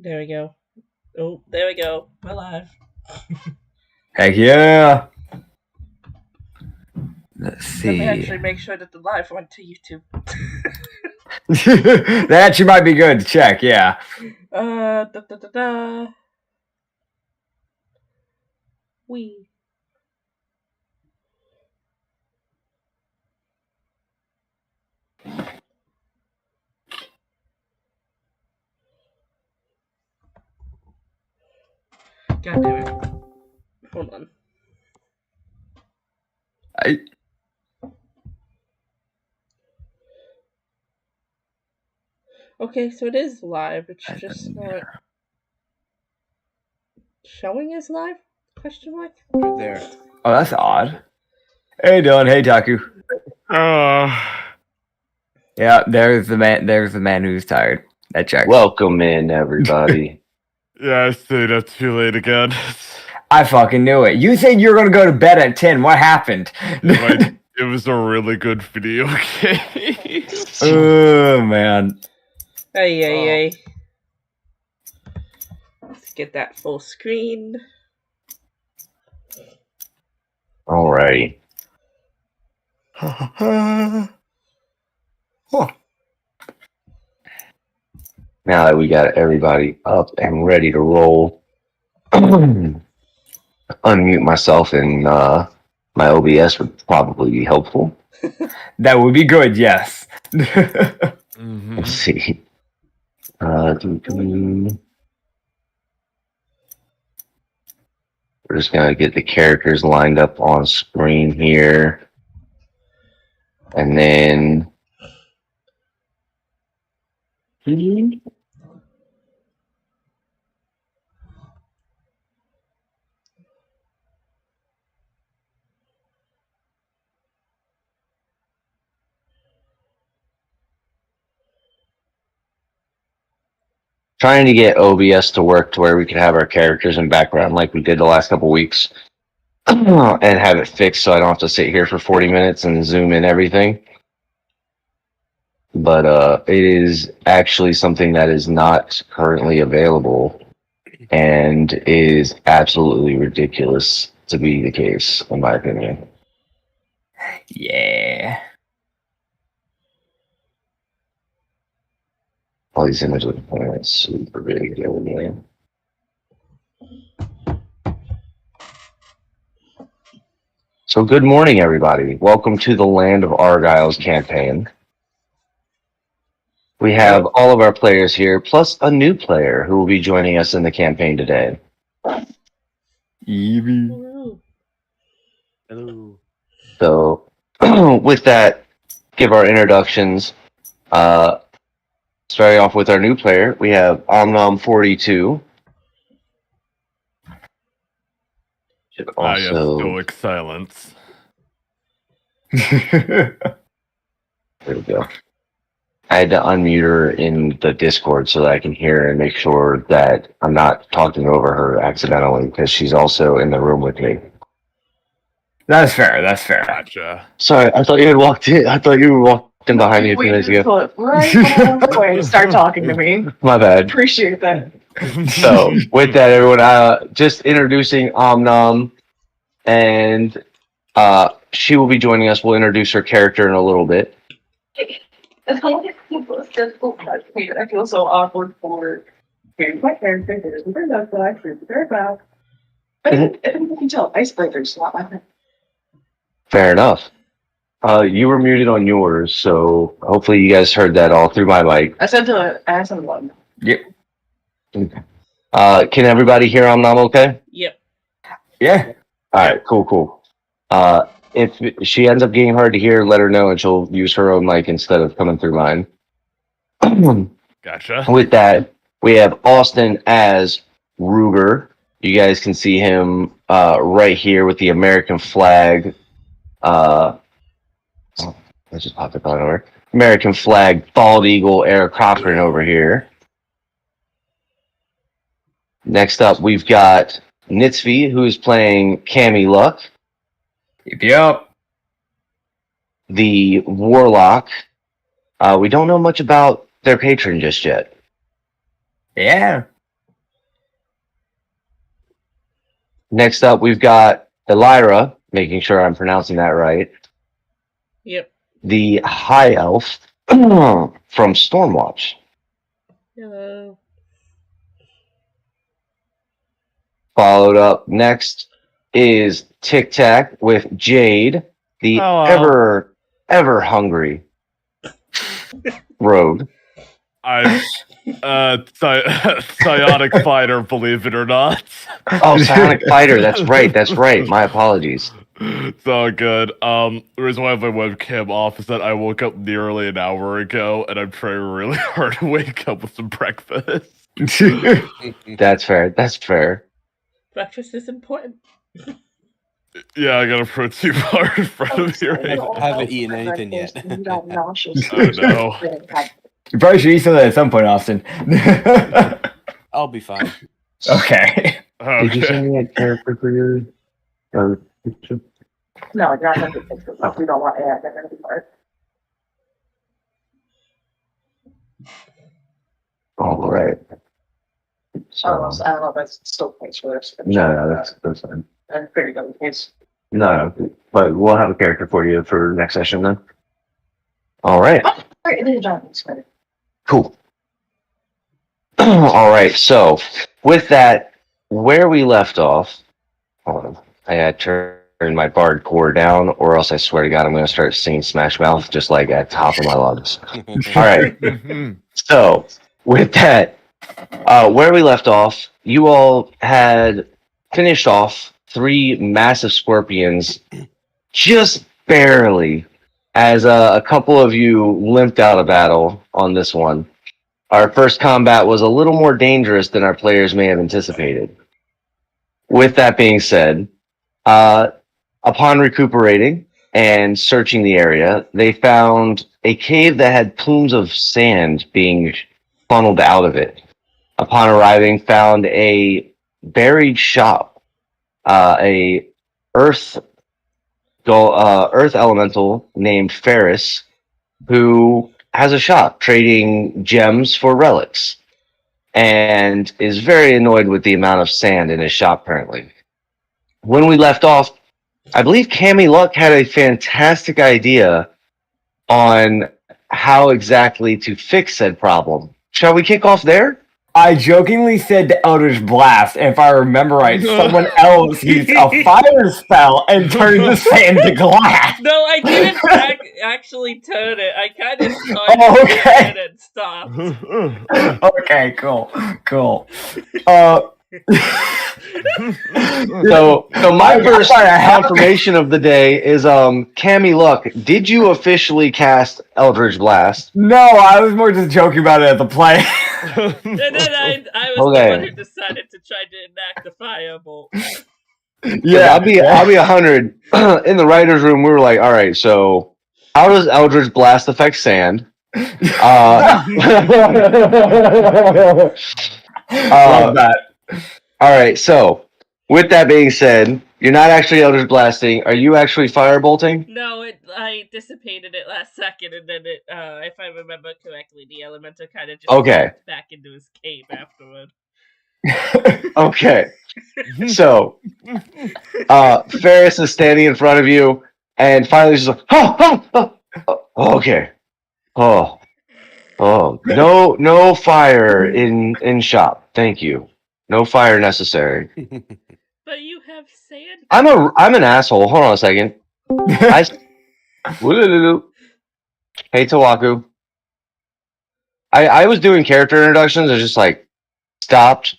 There we go. Oh, there we go. We're live. Heck yeah. Let's Let me see. actually make sure that the live went to YouTube. That actually might be good to check, yeah. Da da da da. We. God damn it. Hold on. Okay, so it is live. It's just not showing as live? Question mark? Right there. Oh, that's odd. Hey, Dylan. Hey, Taku. Yeah, there's the man. There's the man who's tired. That checks. Welcome in, everybody. Yeah, I stayed up too late again. I fucking knew it. You said you were gonna go to bed at 10. What happened? It was a really good video game. Oh man. Hey. Let's get that full screen. Alrighty. Now that we got everybody up and ready to roll, unmute myself and my OBS would probably be helpful. That would be good. Yes. Let's see. We're just gonna get the characters lined up on screen here, and then. Trying to get OBS to work to where we could have our characters in background like we did the last couple weeks and have it fixed so I don't have to sit here for 40 minutes and zoom in everything. But it is actually something that is not currently available and is absolutely ridiculous to be the case, in my opinion. Yeah. All these images look like super big. So good morning, everybody. Welcome to the Land of Argile's campaign. We have all of our players here, plus a new player who will be joining us in the campaign today. Evie. Hello. So, with that, give our introductions. Starting off with our new player, we have Omnom42. Should I have also, stoic silence. there we go. I had to unmute her in the Discord so that I can hear her and make sure that I'm not talking over her accidentally because she's also in the room with me. That's fair. That's fair. Gotcha. Sorry, I thought you had walked in. I thought you were walking behind me a few minutes ago. Right away to start talking to me. My bad. Appreciate that. So, with that, everyone, just introducing Omnom, and she will be joining us. We'll introduce her character in a little bit. I feel so awkward for hearing my character. There's a bird outside, there's a bird out. But I think you can tell icebreakers a lot like that. Fair enough. You were muted on yours, so hopefully you guys heard that all through my mic. I said to ask someone. Yep. Can everybody hear Omnom okay? Yep. Yeah. Alright, cool. If she ends up getting hard to hear, let her know and she'll use her own mic instead of coming through mine. Gotcha. With that, we have Austin as Ruger. You guys can see him right here with the American flag. I just popped up on over. American flag, bald eagle, Eric Cochran over here. Next up, we've got Nitzvi, who is playing Cammy Luck. Yep. The Warlock. We don't know much about their patron just yet. Yeah. Next up, we've got Elira, making sure I'm pronouncing that right. Yep. The High Elf from Stormwatch. Hello. Followed up next is Tic Tac with Jade, the Hello. ever hungry rogue. I'm psionic fighter, believe it or not. Oh, Psionic Fighter. That's right. That's right. My apologies. It's all good. The reason why I have my webcam off is that I woke up nearly an hour ago, and I'm trying really hard to wake up with some breakfast. That's fair. That's fair. Breakfast is important. Yeah, I got a protein bar in front of me I right now. haven't eaten anything yet. You got nauseous. I know. You probably should eat something at some point, Austin. I'll be fine. Okay. Okay. me a character for your picture? No, you're not going to fix it. We don't want AI. They're going to be hard. All right. I don't know if that's still points for this. No, that's fine. I figured that was the case. No, but we'll have a character for you for next session then. All right. All right, it is Jonathan Smith. Cool. All right. So with that, where we left off, hold on. I had turned my bard core down, or else I swear to God, I'm going to start singing Smash Mouth just like at top of my lungs. All right. Mhm. So with that, where we left off, you all had finished off 3 massive scorpions, just barely, as a couple of you limped out of battle on this one. Our first combat was a little more dangerous than our players may have anticipated. With that being said, upon recuperating and searching the area, they found a cave that had plumes of sand being funneled out of it. Upon arriving, found a buried shop, a earth elemental named Ferris, who has a shop trading gems for relics, and is very annoyed with the amount of sand in his shop currently. When we left off, I believe Cammy Luck had a fantastic idea on how exactly to fix said problem. Shall we kick off there? I jokingly said the Eldritch Blast, and if I remember right, someone else used a fire spell and turned the sand to glass. No, I didn't actually turn it. I kind of started Oh, okay. it and stopped. Okay, cool. So my first confirmation of the day is Cammy Luck. Did you officially cast Eldritch Blast? No, I was more just joking about it at the play. And then I was Okay. the one who decided to try to enact the firebolt. Yeah, I'll be 100. In the writers' room, we were like, all right, so how does Eldritch Blast affect sand? Love that. All right, so with that being said, you're not actually Eldritch Blasting. Are you actually firebolting? No, I dissipated it last second, and then it, if I remember correctly, the elemental kind of just Okay. popped back into his cave afterward. Okay. So, Ferris is standing in front of you, and finally she's like, okay. No fire in shop. Thank you. No fire necessary. But you have sand. I'm an asshole. Hold on a second. Hey, Tawaku. I was doing character introductions. I just like stopped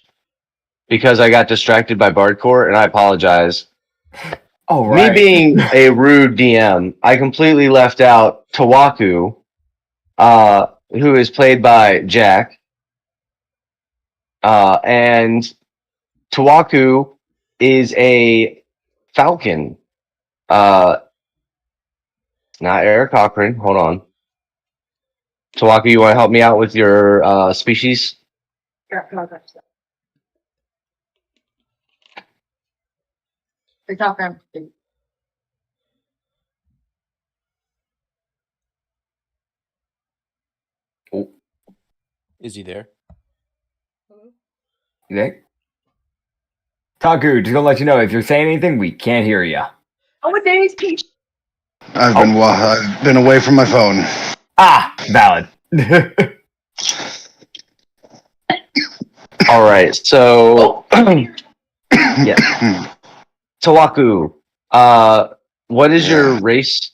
because I got distracted by Bardcore, and I apologize. Oh, right. Me being a rude DM, I completely left out Tawaku, who is played by Jack. And Tawaku is a falcon. Not Eric Cochran. Hold on. Tawaku, you want to help me out with your species? Yeah, no, that's that. They talk around. Is he there? Nick? Taku, just gonna let you know, if you're saying anything, we can't hear you. Oh, what day is Peach? I've been away from my phone. Ah, valid. All right, so Oh, yeah, Tawaku, what is your race?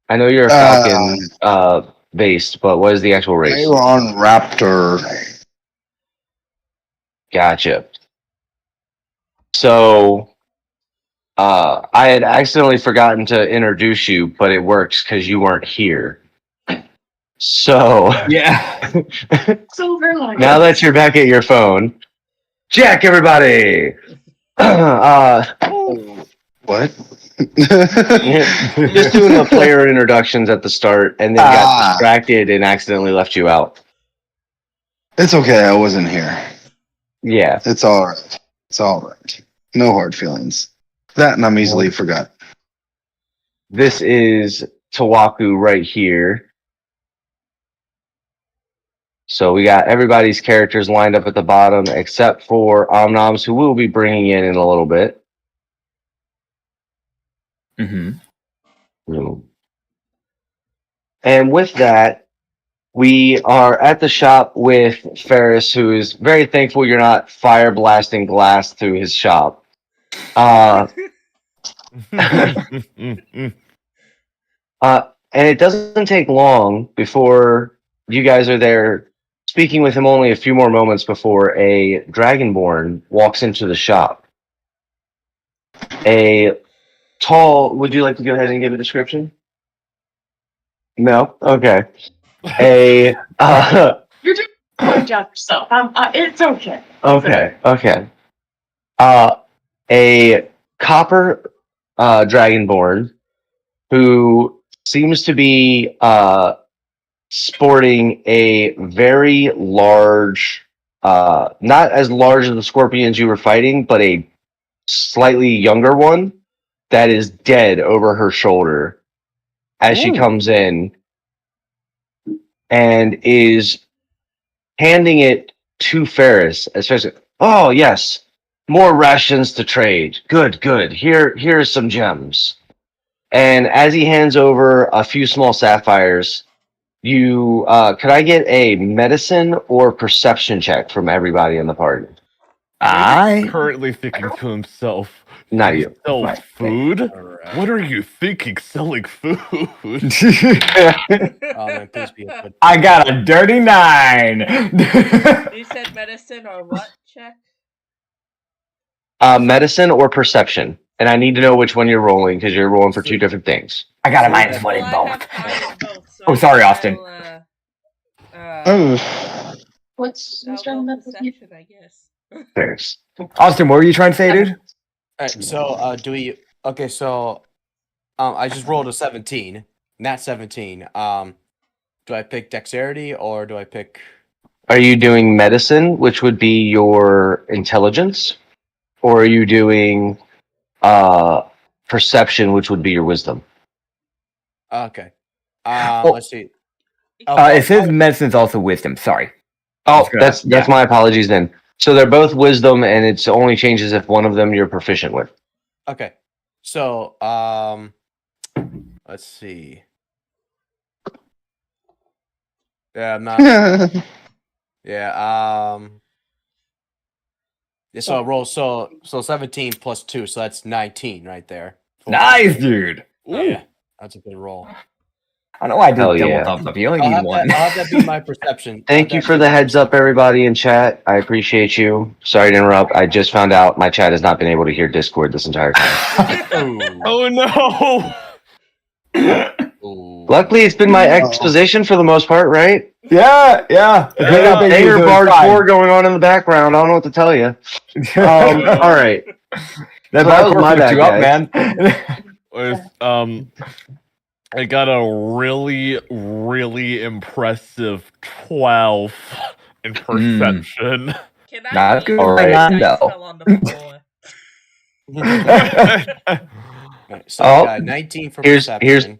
I know you're a Falcon based, but what is the actual race? Aeron Raptor. Gotcha. So, I had accidentally forgotten to introduce you, but it works because you weren't here. So, Yeah. Silver line. now that you're back at your phone, Jack, everybody! What? Just doing the player introductions at the start, and then got distracted and accidentally left you out. It's okay. I wasn't here. Yeah. It's all right. It's all right. No hard feelings. That and I'm easily forgotten. This is Tawaku right here. So we got everybody's characters lined up at the bottom, except for Omnoms, who we'll be bringing in a little bit. Mm-hmm. And with that, we are at the shop with Ferris, who is very thankful you're not fire blasting glass through his shop. And it doesn't take long before you guys are there, speaking with him only a few more moments before a Dragonborn walks into the shop. A tall, would you like to go ahead and give a description? No? Okay. You're doing a good job yourself. It's okay. Okay. A copper Dragonborn who seems to be sporting a very large, not as large as the scorpions you were fighting, but a slightly younger one that is dead over her shoulder as she comes in and is handing it to Ferris, especially. Oh yes, more rations to trade. Good. Here's some gems. And as he hands over a few small sapphires, you could I get a medicine or perception check from everybody in the party? Currently thinking to himself, Not you. sell food? Alright. What are you thinking selling food? Oh man, please be a good. I got a dirty 9. You said medicine or what? Check. Medicine or perception. And I need to know which one you're rolling because you're rolling for two different things. I got a -1 in I both. have high in both. So Oh, sorry, Austin. What's I'll go perception, I guess. Thanks. Austin, what were you trying to say, dude? Alright, so do we? Okay, so I just rolled a 17, nat 17. Do I pick dexterity or do I pick? Are you doing medicine, which would be your intelligence, or are you doing perception, which would be your wisdom? Okay. Well, Let's see. It says medicine's also wisdom. Sorry. Oh, That's good. that's my apologies then. So they're both wisdom, and it's only changes if one of them you're proficient with. Okay. So let's see. Yeah, I'm not. Yeah. Yeah, so I roll so 17 plus 2, so that's 19 right there. Nice, dude. Yeah, that's a good roll. I don't know why I did Hell double yeah. thumbs up. You only I'll need have, one. I'll have that be my perception. Thank you for the heads up, everybody in chat. I appreciate you. Sorry to interrupt. I just found out my chat has not been able to hear Discord this entire time. Oh no! Ooh. Luckily, it's been my exposition for the most part, right? Yeah. Banger Bard 4 going on in the background. I don't know what to tell you. All right. That So that was bar my flipped bad, you up, guys. man. I got a really impressive 12 in perception. Can I Not eat good. All right. dice No. fell on the floor? Alright, so Oh, 19 for here's- perception.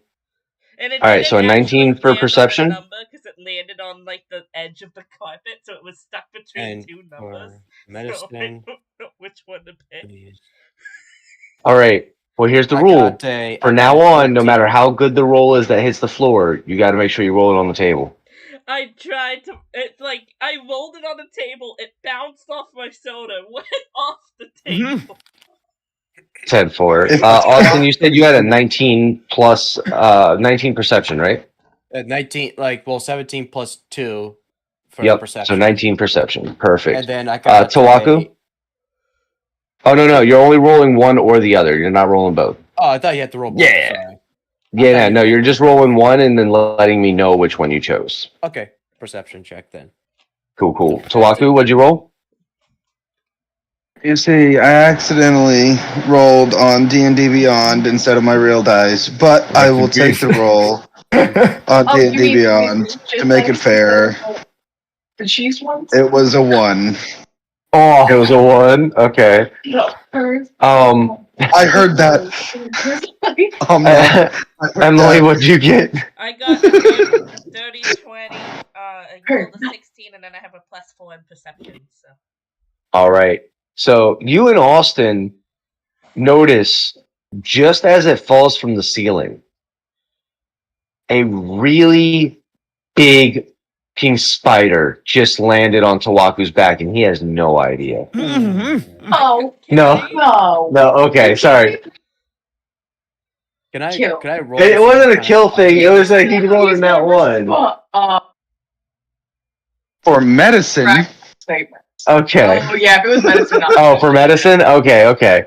And it All right, didn't so a 19 actually for land on the perception? number because it landed on like the edge of the carpet, so it was stuck between And two for numbers. medicine. which one to pick. All right. Well, here's the I rule. got a- I For got now a on, no 13. matter how good the roll is that hits the floor, you got to make sure you roll it on the table. I tried to. It's like I rolled it on the table. It bounced off my soda, went off the table. 10-4. If- Austin, you said you had a 19 plus 19 perception, right? 19, 17 plus 2 for Yep. perception. So 19 perception. Perfect. And then I got Tawaku? Oh, no. You're only rolling one or the other. You're not rolling both. Oh, I thought you had to roll both. Yeah. Sorry. Yeah, no. You're just rolling one and then letting me know which one you chose. Okay. Perception check then. Cool. Tawaku, what'd you roll? You see, I accidentally rolled on D&D Beyond instead of my real dice, but I will take the roll on Oh, you D&D mean Beyond to make it fair. The cheese ones? It was a 1. It Oh, was a 1. Okay. No. I heard that. I heard Emily, that. what'd you get? I got 30, 20, I rolled a 16, and then I have a +4 in perception. So All right. So you and Austin notice just as it falls from the ceiling, a really big king spider just landed on Tawaku's back, and he has no idea. Oh, No. No. Okay. Sorry. Can I Kill. can I roll? It this wasn't a kind of kill fun? thing. It was like he rolled in that one. For medicine, Correct statement. Okay. Oh, yeah, if it was medicine. Oh, for medicine? Okay.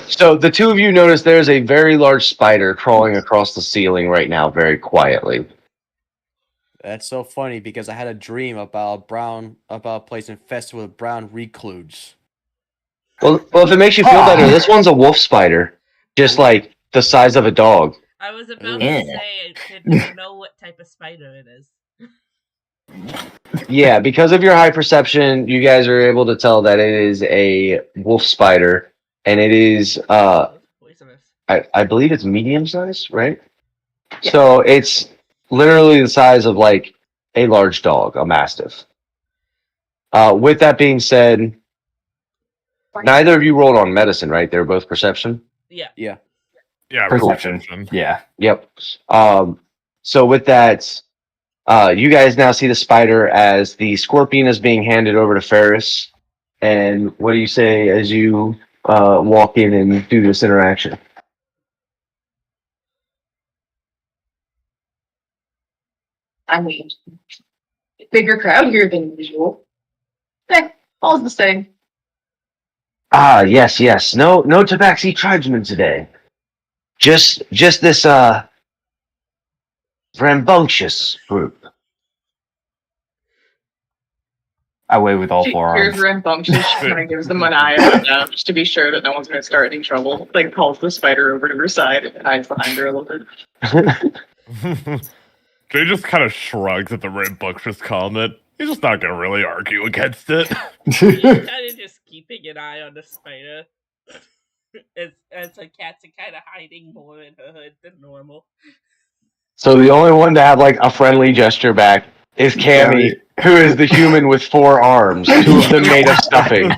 So the two of you notice there's a very large spider crawling across the ceiling right now, very quietly. That's so funny because I had a dream about a place infested with brown recluse. Well, if it makes you feel better, this one's a wolf spider, just like the size of a dog. I was about Yeah. to say, do you know what type of spider it is? Yeah, because of your high perception, you guys are able to tell that it is a wolf spider, and it is, Poisonous. I believe it's medium size, right? Yeah. So it's literally the size of like a large dog, a mastiff. With that being said, neither of you rolled on medicine, right? They were both perception. Yeah. Yeah. Yeah, perception. Yeah. Yep. So with that, you guys now see the spider as the scorpion is being handed over to Ferris. And what do you say as you walk in and do this interaction? I mean, bigger crowd here than usual. All's the same. Ah, yes. No Tabaxi tribesmen today. Just this rambunctious group. I wave with all Here's forearms. rambunctious. She kind of gives them an eye down just to be sure that no one's going to start any trouble. Like calls the spider over to her side and hides behind her a little bit. Jay just kind of shrugs at the rambunctious comment. He's just not gonna really argue against it. She's kind of just keeping an eye on the spider. as her cats are kind of hiding more in her hood than normal. So the only one to have like a friendly gesture back is Cammy, who is the human with 4 arms, 2 of them made of stuffing.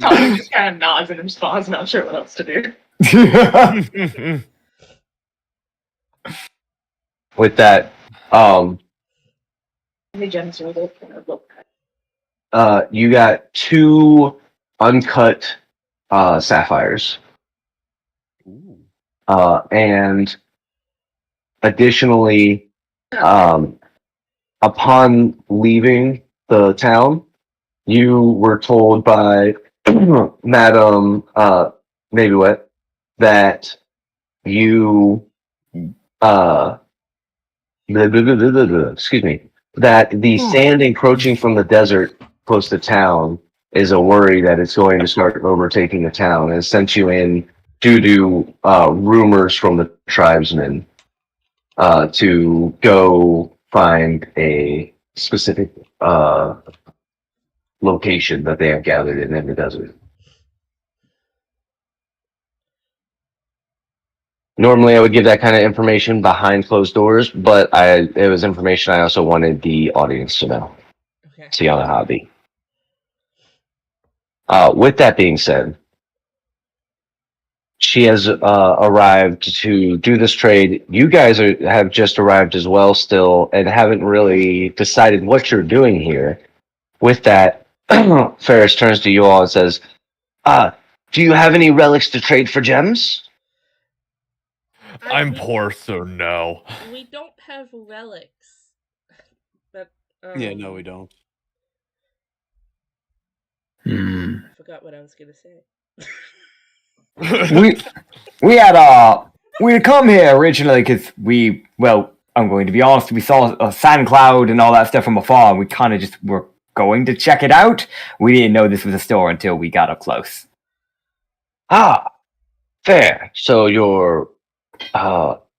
Tommy just kind of nods in response, not sure what else to do. With that, you got 2 uncut sapphires. And additionally, upon leaving the town, you were told by Madam Navywet that you excuse me, that the sand encroaching from the desert close to town is a worry that it's going to start overtaking the town, and sent you in due to rumors from the tribesmen to go find a specific location that they have gathered in the desert. Normally, I would give that kind of information behind closed doors, but it was information I also wanted the audience to know. Okay. So y'all know how it be. With that being said, she has arrived to do this trade. You guys have just arrived as well still and haven't really decided what you're doing here. With that, Ferris turns to you all and says, do you have any relics to trade for gems? I'm poor, so no. We don't have relics. But, Yeah, no, we don't. Hmm. I forgot what I was gonna say. We had come here originally because I'm going to be honest, we saw a sand cloud and all that stuff from afar, and we kind of just were going to check it out. We didn't know this was a store until we got up close. Ah, fair. So you're,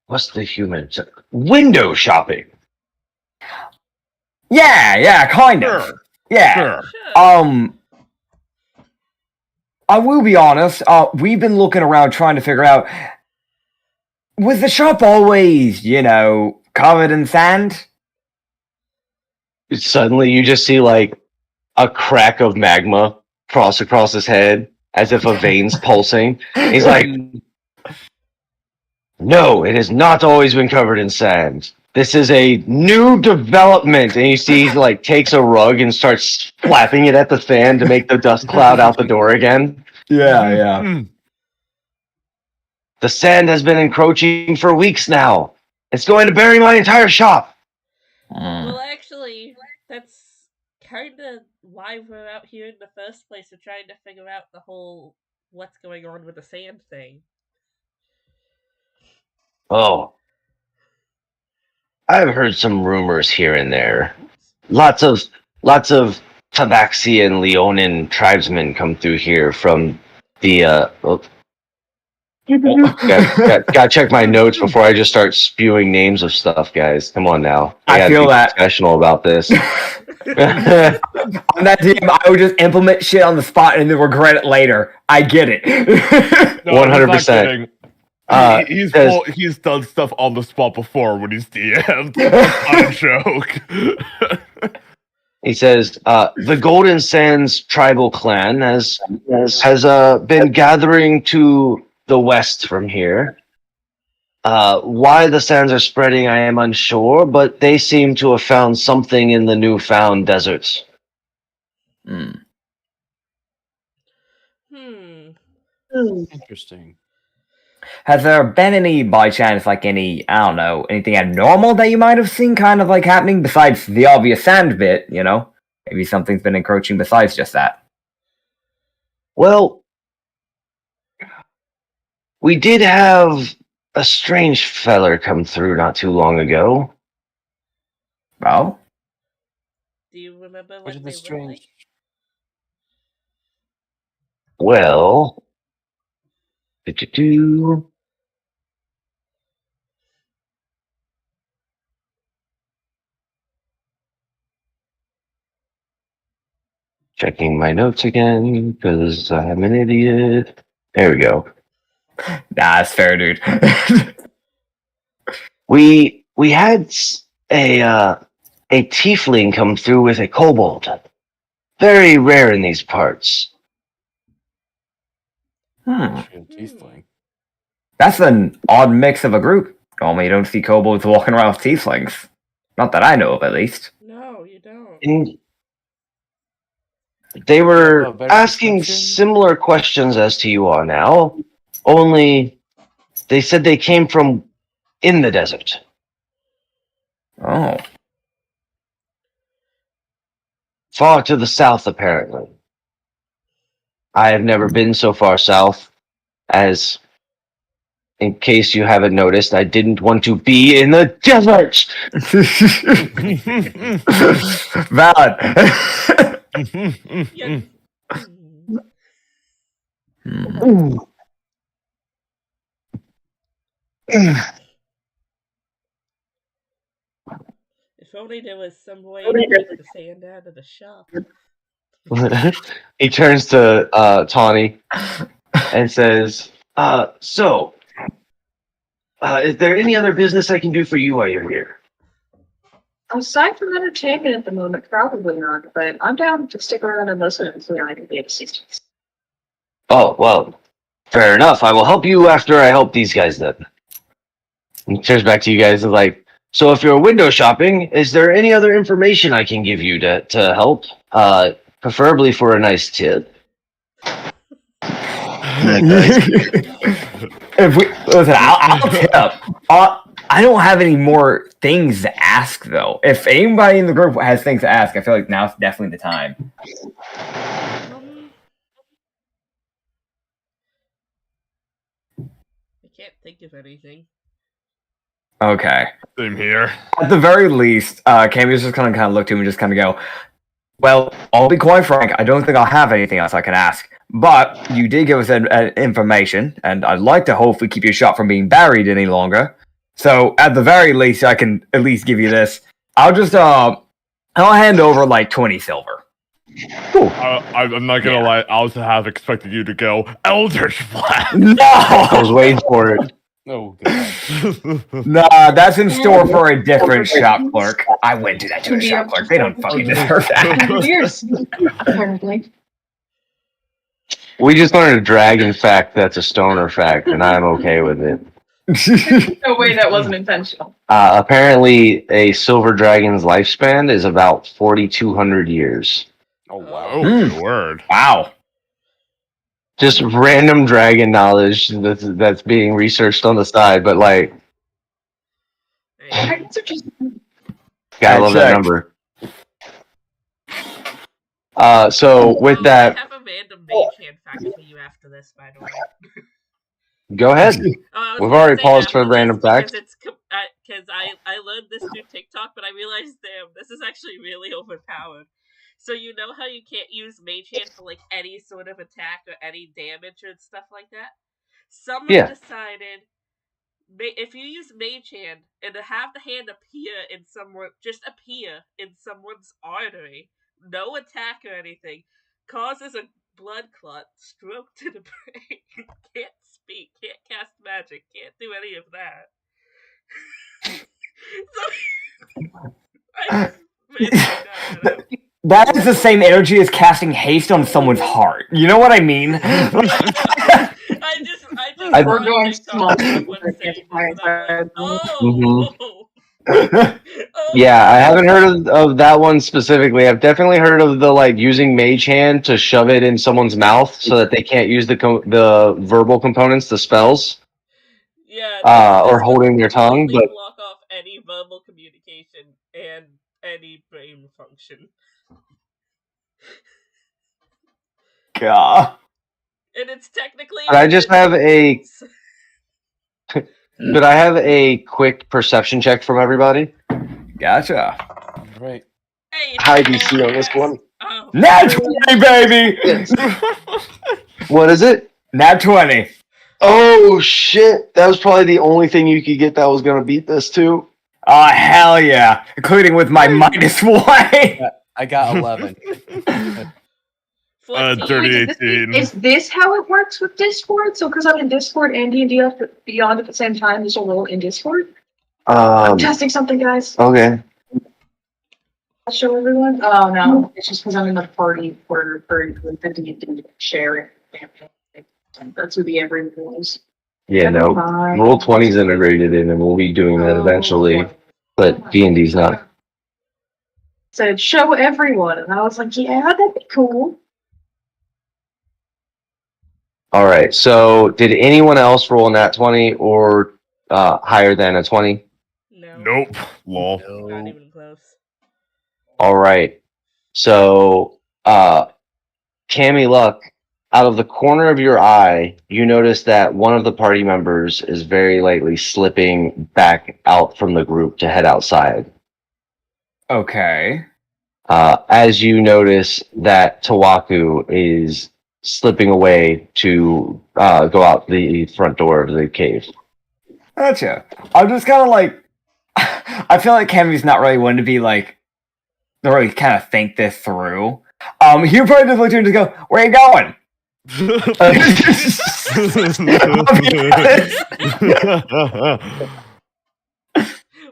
what's the human? Window shopping. Yeah, kind of. Sure. Yeah. Sure. Sure. I will be honest, we've been looking around trying to figure out, was the shop always, covered in sand? Suddenly you just see like a crack of magma cross across his head as if a vein's pulsing. He's like, no, it has not always been covered in sand. This is a new development. And you see he like takes a rug and starts flapping it at the fan to make the dust cloud out the door again. Yeah. The sand has been encroaching for weeks now. It's going to bury my entire shop. Well, actually, that's kind of why we're out here in the first place. We're trying to figure out the whole what's going on with the sand thing. Oh. I've heard some rumors here and there. Lots of Tabaxi and Leonin tribesmen come through here from the gotta check my notes before I just start spewing names of stuff, guys. Come on now. I feel that professional about this. on that team, I would just implement shit on the spot and then regret it later. I get it. No, 100%. He's done stuff on the spot before when he's DM'd. Not a joke. He says, the Golden Sands tribal clan has been gathering to the west from here. Why the sands are spreading, I am unsure, but they seem to have found something in the newfound deserts. Interesting. Has there been any, by chance, anything abnormal that you might have seen kind of happening besides the obvious sand bit, Maybe something's been encroaching besides just that. Well, we did have a strange feller come through not too long ago. Well? Do you remember What what is they the look strange? like? Well, do-do-do. Checking my notes again because I'm an idiot. There we go. Nah, that's fair, dude. We had a tiefling come through with a kobold. Very rare in these parts. Tiefling. That's an odd mix of a group. Normally you don't see kobolds walking around with tieflings. Not that I know of, at least. No, you don't. And they were better asking description? similar questions as to you are now, only they said they came from in the desert. Oh. Far to the south, apparently. I have never been so far south, as, in case you haven't noticed, I didn't want to be in the desert! Valid. Yeah. If only there was some way to get the sand out of the shop. He turns to Tawny and says, is there any other business I can do for you while you're here? Aside from entertainment at the moment, probably not, but I'm down to stick around and listen until I can be assistance. Oh, well, fair enough. I will help you after I help these guys then. And he turns back to you guys and like, so if you're window shopping, is there any other information I can give you to help? Preferably for a nice tip. If we listen, I'll tip. I don't have any more things to ask though. If anybody in the group has things to ask, I feel like now's definitely the time. I can't think of anything. Okay. Same here. At the very least, Cammy's just kind of look to him and just kind of go, well, I'll be quite frank, I don't think I'll have anything else I can ask. But you did give us information, and I'd like to hopefully keep your shop from being buried any longer. So, at the very least, I can at least give you this. I'll just, I'll hand over, like, 20 silver. I'm not gonna lie, I also have expected you to go Eldritch Blast. No! I was waiting for it. Oh, God. Nah, that's in store for a different shop clerk. I wouldn't do that to a shop clerk. They don't fucking deserve that. Years, apparently. We just learned a dragon fact that's a stoner fact, and I'm okay with it. No way, that wasn't intentional. Apparently, a silver dragon's lifespan is about 4,200 years. Oh, wow. Oh, good word. Wow. Just random dragon knowledge that's being researched on the side, but like, Dragons are just gotta love that checked. number. So with I that, have a random mage hand fact for you after this, by the way. go ahead. I was We've gonna already say paused after for the random this because facts. it's because I learned this through TikTok, but I realized, damn, this is actually really overpowered. So you know how you can't use Mage Hand for like any sort of attack or any damage and stuff like that? Someone decided if you use Mage Hand and to have the hand appear in someone's artery, no attack or anything, causes a blood clot, stroke to the brain, can't speak, can't cast magic, can't do any of that. So I just made that up. That is the same energy as casting haste on someone's heart. You know what I mean? I just We're saw going TikTok small. and someone saying this, and I'm like, oh. Yeah, I haven't heard of that one specifically. I've definitely heard of the like using Mage Hand to shove it in someone's mouth so that they can't use the verbal components, the spells. Yeah, Or holding their tongue, completely but block off any verbal communication and any brain function. God. And it's technically. But I just have Could I have a quick perception check from everybody? Gotcha. Right. Hey, High DC on this one. Oh. Nat 20, baby! What is it? Nat 20. Oh shit! That was probably the only thing you could get that was gonna beat this too. Oh, hell yeah. Including with my -1. I got 11. 14. Dirty Wait, 18. is this how it works with Discord? So, because I'm in Discord and D&D Beyond at the same time, there's a role in Discord? I'm testing something, guys. Okay. I'll show everyone. Oh, no. It's just because I'm in the party for the D&D sharing. That's who the everyone is. Yeah, no. Roll 20's integrated in, and we'll be doing that eventually. But D&D's not. Said, show everyone. And I was like, yeah, that'd be cool. All right. So, did anyone else roll a nat 20 or higher than a 20? No. Nope. Lol. Not even close. All right. So, Cammy Luck, out of the corner of your eye, you notice that one of the party members is very lightly slipping back out from the group to head outside. Okay. As you notice that Tawaku is slipping away to go out the front door of the cave. Gotcha. I'm just kind of like, I feel like Cammy's not really one to be like, not really kind of think this through. He'll probably just look to him and just go, where are you going?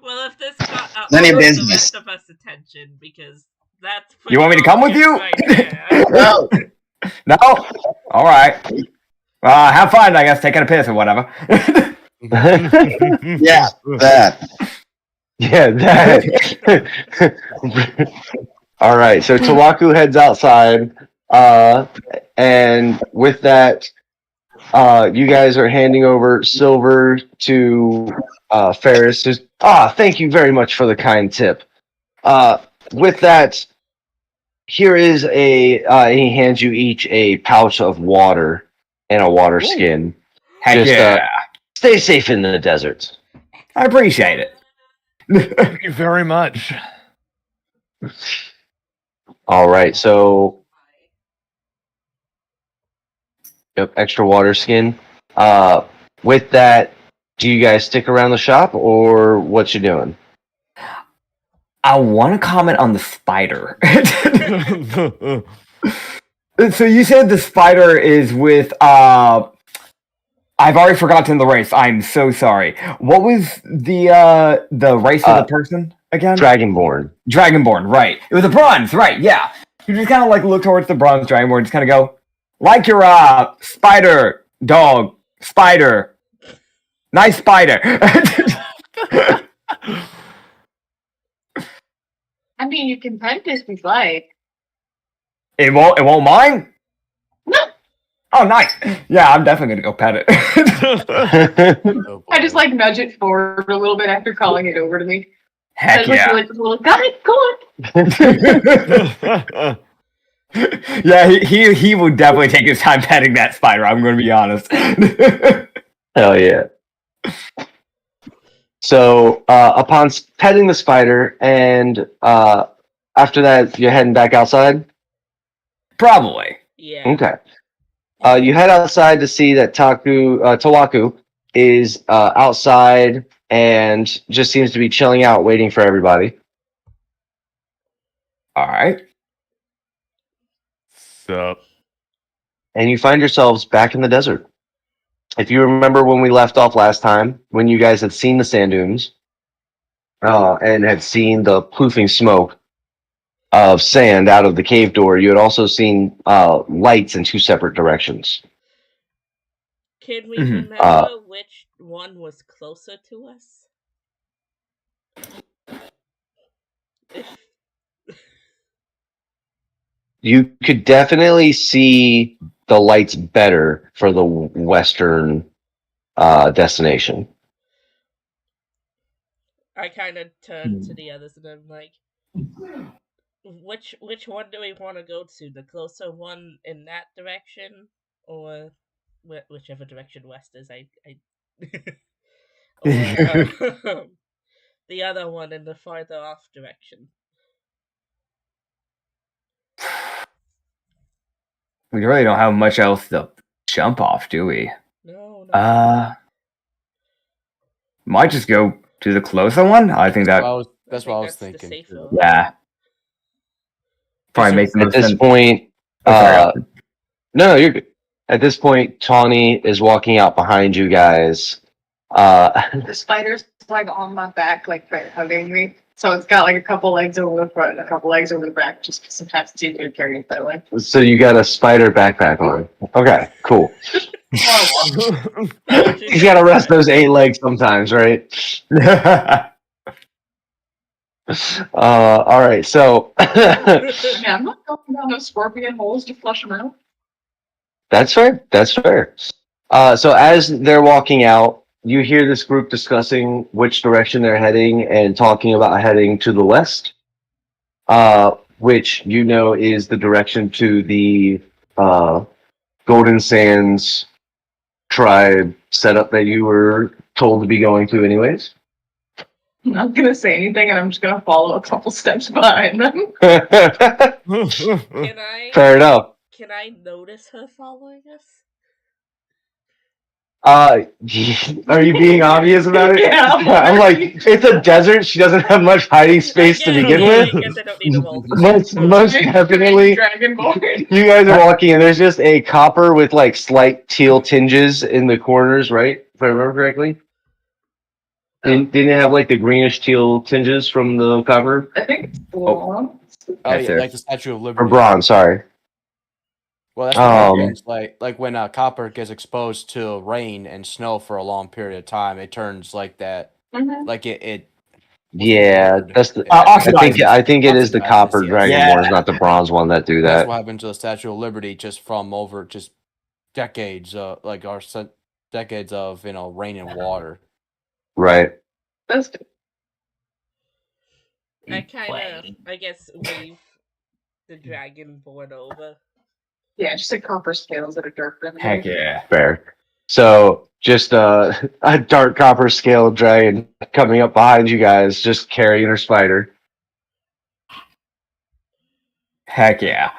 Well, if this got out None of your the business. rest of us attention because that's. You want me to come with you? Right there. No. No? All right. Have fun, I guess, taking a piss or whatever. Yeah, that. Yeah, that. All right, so Tawaku heads outside, and with that, you guys are handing over silver to Ferris. Thank you very much for the kind tip. With that, here is he hands you each a pouch of water and a water skin. Heck Just, yeah. Stay safe in the desert. I appreciate it. Thank you very much. All right, so yep, extra water skin. With that, do you guys stick around the shop or what you doing? I want to comment on the spider. So you said the spider is with I've already forgotten the race. I'm so sorry. What was the race of the person again? Dragonborn. Dragonborn, right. It was a bronze, right, yeah. You just kind of like look towards the bronze Dragonborn, just kind of go, like your spider, dog, spider. Nice spider. I mean, you can pet it if you'd like. It won't mind? No. Oh, nice. Yeah, I'm definitely gonna go pet it. Oh, I just like nudge it forward a little bit after calling it over to me. Heck I yeah. like, got it, go on. Yeah, he would definitely take his time petting that spider, I'm gonna be honest. Hell yeah. So, upon petting the spider, and after that, you're heading back outside? Probably. Yeah. Okay. You head outside to see that Tawaku is outside and just seems to be chilling out, waiting for everybody. Alright. So, And you find yourselves back in the desert. If you remember when we left off last time, when you guys had seen the sand dunes and had seen the ploofing smoke of sand out of the cave door, you had also seen lights in two separate directions. Can we Mhm. remember which one was closer to us? You could definitely see the lights better for the western destination. I kind of turned to the others and I'm like, which one do we want to go to? The closer one in that direction, or whichever direction west is? Or the other one in the farther off direction. We really don't have much else to jump off, do we? No. Might just go to the closer one. I think that That's what I was the thinking. safer one. yeah. Probably makes more At this sense. point, Oh, sorry. no, you're good. At this point, Tawny is walking out behind you guys. The spider's like on my back, like hugging me. So it's got like a couple legs over the front and a couple legs over the back, just 'cause sometimes it's easier to carry it that way. So you got a spider backpack on. Okay, cool. You got to rest those 8 legs sometimes, right? All right, so Yeah, I'm not going down those scorpion holes to flush them out. that's fair. That's fair. So as they're walking out, you hear this group discussing which direction they're heading and talking about heading to the west, which you know is the direction to the Golden Sands tribe setup that you were told to be going to anyways. I'm not gonna say anything, and I'm just gonna follow a couple steps behind them. Fair enough. Can I notice her following us? Are you being obvious about it? Yeah. I'm like, it's a desert. She doesn't have much hiding space to begin I with. guess I don't need a roll. Most definitely. Dragonborn. You guys are walking, and there's just a copper with like slight teal tinges in the corners, right? If I remember correctly. Didn't it have like the greenish teal tinges from the copper? I think it's Oh. Oh Right yeah, there. like the Statue of Or Liberty. bronze, sorry. Well, that's what Um, happens. Like when copper gets exposed to rain and snow for a long period of time, it turns like that. Mhm. Like it Yeah, word? that's the. Oxidizes. I think it is the Oxidizes, copper yes. dragonborns, not the bronze one that do That's that. what happened to the Statue of Liberty just from over just decades, decades of rain and water. Right. That's good. I kind of, I guess, wave the dragonborn over. Yeah, just like copper scales that are darker. Heck yeah. Fair. So just a dark copper scale dragon coming up behind you guys, just carrying her spider. Heck yeah.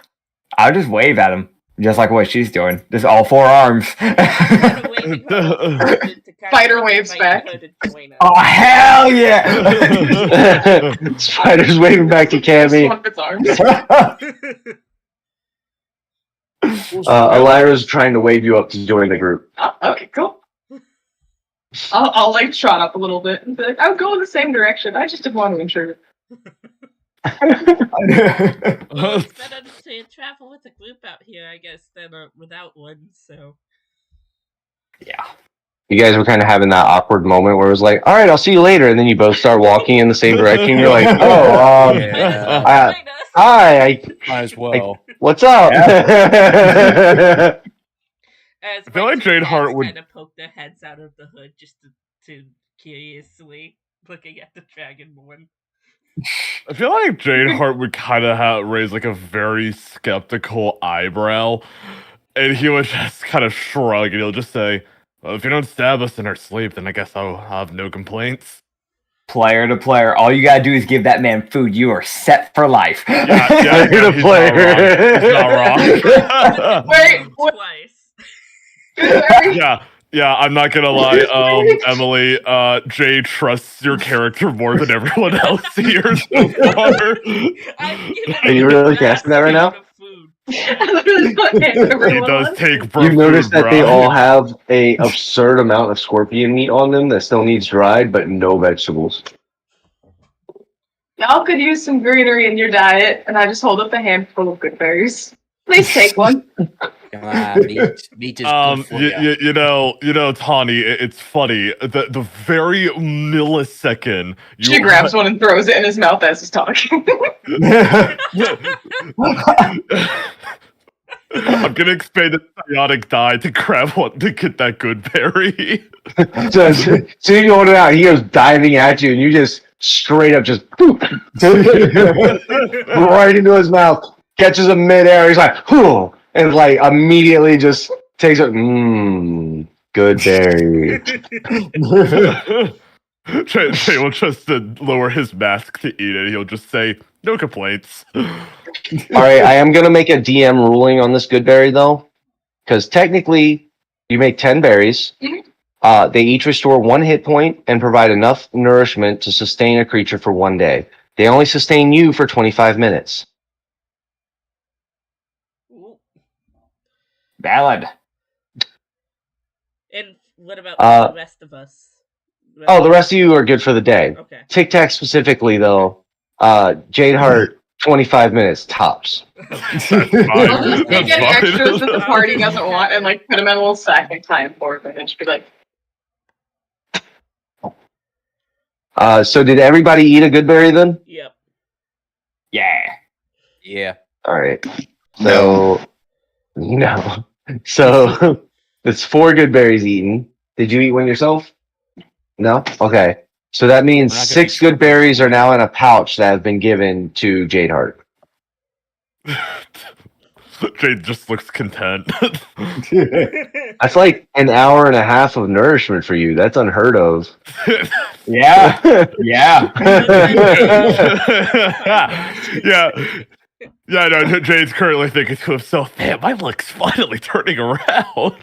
I'll just wave at him. Just like what she's doing. Just all 4 arms. Kinda waving her over to kinda Spider waves invite back. her to join us. Oh, hell yeah! Spider's waving back to Cammy. One of its arms. Elira's trying to wave you up to join the group. Oh, okay, cool. I'll like trot up a little bit and be like, I'm going the same direction. I just didn't want to ensure. Well, it's better to travel with a group out here, I guess, than without one, so. Yeah. You guys were kind of having that awkward moment where it was like, all right, I'll see you later. And then you both start walking in the same direction. You're like, oh, Yeah. hi, Might as well. what's up? As I feel like Jade Hart would- kind of poke their heads out of the hood just to curiously looking at the dragonborn. I feel like Jade Hart would kind of raise like a very skeptical eyebrow, and he would just kind of shrug, and he'll just say, "Well, if you don't stab us in our sleep, then I guess I'll have no complaints." Player to player, all you gotta do is give that man food. You are set for life. Yeah, Player to he's player. not wrong. Wait, what? Twice. Yeah, I'm not gonna lie, Emily, Jay trusts your character more than everyone else here so far. Are you really casting that right now? He does take You've noticed that they all have a absurd amount of scorpion meat on them that still needs dried, but no vegetables. Y'all could use some greenery in your diet, and I just hold up a handful of good berries. Please take one. Come on, meat is good for ya. you know, Tawny, it's funny. The very millisecond She grabs one and throws it in his mouth as he's talking. I'm gonna expend a psionic die to grab one to get that good berry. So as soon as you hold it out, he goes diving at you, and you just straight up just boop, right into his mouth, catches him midair. He's like, "Whew," and like immediately just takes it. Good berry. Jay will just lower his mask to eat it. He'll just say, "No complaints." All right, I am gonna make a DM ruling on this good berry though, because technically, you make 10 berries. They each restore 1 hit point and provide enough nourishment to sustain a creature for 1 day. They only sustain you for 25 minutes. Valid. And what about the rest of us? Oh, the rest of you are good for the day. Okay. Tic Tac specifically though, Jade Heart 25 minutes tops. That's I'll just take any fine. extras that the party doesn't want and like put them in a little sack and tie them for them and just be like, So did everybody eat a good berry then? Yep. Yeah. Yeah. All right. So no. So it's 4 good berries eaten. Did you eat one yourself? No? Okay. So that means We're not gonna 6 good berries are now in a pouch that have been given to Jade Heart. Jade just looks content. That's like an hour and a half of nourishment for you. That's unheard of. Yeah. Yeah. Yeah, no, Jade's currently thinking to himself, "Man, my luck's finally turning around."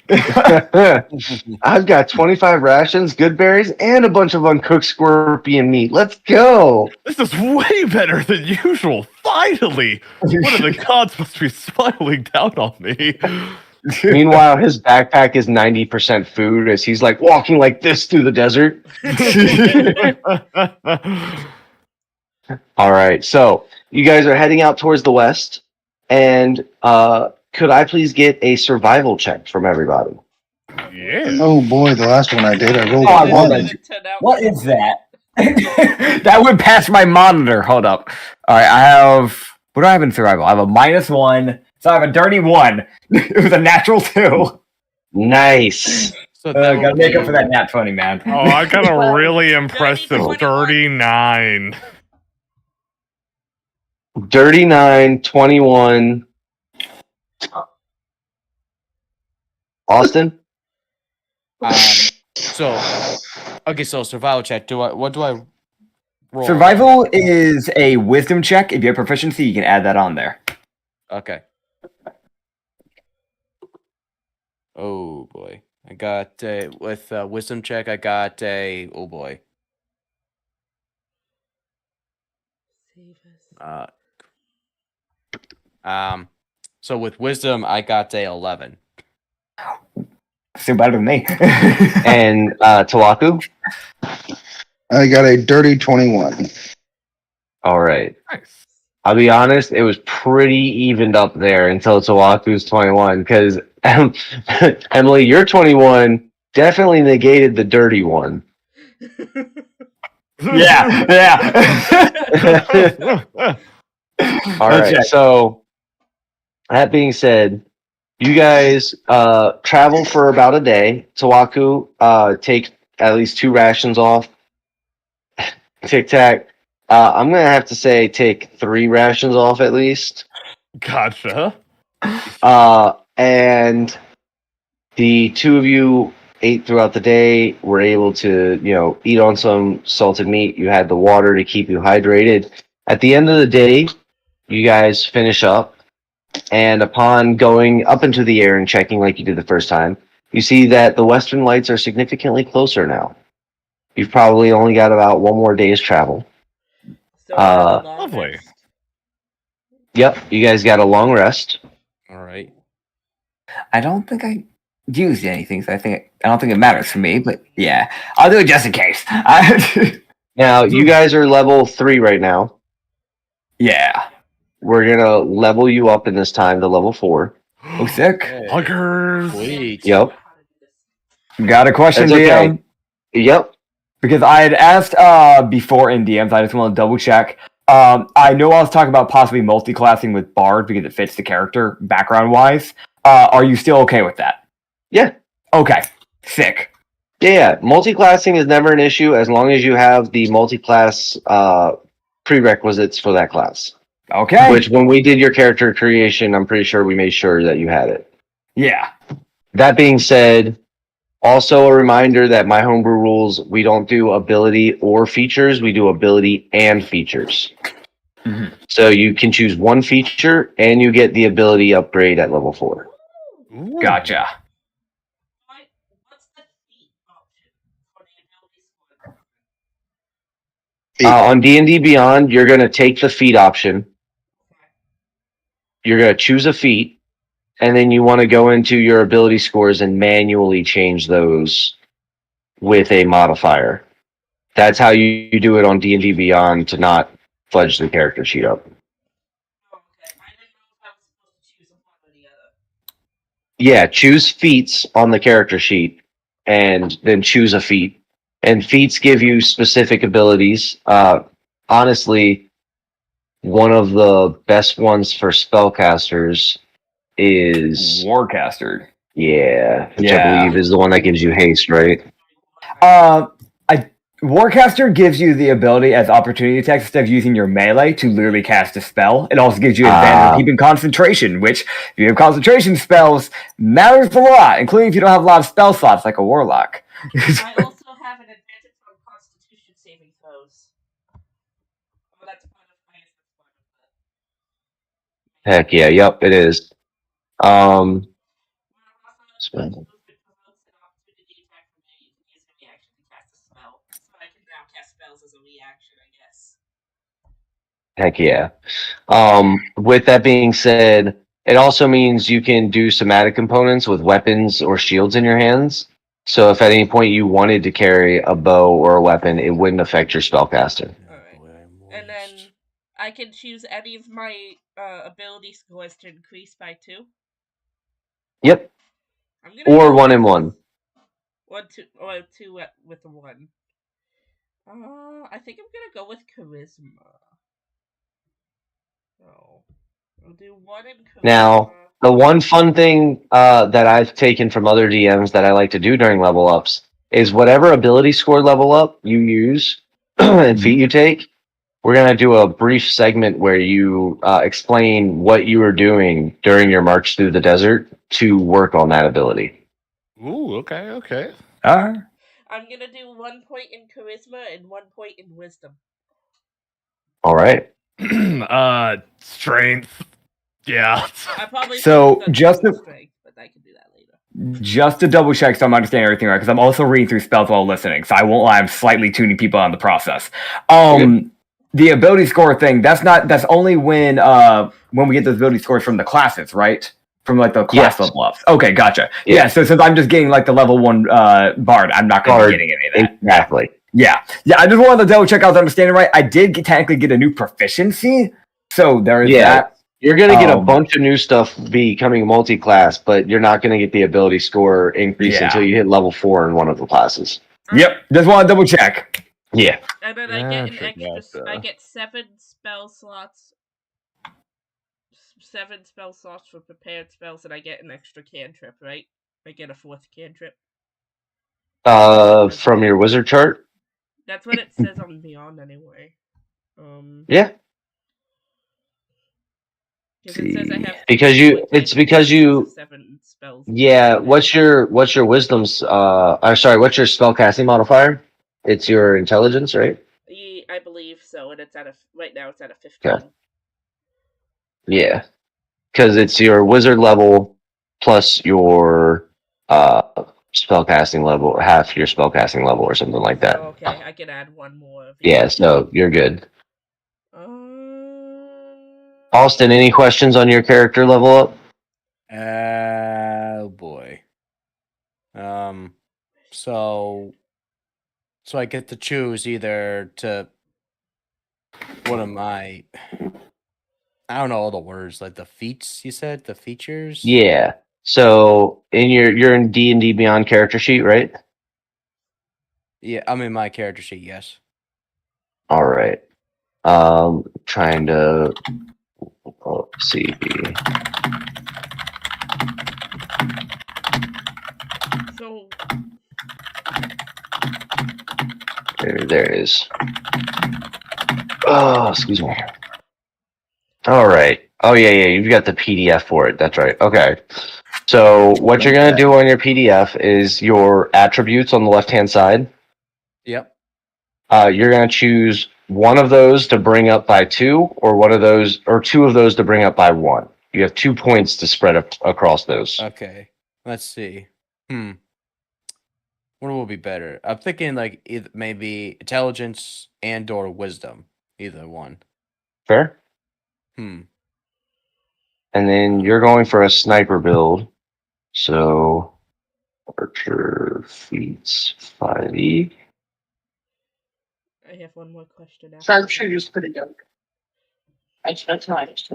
I've got 25 rations, good berries, and a bunch of uncooked scorpion meat. Let's go. This is way better than usual. Finally! One of the gods must be smiling down on me. Meanwhile, his backpack is 90% food as he's like walking like this through the desert. All right, so you guys are heading out towards the west, and could I please get a survival check from everybody? Yeah. Oh boy, the last one I did, I rolled Oh, I a rolled one. a- What is that? That went past my monitor. Hold up. All right, I have. What do I have in survival? I have a -1, so I have a dirty 1. It was a natural 2. Nice. So that Gotta would make be- up for that nat 20, man. Oh, I got a really impressive 21. 39. Dirty 9, 21. Austin? So, okay, so survival check. What do I roll? Survival is a wisdom check. If you have proficiency, you can add that on there. Okay. Oh boy, I got with wisdom check. I got a oh boy. So with wisdom, I got a 11. Still better than me. And Tawaku? I got a dirty 21. All right. Nice. I'll be honest, it was pretty evened up there until Tawaku's 21, because Emily, your 21 definitely negated the dirty one. yeah, yeah. All right, Okay. so that being said, you guys travel for about a day. Tawaku, take at least 2 rations off. Tic Tac, I'm gonna have to say take 3 rations off at least. Gotcha. And the 2 of you ate throughout the day, were able to, eat on some salted meat. You had the water to keep you hydrated. At the end of the day, you guys finish up, and upon going up into the air and checking like you did the first time, you see that the western lights are significantly closer now. You've probably only got about 1 more day's travel. So we have a long Lovely. rest. Yep, you guys got a long rest. All right. I don't think I used anything, so I don't think it matters for me. But yeah, I'll do it just in case. Now, you guys are level 3 right now. Yeah. We're gonna level you up in this time to level 4. Oh, sick. Huggers. Sweet. Yep. Got a question, That's okay. DM? Yep. Because I had asked before in DMs, I just want to double check. I know I was talking about possibly multi-classing with Bard because it fits the character background-wise. Are you still okay with that? Yeah. Okay. Sick. Yeah. Multi-classing is never an issue as long as you have the multi-class prerequisites for that class. Okay. Which, when we did your character creation, I'm pretty sure we made sure that you had it. Yeah. That being said, also a reminder that my homebrew rules, we don't do ability or features, we do ability and features. Mhm. So you can choose one feature and you get the ability upgrade at level 4. Ooh. Gotcha. What's the feat option for the ability score? On D&D Beyond, you're going to take the feat option. You're going to choose a feat, and then you want to go into your ability scores and manually change those with a modifier. That's how you do it on D&D Beyond to not fudge the character sheet up. Oh, okay. I didn't know if I was supposed to choose one or the other. Yeah, choose feats on the character sheet, and then choose a feat. And feats give you specific abilities. Honestly, one of the best ones for spellcasters is Warcaster. which I Yeah. believe is the one that gives you haste, right? Warcaster gives you the ability as opportunity attacks instead of using your melee to literally cast a spell. It also gives you advantage of keeping concentration, which if you have concentration spells matters a lot, including if you don't have a lot of spell slots like a warlock. I also have an advantage from Constitution saving throws. Oh, that's part of my Heck yeah, yep, it is. Spell. Heck yeah. With that being said, It also means you can do somatic components with weapons or shields in your hands. So if at any point you wanted to carry a bow or a weapon, it wouldn't affect your spellcasting. Alright. And then I can choose any of my ability scores to increase by 2. Yep. I'm gonna Or go 1 with and 1. 2 with a 1. I think I'm gonna go with charisma. Oh, I'll do 1 in charisma. Now, the one fun thing that I've taken from other DMs that I like to do during level ups is whatever ability score level up you use and feat you take, we're going to do a brief segment where you explain what you were doing during your march through the desert to work on that ability. Ooh, okay. Alright. I'm gonna do 1 point in charisma and 1 point in wisdom. All right. Strength. Yeah. I probably So, should've done just super to- strength, but I can do that later. Just to double check so I'm understanding everything right, because I'm also reading through spells while listening, so I won't lie, I'm slightly tuning people on the process. The ability score thing, that's only when we get those ability scores from the classes, right? From like the class Yes. level ups. Okay, gotcha. Yeah. Yeah, so since I'm just getting like the level 1 bard, I'm not gonna be Bard. getting any of that. Exactly. Yeah, I just wanted to double check I was understanding right. I did technically get a new proficiency, so there is Yeah. that. You're going to get a Um, bunch of new stuff becoming multi-class, but you're not going to get the ability score increase Yeah. until you hit level 4 in one of the classes. Yep, just want to double check. Yeah. And then I get an Gotcha, extra. gotcha. I get 7 spell slots. 7 spell slots for prepared spells, and I get an extra cantrip, right? I get a 4th cantrip. From your wizard chart? That's what it says on Beyond, anyway. Yeah. Because it says I have. Because it's because you. 7 spells. Yeah. What's your wisdom's? What's your spellcasting modifier? It's your intelligence, right? I believe so, and it's right now. It's at a 15. Okay. Yeah. Because it's your wizard level plus your spellcasting level, half your spellcasting level, or something like that. Oh, okay, I can add 1 more. Yeah. So you're good. Um, Austin, any questions on your character level up? Oh boy. So I get to choose either to what am I don't know all the words, like the feats you said, the features? Yeah. So you're in D&D Beyond character sheet, right? Yeah, I'm in my character sheet, yes. All right. Trying to see. So There it is. Oh, excuse me. All right. Oh yeah. You've got the PDF for it. That's right. Okay. So what you're gonna do on your PDF is your attributes on the left-hand side. Yep. You're gonna choose one of those to bring up by 2, or one of those, or 2 of those to bring up by 1. You have 2 points to spread across those. Okay. Let's see. What will be better? I'm thinking like either maybe intelligence and or wisdom. Either one. Fair. Hmm. And then you're going for a sniper build. So Archer feats 5e. I have 1 more question. After Sharpshooter's pretty dope. That's nice.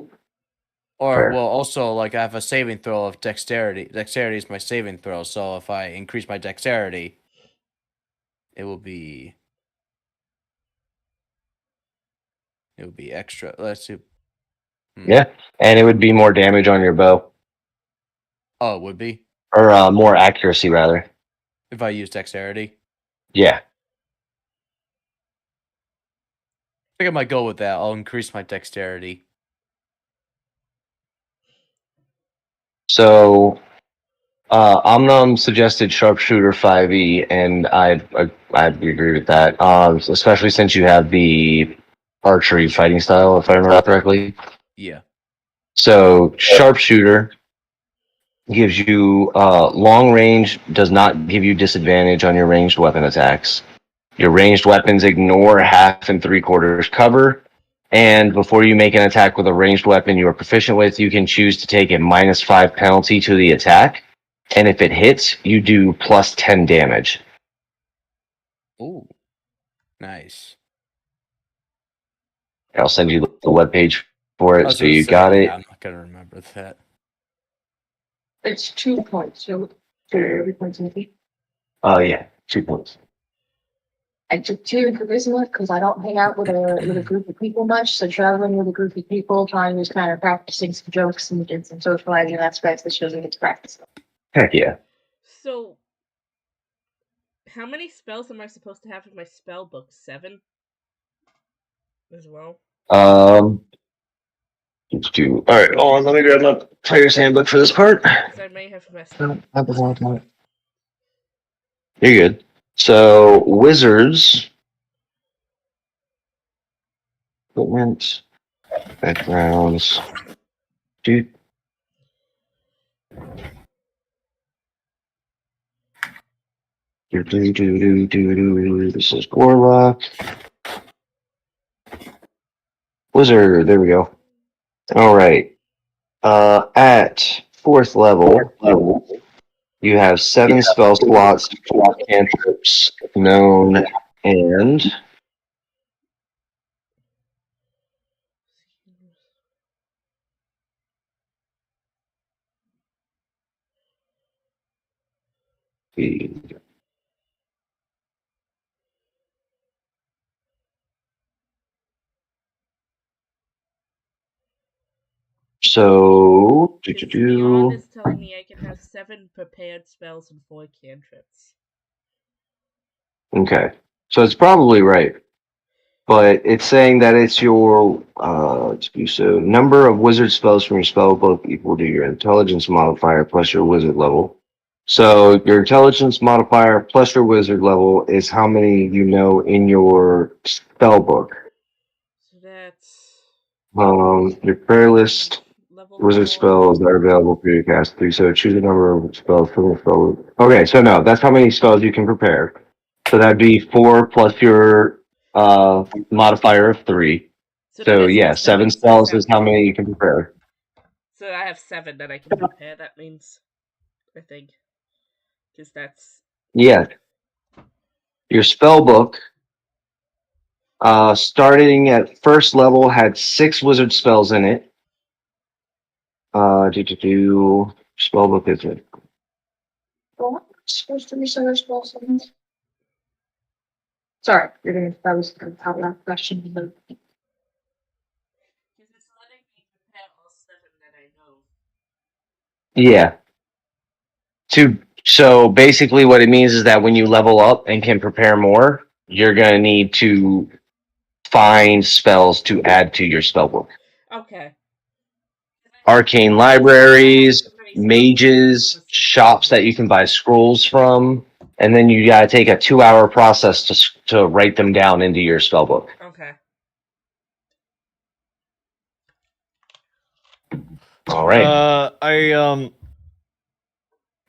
Or Fair. well, also like I have a saving throw of dexterity. Dexterity is my saving throw, so if I increase my dexterity, it will be extra. Let's see. Yeah, and it would be more damage on your bow, Oh, it would be or more accuracy rather. if I use dexterity. Yeah. I think I might go with that. I'll increase my dexterity. So, Omnum suggested sharpshooter 5e, and I'd agree with that. Especially since you have the archery fighting style, if I remember correctly. Yeah. So sharpshooter gives you long range, does not give you disadvantage on your ranged weapon attacks. Your ranged weapons ignore 1/2 and 3/4 cover, And before you make an attack with a ranged weapon you are proficient with, you can choose to take a -5 penalty to the attack. And if it hits, you do plus 10 damage. Ooh, nice. I'll send you the webpage for I it, was so gonna you say, got it. I'm not gonna remember that. It's 2 points. So every point's in the Oh, yeah, 2 points. I took 2 in charisma because I don't hang out with a group of people much. So traveling with a group of people, trying to kind of practicing some jokes and some socializing aspects that shows me get to practice. Heck yeah. So, how many spells am I supposed to have in my spell book? 7? As well? Let's do. All right, hold on. Let me grab my player's handbook for this part. Because I may have messed up. You're good. So, wizards. Equipment. Backgrounds. Dude. This is Warlock. Wizard. There we go. All right. At 4th level, you have 7 spell slots, 4 cantrips known, and so Because Beyond is telling me I can have 7 prepared spells and 4 cantrips. Okay, so it's probably right, but it's saying that it's your so number of wizard spells from your spell book equal to your intelligence modifier plus your wizard level. So your intelligence modifier plus your wizard level is how many you know in your spell book. So that's... Your prayer list, level wizard 4. spells that are available for you to cast through. So choose a number of spells from your spell book. Okay, so no, that's how many spells you can prepare. So that'd be 4 plus your modifier of 3. So yeah, 7 spells is how many you can prepare. So I have 7 that I can prepare, that means. I think. Because that's... Yeah. Your spell book, starting at 1st level, had 6 wizard spells in it. Spell book is it? Supposed to be so much spells. Sorry, that was the top of that question. Because it's letting me prepare all 7 that I know. Yeah. So basically what it means is that when you level up and can prepare more, you're going to need to find spells to add to your spellbook. Okay. Arcane libraries, mages, shops that you can buy scrolls from, and then you got to take a 2-hour process to write them down into your spellbook. Okay. All right.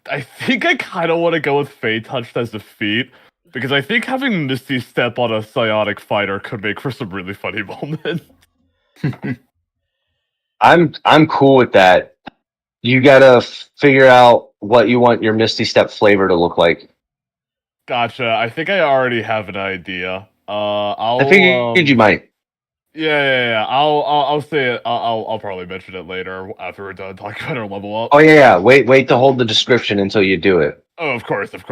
I think I kind of want to go with Fey Touched as a feat, because I think having Misty Step on a psionic fighter could make for some really funny moments. I'm cool with that. You gotta figure out what you want your Misty Step flavor to look like. Gotcha. I think I already have an idea. I figured you might. Yeah. I'll say it. I'll probably mention it later after we're done talking about our level up. Oh yeah. Wait to hold the description until you do it. Oh, of course. Make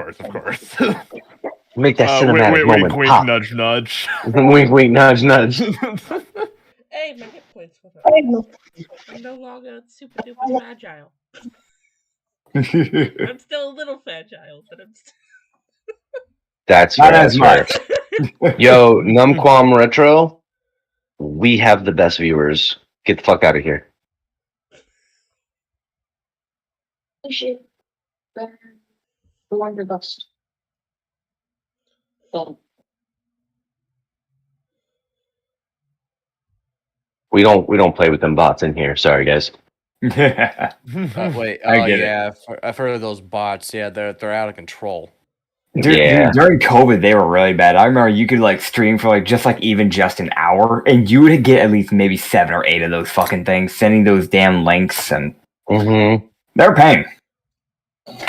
that cinematic moment. Wink, Pop. nudge, nudge. Wink, nudge, nudge. Hey, my hit points went up. I'm no longer super duper fragile. I'm still a little fragile, but I'm still... That's Not fair. as much. Yo, Numquam Retro, we have the best viewers. Get the fuck out of here. Shit. The Wonder Dust. We don't play with them bots in here. Sorry, guys. Wait, I get it. yeah, I've heard of those bots. Yeah, they're out of control. Yeah. During COVID, they were really bad. I remember you could like stream for like just an hour, and you would get at least maybe 7 or 8 of those fucking things, sending those damn links, and Mm-hmm. they're paying.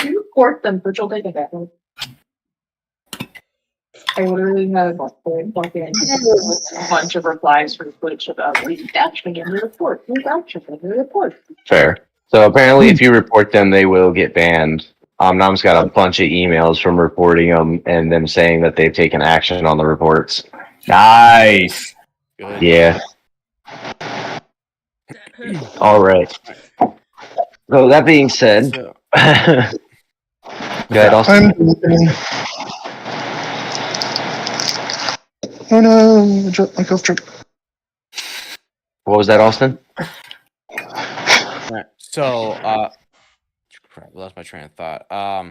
You report them, but you'll take it back. I literally had like a bunch of replies for Twitch about please action in the report. Please action in the report. Fair. So apparently, if you report them, they will get banned. Nam's got a bunch of emails from reporting them and them saying that they've taken action on the reports. Nice. Good. Yeah. That hurt. All right. So that being said, So, go ahead, Austin. Oh no, I dropped my golf trip. What was that, Austin? alright, so crap, I lost my train of thought. Oh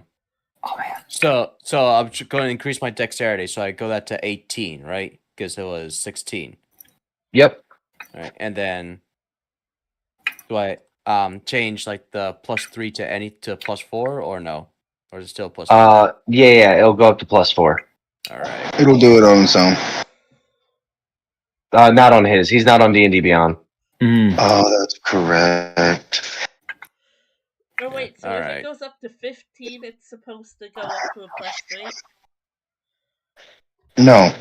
man. So I'm going to increase my dexterity, so I go that to 18, right? Because it was 16. Yep. All right, and then do I change like the +3 to +4 or no? Or is it still +4? Yeah, it'll go up to +4. All right. It'll do it on its own. Not on his. He's not on D&D Beyond. Mm. Oh, that's correct. Oh wait, so All if right. it goes up to 15, it's supposed to go up to a +3? No,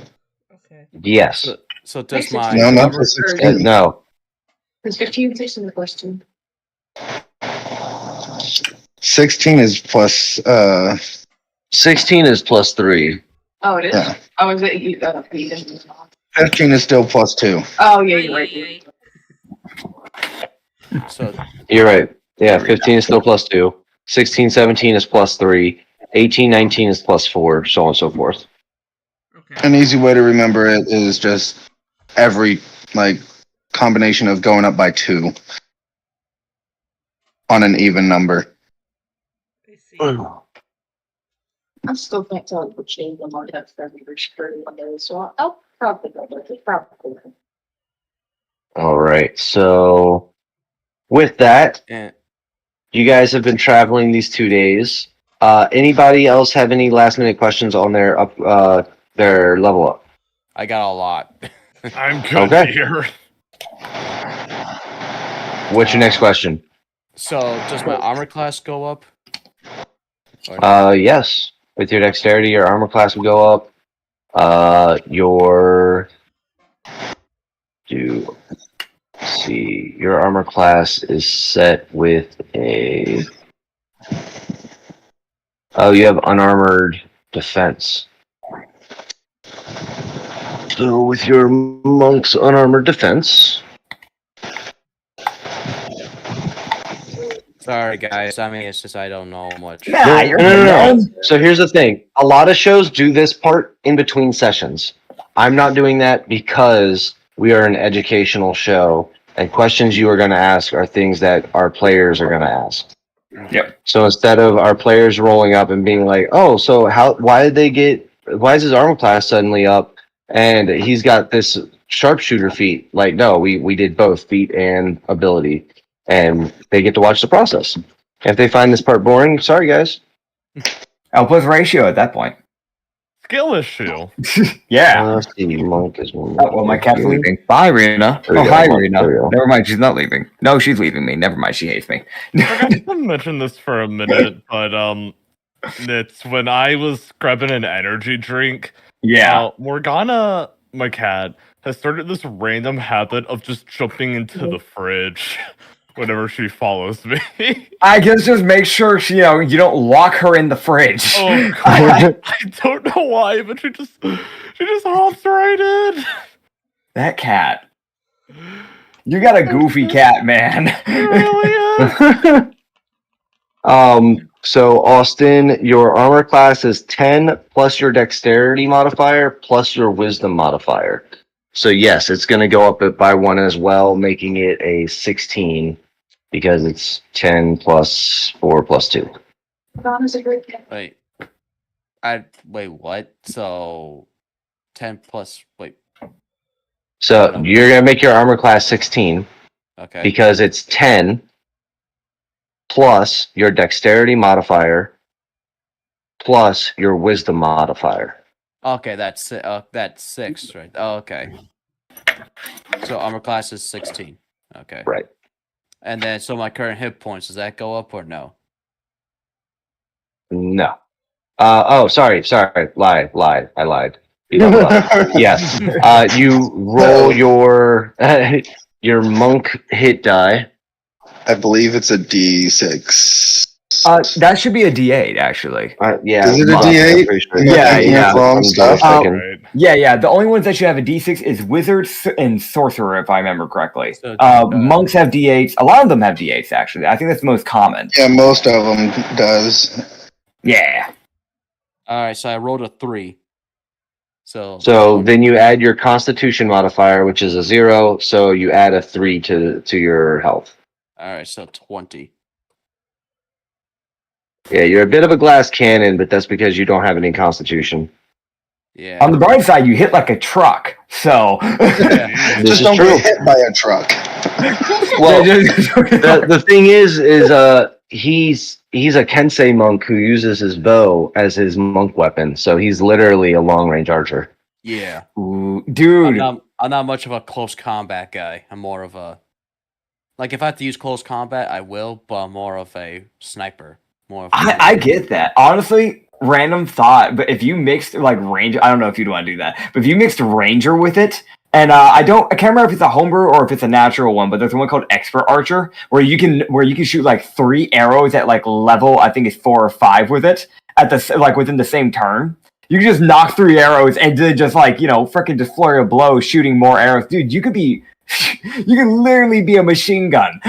Okay. Yes. So does Makes my no, not number for 16. No. Because 15 6 in the question. 16 is plus, 16 is +3. Oh, it is? Yeah. Oh, is it? You 15 is still plus 2. Oh, yeah, you're right. so You're right. Yeah, 15 is still +2. 16, 17 is +3. 18, 19 is +4, so on and so forth. Okay. An easy way to remember it is just every, like, combination of going up by 2 on an even number. I see. I still can't tell which name the might have for one day, so I'll probably go with it. Probably. All right. So with that, and you guys have been traveling these 2 days. Anybody else have any last minute questions on their level up? I got a lot. I'm good Okay. here. What's your next question? So does my armor class go up? Or no? Yes. With your dexterity, your armor class will go up. Your armor class is set with a. Oh, you have unarmored defense. So with your monk's unarmored defense. Sorry, guys. I mean, it's just I don't know much. Nah, you're No. good. So here's the thing. A lot of shows do this part in between sessions. I'm not doing that because we are an educational show, and questions you are going to ask are things that our players are going to ask. Yep. So instead of our players rolling up and being like, "Oh, so why is his armor class suddenly up and he's got this sharpshooter feat?" Like, no, we did both feat and ability, and they get to watch the process. If they find this part boring, sorry guys. L plus ratio at that point. Skill issue. Yeah. Let's see, monk is one. Oh, well, my cat's leaving. Bye, Rena. There we Oh, go. hi, There Rena. we go. Never mind, she's not leaving. No, she's leaving me. Never mind, she hates me. I forgot to mention this for a minute, but it's when I was grabbing an energy drink. Yeah. Morgana, my cat, has started this random habit of just jumping into the fridge whenever she follows me. I guess just make sure she, you don't lock her in the fridge. Oh god, I don't know why, but she just hops right in. That cat. You got a goofy cat, man. It really is. So Austin, your armor class is 10 plus your dexterity modifier plus your wisdom modifier. So yes, it's going to go up by 1 as well, making it a 16 because it's 10 plus 4 plus 2. Don is a great cat. Wait, what? So 10 plus. Wait, So you're going to make your armor class 16 okay. because it's 10 plus your dexterity modifier plus your wisdom modifier. Okay, that's 6, right? Oh, okay. So armor class is 16. Okay. Right. And then, so my current hit points, does that go up or no? No. Sorry. Lied. I lied. Yes. You roll your your monk hit die. I believe it's a D6. That should be a D8 actually. Yeah. Is it a monk, D8? I'm pretty sure. Am I Yeah, thinking yeah. of wrong I'm stuff? double checking. Right. Yeah. The only ones that should have a D6 is wizards and sorcerer, if I remember correctly. So, Monks have D8s. A lot of them have D8s actually. I think that's the most common. Yeah, most of them does. Yeah. All right, so I rolled a 3. So Then you add your Constitution modifier, which is a 0. So you add a 3 to your health. all right, so 20. Yeah, you're a bit of a glass cannon, but that's because you don't have any Constitution. Yeah. On the bright side, you hit like a truck. So. Yeah. This Just is don't true. get hit by a truck. Well, the thing is he's a Kensei monk who uses his bow as his monk weapon, so he's literally a long range archer. Yeah. Ooh, dude. I'm not much of a close combat guy. I'm more of a, like, if I have to use close combat, I will, but I'm more of a sniper. More of I get that. Honestly, random thought, but if you mixed like ranger, I don't know if you'd want to do that, but if you mixed ranger with it, and I can't remember if it's a homebrew or if it's a natural one, but there's one called expert archer where you can shoot like 3 arrows at like level, I think it's 4 or 5 with it at the like within the same turn. You can just knock 3 arrows and then just like, freaking just flurry of blows shooting more arrows. Dude, you could literally be a machine gun.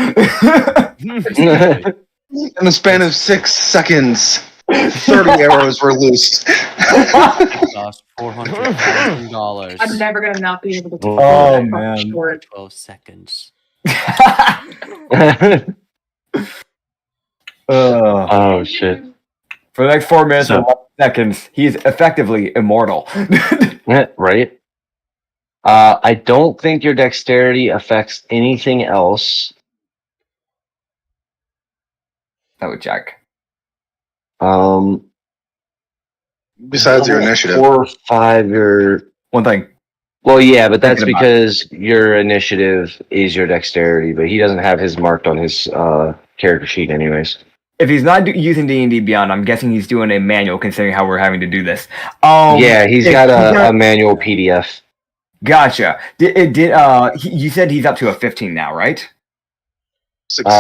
In the span of 6 seconds, 30 arrows were loosed. Cost $400,000. I'm never gonna not be able to do Oh, that. man. Sure. 12 seconds. Oh shit! For the next 4 minutes So- and 1 seconds, he's effectively immortal. Right. I don't think your dexterity affects anything else. I would check. Besides your initiative. 4 or 5, your One thing. well, yeah, but that's Thinking about because your initiative is your dexterity, but he doesn't have his marked on his character sheet, anyways. If he's not using D&D Beyond, I'm guessing he's doing a manual considering how we're having to do this. Yeah, he's if got he's a not- manual PDF. Gotcha. You said he's up to a 15 now, right?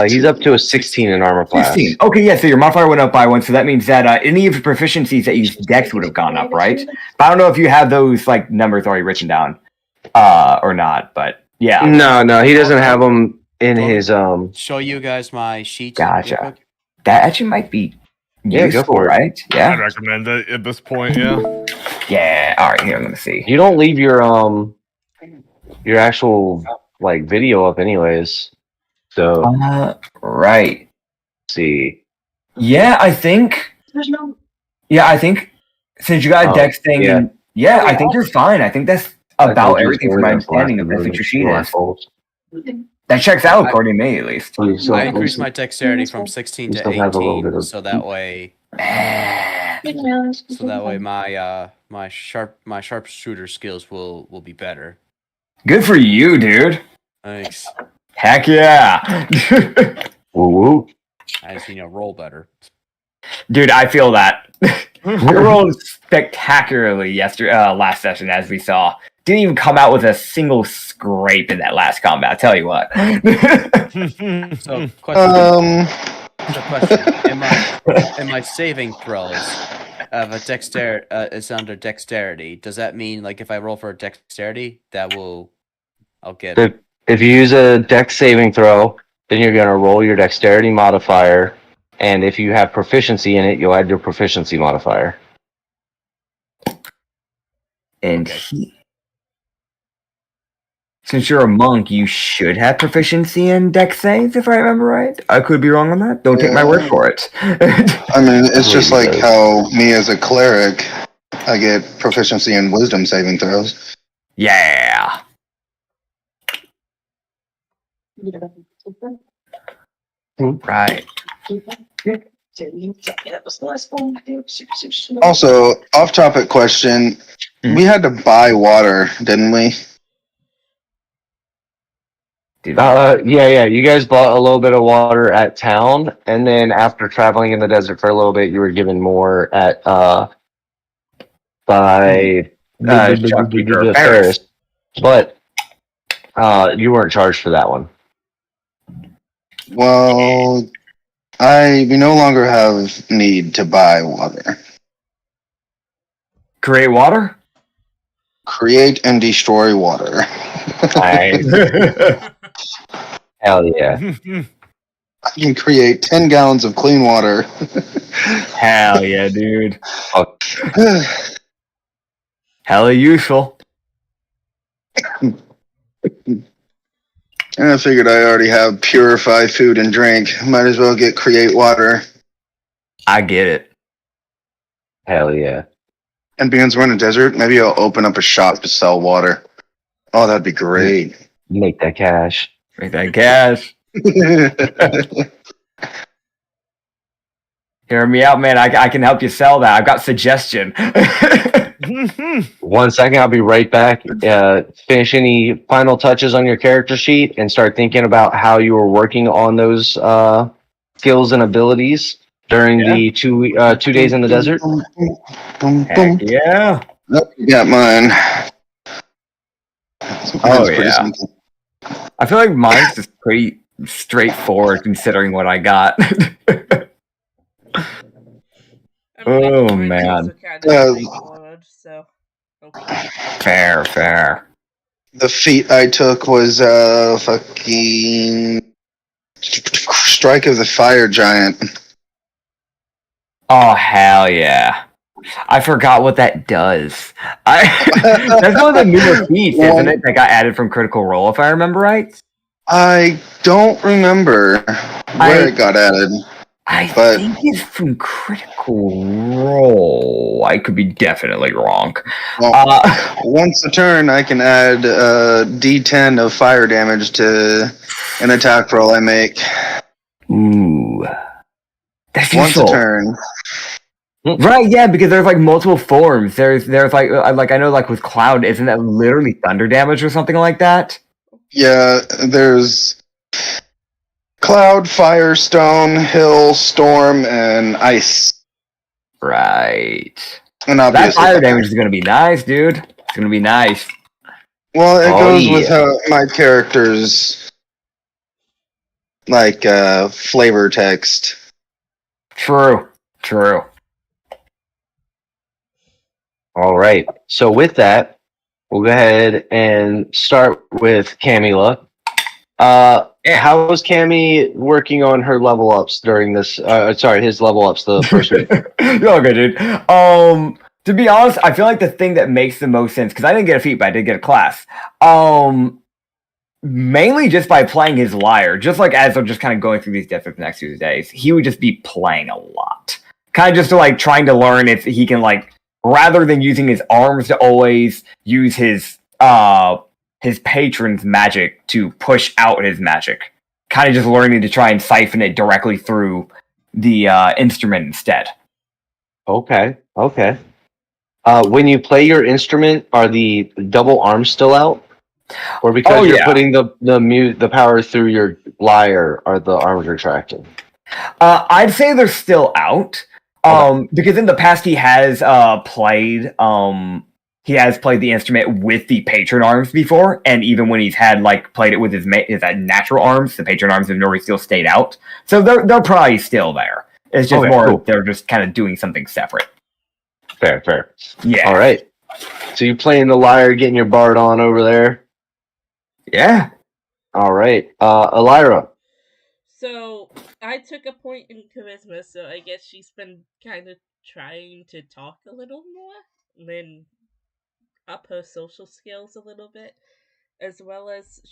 He's up to a 16 in armor class. 16. Okay, yeah, so your modifier went up by 1, so that means that any of your proficiencies that you use Dex would have gone up, right? But I don't know if you have those like numbers already written down or not, but yeah. No, he doesn't have them in his Show you guys my sheets. Gotcha. real quick. That actually might be Yeah, go useful, for it. right? I'd Yeah. recommend it at this point. Yeah. Yeah. All right, here, let me see. You don't leave your actual like video up anyways. So Right. let's see. Yeah, I think. There's no. Yeah, I think since you got a Oh, Dex thing, yeah. and I think you're fine. I think that's about everything from my understanding of that's that's what your sheet is. That checks out according to me, at least. I increased my dexterity from 16 You to still have a little bit 18, of- so that way my my sharpshooter skills will be better. Good for you, dude. Thanks. Heck yeah. Woo woo. I just roll better. Dude, I feel that. You rolled spectacularly last session, as we saw. Didn't even come out with a single scrape in that last combat, I'll tell you what. So question. Um, In my saving throws of a dexterity is under dexterity. Does that mean like if I roll for a dexterity, I'll get it? If you use a dex saving throw, then you're gonna roll your dexterity modifier, and if you have proficiency in it, you'll add your proficiency modifier. And since you're a monk, you should have proficiency in Dex saves, if I remember right. I could be wrong on that. Don't take my word for it. I mean, it's just like how me as a cleric, I get proficiency in wisdom saving throws. Yeah. Right. That was the last one. Also, off-topic question: Hmm? we had to buy water, didn't we? Yeah. You guys bought a little bit of water at town, and then after traveling in the desert for a little bit, you were given more at by Shopkeeper Ferris, but you weren't charged for that one. Well, we no longer have need to buy water. Create water? Create and destroy water. Nice. Hell yeah. I can create 10 gallons of clean water. Hell yeah, dude. Fuck. Hella useful. And I figured I already have purified food and drink. Might as well get create water. I get it. Hell yeah. And being we're in a desert, maybe I'll open up a shop to sell water. Oh, that'd be great. Make that cash. Make that cash. Hear me out, man. I can help you sell that. I've got suggestion. 1 second, I'll be right back. Finish any final touches on your character sheet and start thinking about how you were working on those skills and abilities during the 2 days in the desert. Heck yeah. Nope, you got mine. Oh, yeah. I feel like mine's just pretty straightforward considering what I got. Oh, man. So, okay. Fair. The feat I took was fucking Strike of the Fire Giant. Oh, hell yeah. I forgot what that does. That's one of the newer feats, isn't it? That got added from Critical Role, if I remember right. I don't remember where it got added. I think it's from Critical Role. I could be definitely wrong. Well, once a turn, I can add D10 of fire damage to an attack roll I make. Ooh. That's once useful. A turn. Right, yeah, because there's like multiple forms. There's like I know like with Cloud, isn't that literally thunder damage or something like that? Yeah, there's Cloud, Fire, Stone, Hill, Storm, and Ice. Right. And that fire damage is gonna be nice, dude. It's gonna be nice. Well, it goes with how my character's like flavor text. True. All right. So with that, we'll go ahead and start with Camila. How was Cammy working on her level ups during this? His level ups the first week. You're all good, dude. To be honest, I feel like the thing that makes the most sense, because I didn't get a feat, but I did get a class. Mainly just by playing his lyre. Just like as I'm just kind of going through these deaths for the next few days, he would just be playing a lot. Kind of just to like trying to learn if he can like, rather than using his arms to always use his patron's magic to push out his magic. Kind of just learning to try and siphon it directly through the instrument instead. Okay. When you play your instrument, are the double arms still out? Or because you're putting the power through your lyre, are the arms retracting? I'd say they're still out. Because in the past he has played the instrument with the patron arms before, and even when he's had like played it with his natural arms, the patron arms have normally still stayed out. So they're probably still there. It's just they're just kind of doing something separate. Fair. Yeah. All right. So you playing the lyre, getting your bard on over there? Yeah. All right. Elira. So I took a point in charisma, so I guess she's been kind of trying to talk a little more, and then up her social skills a little bit, as well as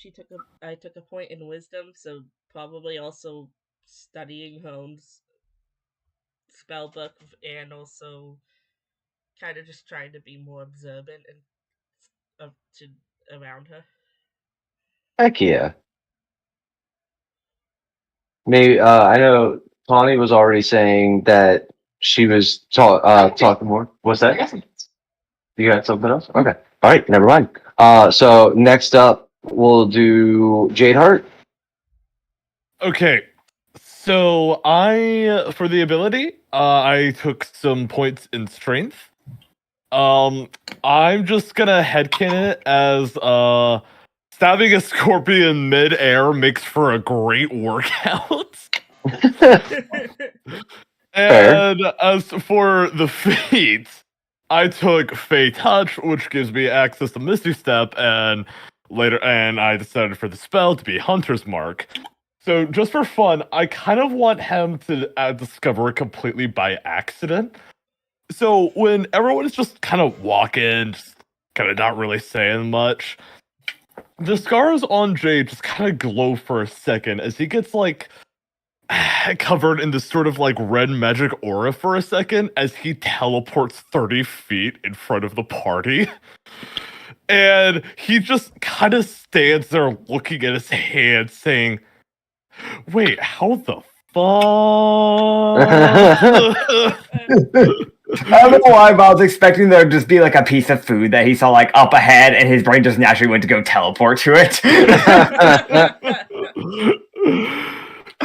I took a point in wisdom, so probably also studying her own spell book, and also kind of just trying to be more observant and around her. Heck yeah. Maybe I know Tawny was already saying that she was talking more. What's that? You got something else? Okay. All right. Never mind. So next up, we'll do Jade Heart. Okay, so for the ability, I took some points in strength. I'm just gonna headcanon it as stabbing a scorpion mid-air makes for a great workout. And as for the feat, I took Fey Touch, which gives me access to Misty Step, and I decided for the spell to be Hunter's Mark. So just for fun, I kind of want him to discover it completely by accident. So when everyone is just kind of walking, just kind of not really saying much, the scars on Jay just kind of glow for a second as he gets like covered in this sort of like red magic aura for a second as he teleports 30 feet in front of the party. And he just kind of stands there looking at his hand saying, wait, how the fuck? I don't know why, but I was expecting there to just be like a piece of food that he saw like up ahead, and his brain just naturally went to go teleport to it.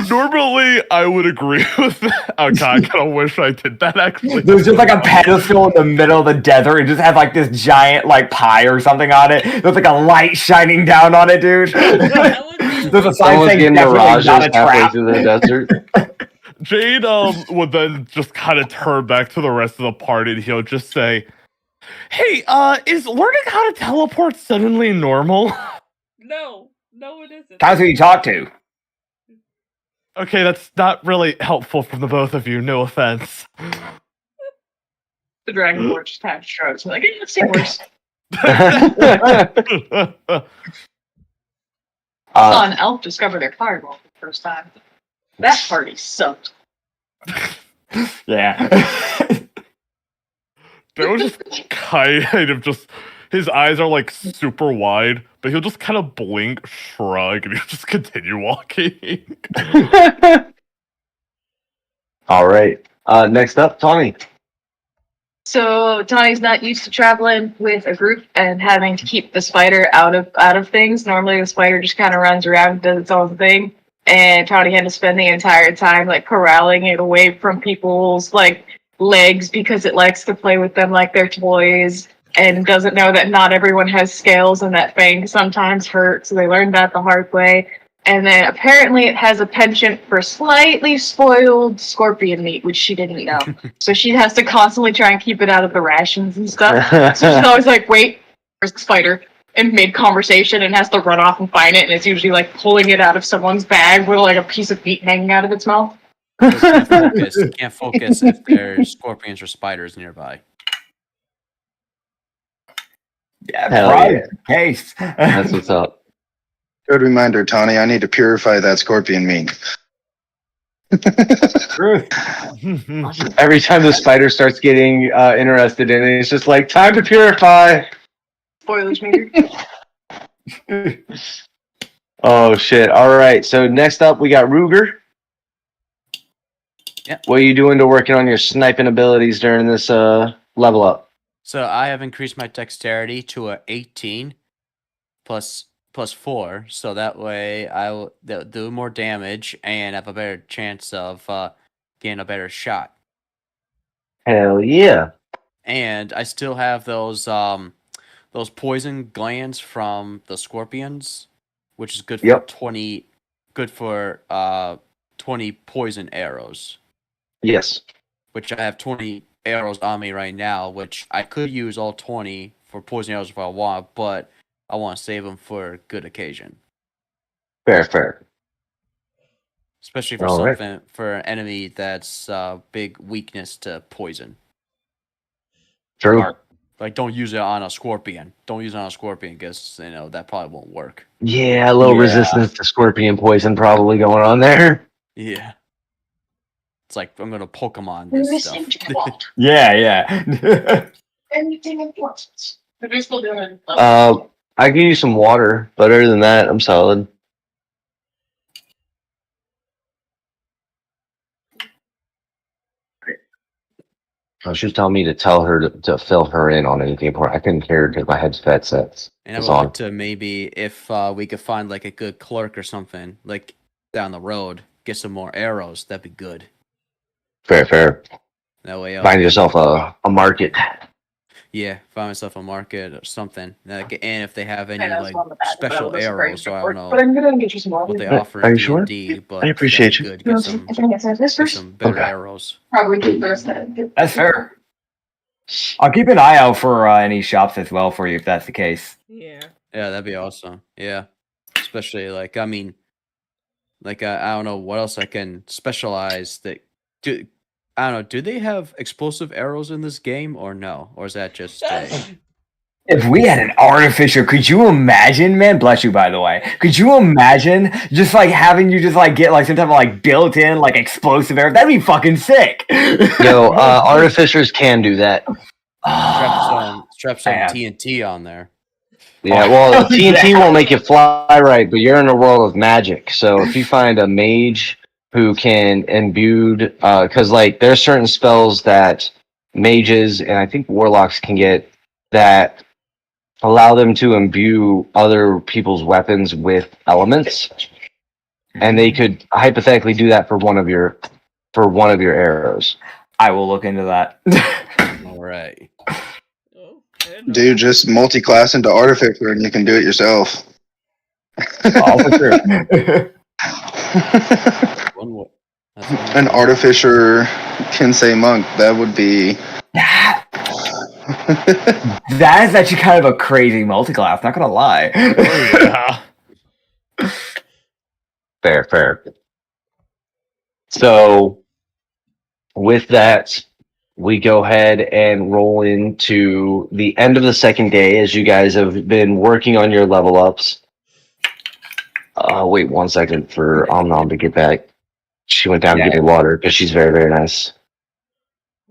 Normally, I would agree with that. Oh god, I kind of wish I did that actually. There's just like a pedestal in the middle of the desert. It just had like this giant like pie or something on it. There's like a light shining down on it, dude. There's a sign Someone's saying getting definitely mirages not a halfway trap. through the desert. Jade would then just kind of turn back to the rest of the party and he'll just say, hey, is learning how to teleport suddenly normal? No, it isn't. That's who you talk to. Okay, that's not really helpful from the both of you, no offense. The Dragonborn just kind of shrugs. Like, let's see worse. An elf discovered their fireball for the first time. That party sucked. Yeah. That was just kind of just his eyes are like super wide, but he'll just kind of blink, shrug, and he'll just continue walking. All right. Next up, Tawny. So Tawny's not used to traveling with a group and having to keep the spider out of things. Normally the spider just kind of runs around and does its own thing. And Tawny had to spend the entire time like corralling it away from people's like legs because it likes to play with them like they're toys and doesn't know that not everyone has scales and that fangs sometimes hurt. So they learned that the hard way. And then apparently it has a penchant for slightly spoiled scorpion meat, which she didn't know. So she has to constantly try and keep it out of the rations and stuff. So she's always like, wait, where's the spider? In mid-conversation and has to run off and find it. And it's usually like pulling it out of someone's bag with like a piece of meat hanging out of its mouth. Can't focus if there's scorpions or spiders nearby. Yeah, Hell probably yeah. the case. That's what's up. Good reminder, Tawny. I need to purify that scorpion meat. Truth. Every time the spider starts getting interested in it, it's just like, time to purify. Spoilers, major. Oh, shit. All right. So next up, we got Ruger. Yeah. What are you doing to working on your sniping abilities during this level up? So I have increased my dexterity to a 18 plus 4, so that way I will do more damage and have a better chance of getting a better shot. Hell yeah. And I still have those poison glands from the scorpions, which is good for Yep. 20 poison arrows. Yes. Which I have 20 arrows on me right now, which I could use all 20 for poison arrows if I want, but I want to save them for a good occasion. Fair. Especially for All right. something for an enemy that's big weakness to poison. True. Like, don't use it on a scorpion. Don't use it on a scorpion because that probably won't work. Yeah, a little resistance to scorpion poison probably going on there. Yeah. It's like I'm gonna Pokemon this stuff. Yeah. Anything important. What are we still doing? I can use some water, but other than that, I'm solid. She was telling me to tell her to fill her in on anything important. I couldn't hear because my headset sets. And I was would on. like to maybe, if we could find like a good clerk or something, like down the road, get some more arrows. That'd be good. Fair. That way, Find yourself a market. Yeah, find myself a market or something. Like, and if they have any I know it's like on the back, but special it doesn't bring arrows, so I support. don't But know I'm gonna get you some more. what they Are offer you in sure? D&D, but I appreciate you. good. You Get want some, I think I said this get first. some better Okay. arrows. Probably keep first then. That's fair. I'll keep an eye out for any shops as well for you if that's the case. Yeah. Yeah, that'd be awesome. Yeah, especially like I mean, like I don't know what else I can specialize that. I don't know. Do they have explosive arrows in this game or no? Or is that just If we had an artificer, could you imagine, man? Bless you, by the way. Could you imagine just like having you just like get like some type of like built-in like explosive arrow? That'd be fucking sick. Yo, artificers can do that. strap some TNT on there? Yeah, well, TNT won't make you fly right, but you're in a world of magic. So if you find a mage who can imbue, because like there's certain spells that mages and I think warlocks can get that allow them to imbue other people's weapons with elements, and they could hypothetically do that for one of your arrows. I will look into that. All right. Oh, I didn't know Dude, that. just multi-class into artificer and you can do it yourself. All for sure. One more. That's one An more. artificer Kinsei monk, that would be. That is actually kind of a crazy multi-class, not gonna lie. Oh, yeah. Fair. So, with that, we go ahead and roll into the end of the second day as you guys have been working on your level ups. Wait 1 second for Omnom to get back. She went down to get me water because she's very, very nice.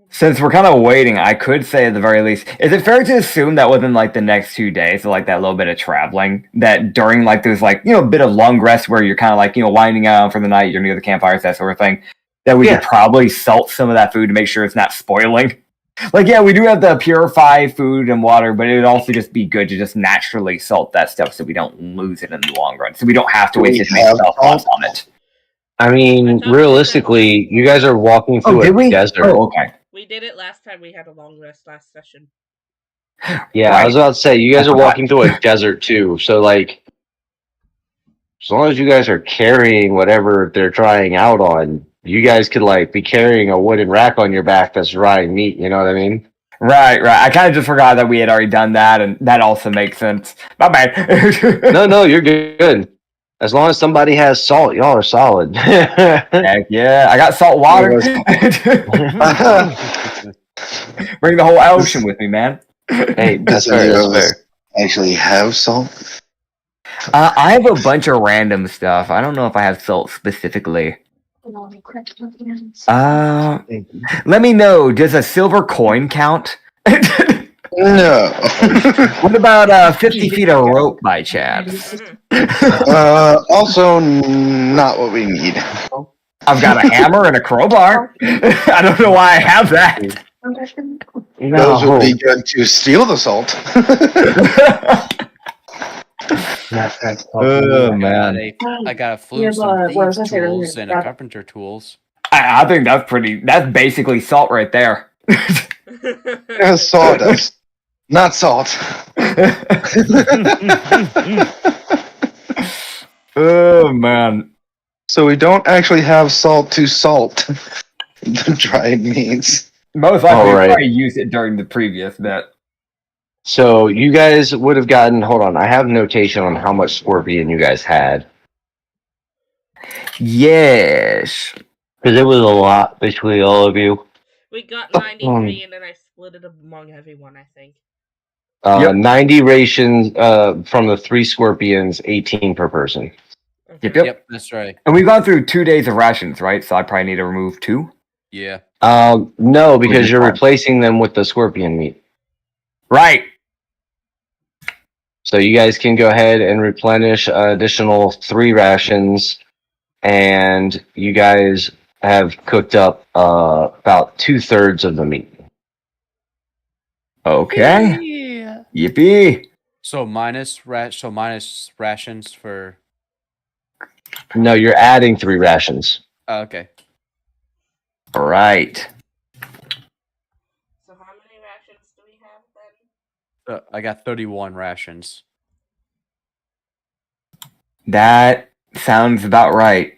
Since we're kind of waiting, I could say at the very least, is it fair to assume that within like the next 2 days, so like that little bit of traveling, that during like there's like, you know, a bit of long rest where you're kind of like, you know, winding down for the night, you're near the campfires, that sort of thing, that we could probably salt some of that food to make sure it's not spoiling? Like, yeah, we do have to purify food and water, but it would also just be good to just naturally salt that stuff so we don't lose it in the long run. So we don't have to waste as many spell slots on it. I mean, realistically, you guys are walking through a desert. Oh, okay. We did it last time we had a long rest last session. Yeah, I was about to say, you guys are walking through a desert too. So, like, as long as you guys are carrying whatever they're trying out on, you guys could, like, be carrying a wooden rack on your back that's drying meat. You know what I mean? Right. I kind of just forgot that we had already done that, and that also makes sense. My bad. No, you're good. As long as somebody has salt, y'all are solid. Heck yeah, I got salt water. Bring the whole ocean with me, man. Hey, that's Does any fair. of us actually have salt? I have a bunch of random stuff. I don't know if I have salt specifically. Let me know. Does a silver coin count? No. What about 50 feet of rope by chance? Also, not what we need. I've got a hammer and a crowbar. I don't know why I have that. Those would be good to steal the salt. Oh man, I got a flute, some thieves tools, and a carpenter tools. I think that's basically salt right there. Yeah, sawdust. Not salt. Oh man. So we don't actually have salt to salt the dried meats. Most likely, All right. we probably used it during the previous bit. So you guys would have gotten. Hold on, I have notation on how much scorpion you guys had Yes. because it was a lot between all of you. We got 93 and then I split it among everyone, I think. Yep. 90 rations from the 3 scorpions, 18 per person. Okay. Yep. That's right. And we've gone through 2 days of rations, right? So I probably need to remove 2. Yeah. No, because you're replacing them with the scorpion meat. Right. So you guys can go ahead and replenish additional 3 rations, and you guys have cooked up about 2/3 of the meat. Okay. Yeah. Yippee. So minus rations for. No, you're adding 3 rations. Oh, okay. All right. So how many rations do we have then? I got 31 rations. That sounds about right.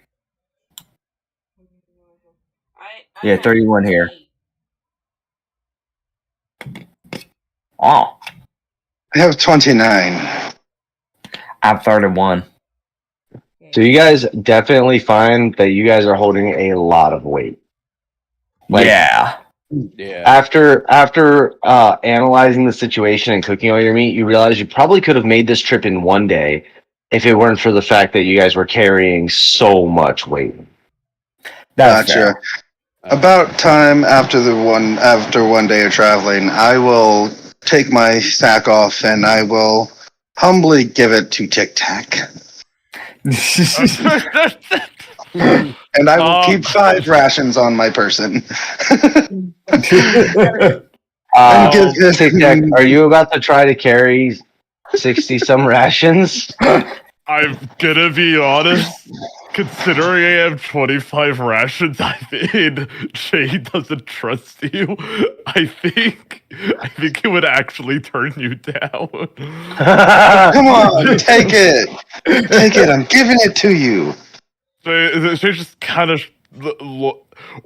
I Yeah, have 31 here. 8. Oh, I have 29. I have 31. So you guys definitely find that you guys are holding a lot of weight. Like, Yeah. Yeah. After analyzing the situation and cooking all your meat, you realize you probably could have made this trip in one day if it weren't for the fact that you guys were carrying so much weight. That's Gotcha. fair. About time after one day of traveling, I will take my sack off and I will humbly give it to Tic Tac. And I will keep 5 rations on my person. And give him- Tic Tac, are you about to try to carry 60 some rations? I'm gonna be honest. Considering I have 25 rations, I mean, Jay doesn't trust you. I think it would actually turn you down. Come on, take it. Take it. I'm giving it to you. Jay just kind of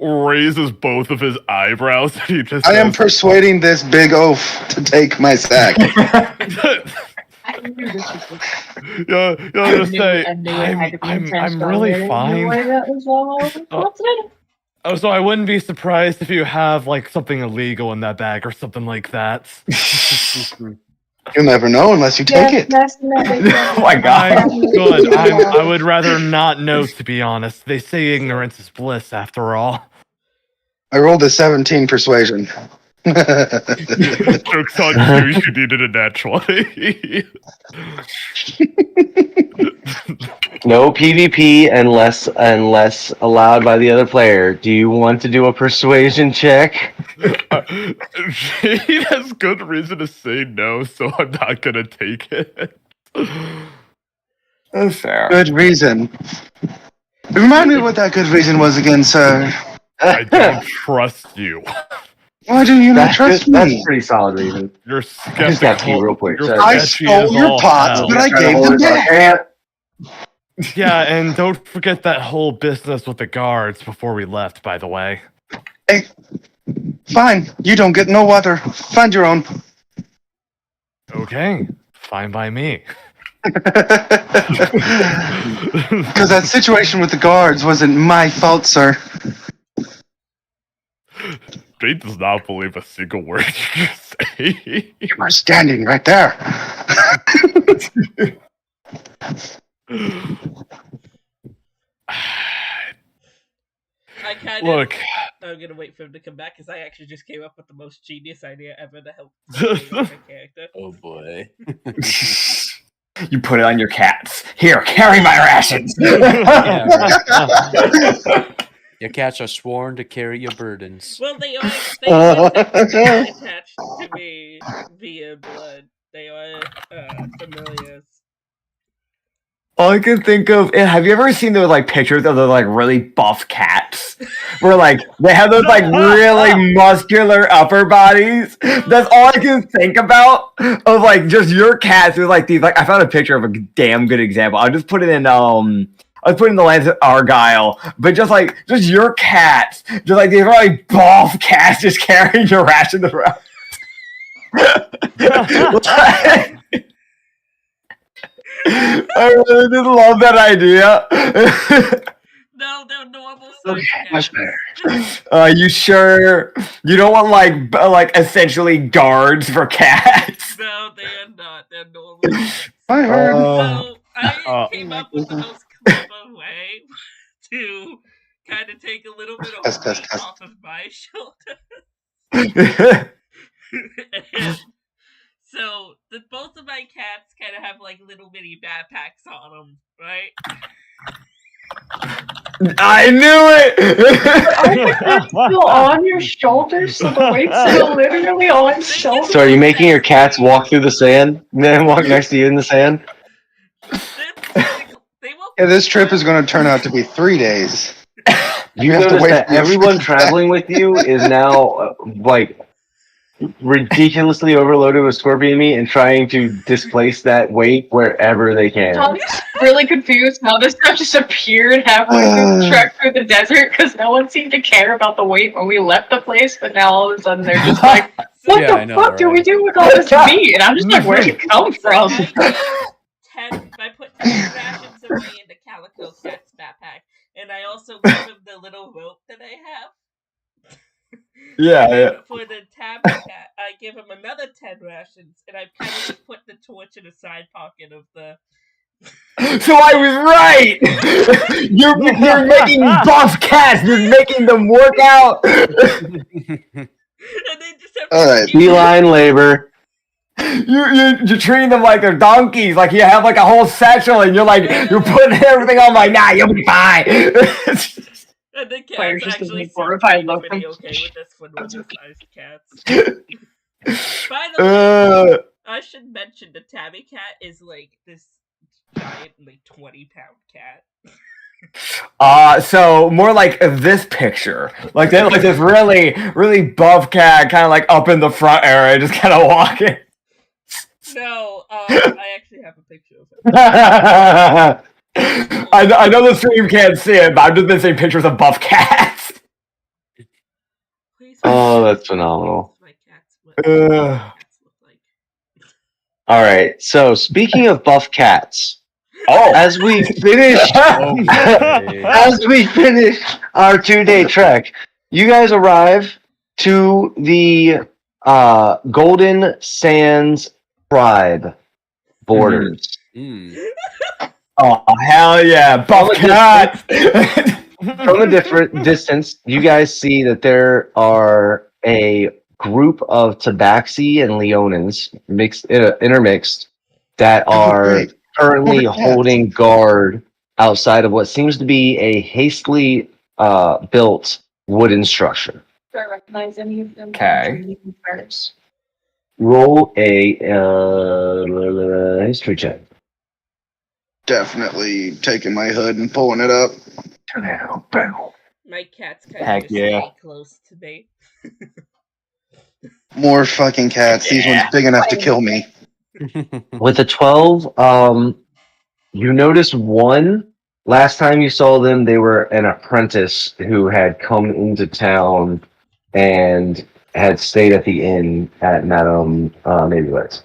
raises both of his eyebrows, and he just I am says, persuading this big oaf to take my sack. I knew this was You'll just say, I knew it had to be I'm really fine. That was Oh, so I wouldn't be surprised if you have like something illegal in that bag or something like that. You'll never know unless you take it. Oh my god. I'm good. I would rather not know, to be honest. They say ignorance is bliss, after all. I rolled a 17 persuasion. Joke's on you. You needed a nat 20. No PvP unless allowed by the other player. Do you want to do a persuasion check? He has good reason to say no, so I'm not gonna take it. That's fair. Good reason. Remind me what that good reason was again, sir. I don't trust you. Why do you not trust That's me? a pretty solid reason. You're I just got to you skeptical. real quick. You're Sorry. I sketchy stole as your all pots, hell. but I Trying to gave hold them it back. back. Yeah, and don't forget that whole business with the guards before we left, by the way. Hey, fine. You don't get no water. Find your own. Okay, fine by me. Because that situation with the guards wasn't my fault, sir. Jade does not believe a single word you say. You were standing right there. I kind of Look, I'm gonna wait for him to come back because I actually just came up with the most genius idea ever to help create my character. Oh boy. You put it on your cats. Here, carry my rations. Your cats are sworn to carry your burdens. Well, they are technically attached to me via blood. They are familiars. All I can think of, have you ever seen those like pictures of those like really buff cats? Where like they have those like really muscular upper bodies. That's all I can think about of like just your cats with like these like I found a picture of a damn good example. I'll just put it in I was putting the lands of Argile, but just your cats, just like these really buff cats just carrying your rations around. I really just love that idea. No, they're normal Okay, size much cats. better. You sure you don't want like essentially guards for cats? No, they are not. They're normal cats. I heard. So I came up with the most clever way to kind of take a little bit of Test, weight test, test. off of my shoulder. And so both of my cats kind of have like little mini backpacks on them, right? I knew it! Aren't the cats still on your shoulders? So the weight's still literally on shoulders? So are you making your cats walk through the sand? Then walk next to you in the sand? They won't. Yeah, this trip is going to turn out to be 3 days. You have to notice wait that for your everyone freaking traveling with you is now like ridiculously overloaded with scorpion meat and trying to displace that weight wherever they can. Tom's really confused how this stuff just appeared halfway through the trek through the desert because no one seemed to care about the weight when we left the place, but now all of a sudden they're just like, what Yeah, the I know, fuck do we right? do with all this meat? And I'm just like, where'd it come from? I put 10 rations away in the Calico Cat's backpack, and I also gave him the little rope that I have. Yeah. For the tabby cat, I give him another 10 rations, and I kind of just put the torch in the side pocket of the. So I was right! You're making buff cats! You're making them work out! And they just have All right. Beeline labor. You're treating them like they're donkeys, like you have like a whole satchel and you're like, you're putting everything on like, nah, you'll be fine. And the Fire cats just actually doesn't glorify seem looking. pretty okay with this for normal-sized cats. By the way, I should mention the tabby cat is like this giant, like 20-pound cat. So more like this picture, like they like this really, really buff cat, kind of like up in the front area, just kind of walking. No, I actually have a picture of it. I know the stream can't see it, but I'm just missing pictures of buff cats. Please Oh, that's phenomenal. my cats, what cats look like. All right. So speaking of buff cats, Oh, as we finish as we finish our 2-day trek, you guys arrive to the Golden Sands Tribe borders. oh hell yeah, buff cats. From a different distance, you guys see that there are a group of Tabaxi and Leonins intermixed that are Great. currently Cats. holding guard outside of what seems to be a hastily built wooden structure. Do I recognize any of them? Okay. Roll a history check. Definitely taking my hood and pulling it up. My cat's kind Heck of just yeah. stay close to me. More fucking cats. These ones big enough to kill me. With a 12, you notice one. Last time you saw them, they were an apprentice who had come into town and had stayed at the inn at Madame Maybelline's.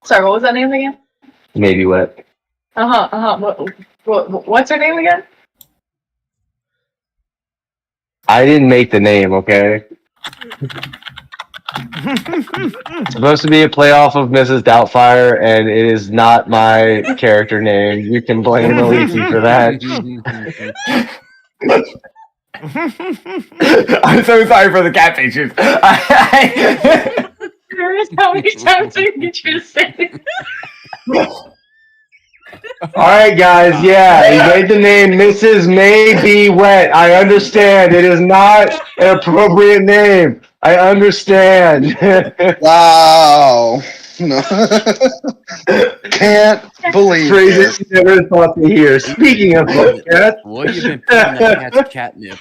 Sorry, what was that name again? Maybe what? What's her name again? I didn't make the name, okay? It's supposed to be a playoff of Mrs. Doubtfire, and it is not my character name. You can blame Alisi for that. I'm so sorry for the cat pictures. How many times did you just say it? Alright, guys, yeah, he made the name Mrs. May Be Wet. I understand. It is not an appropriate name. I understand. Wow. No. Can't believe Phrases it. you never thought to hear. Speaking of cats, What have you been putting that cat's catnip?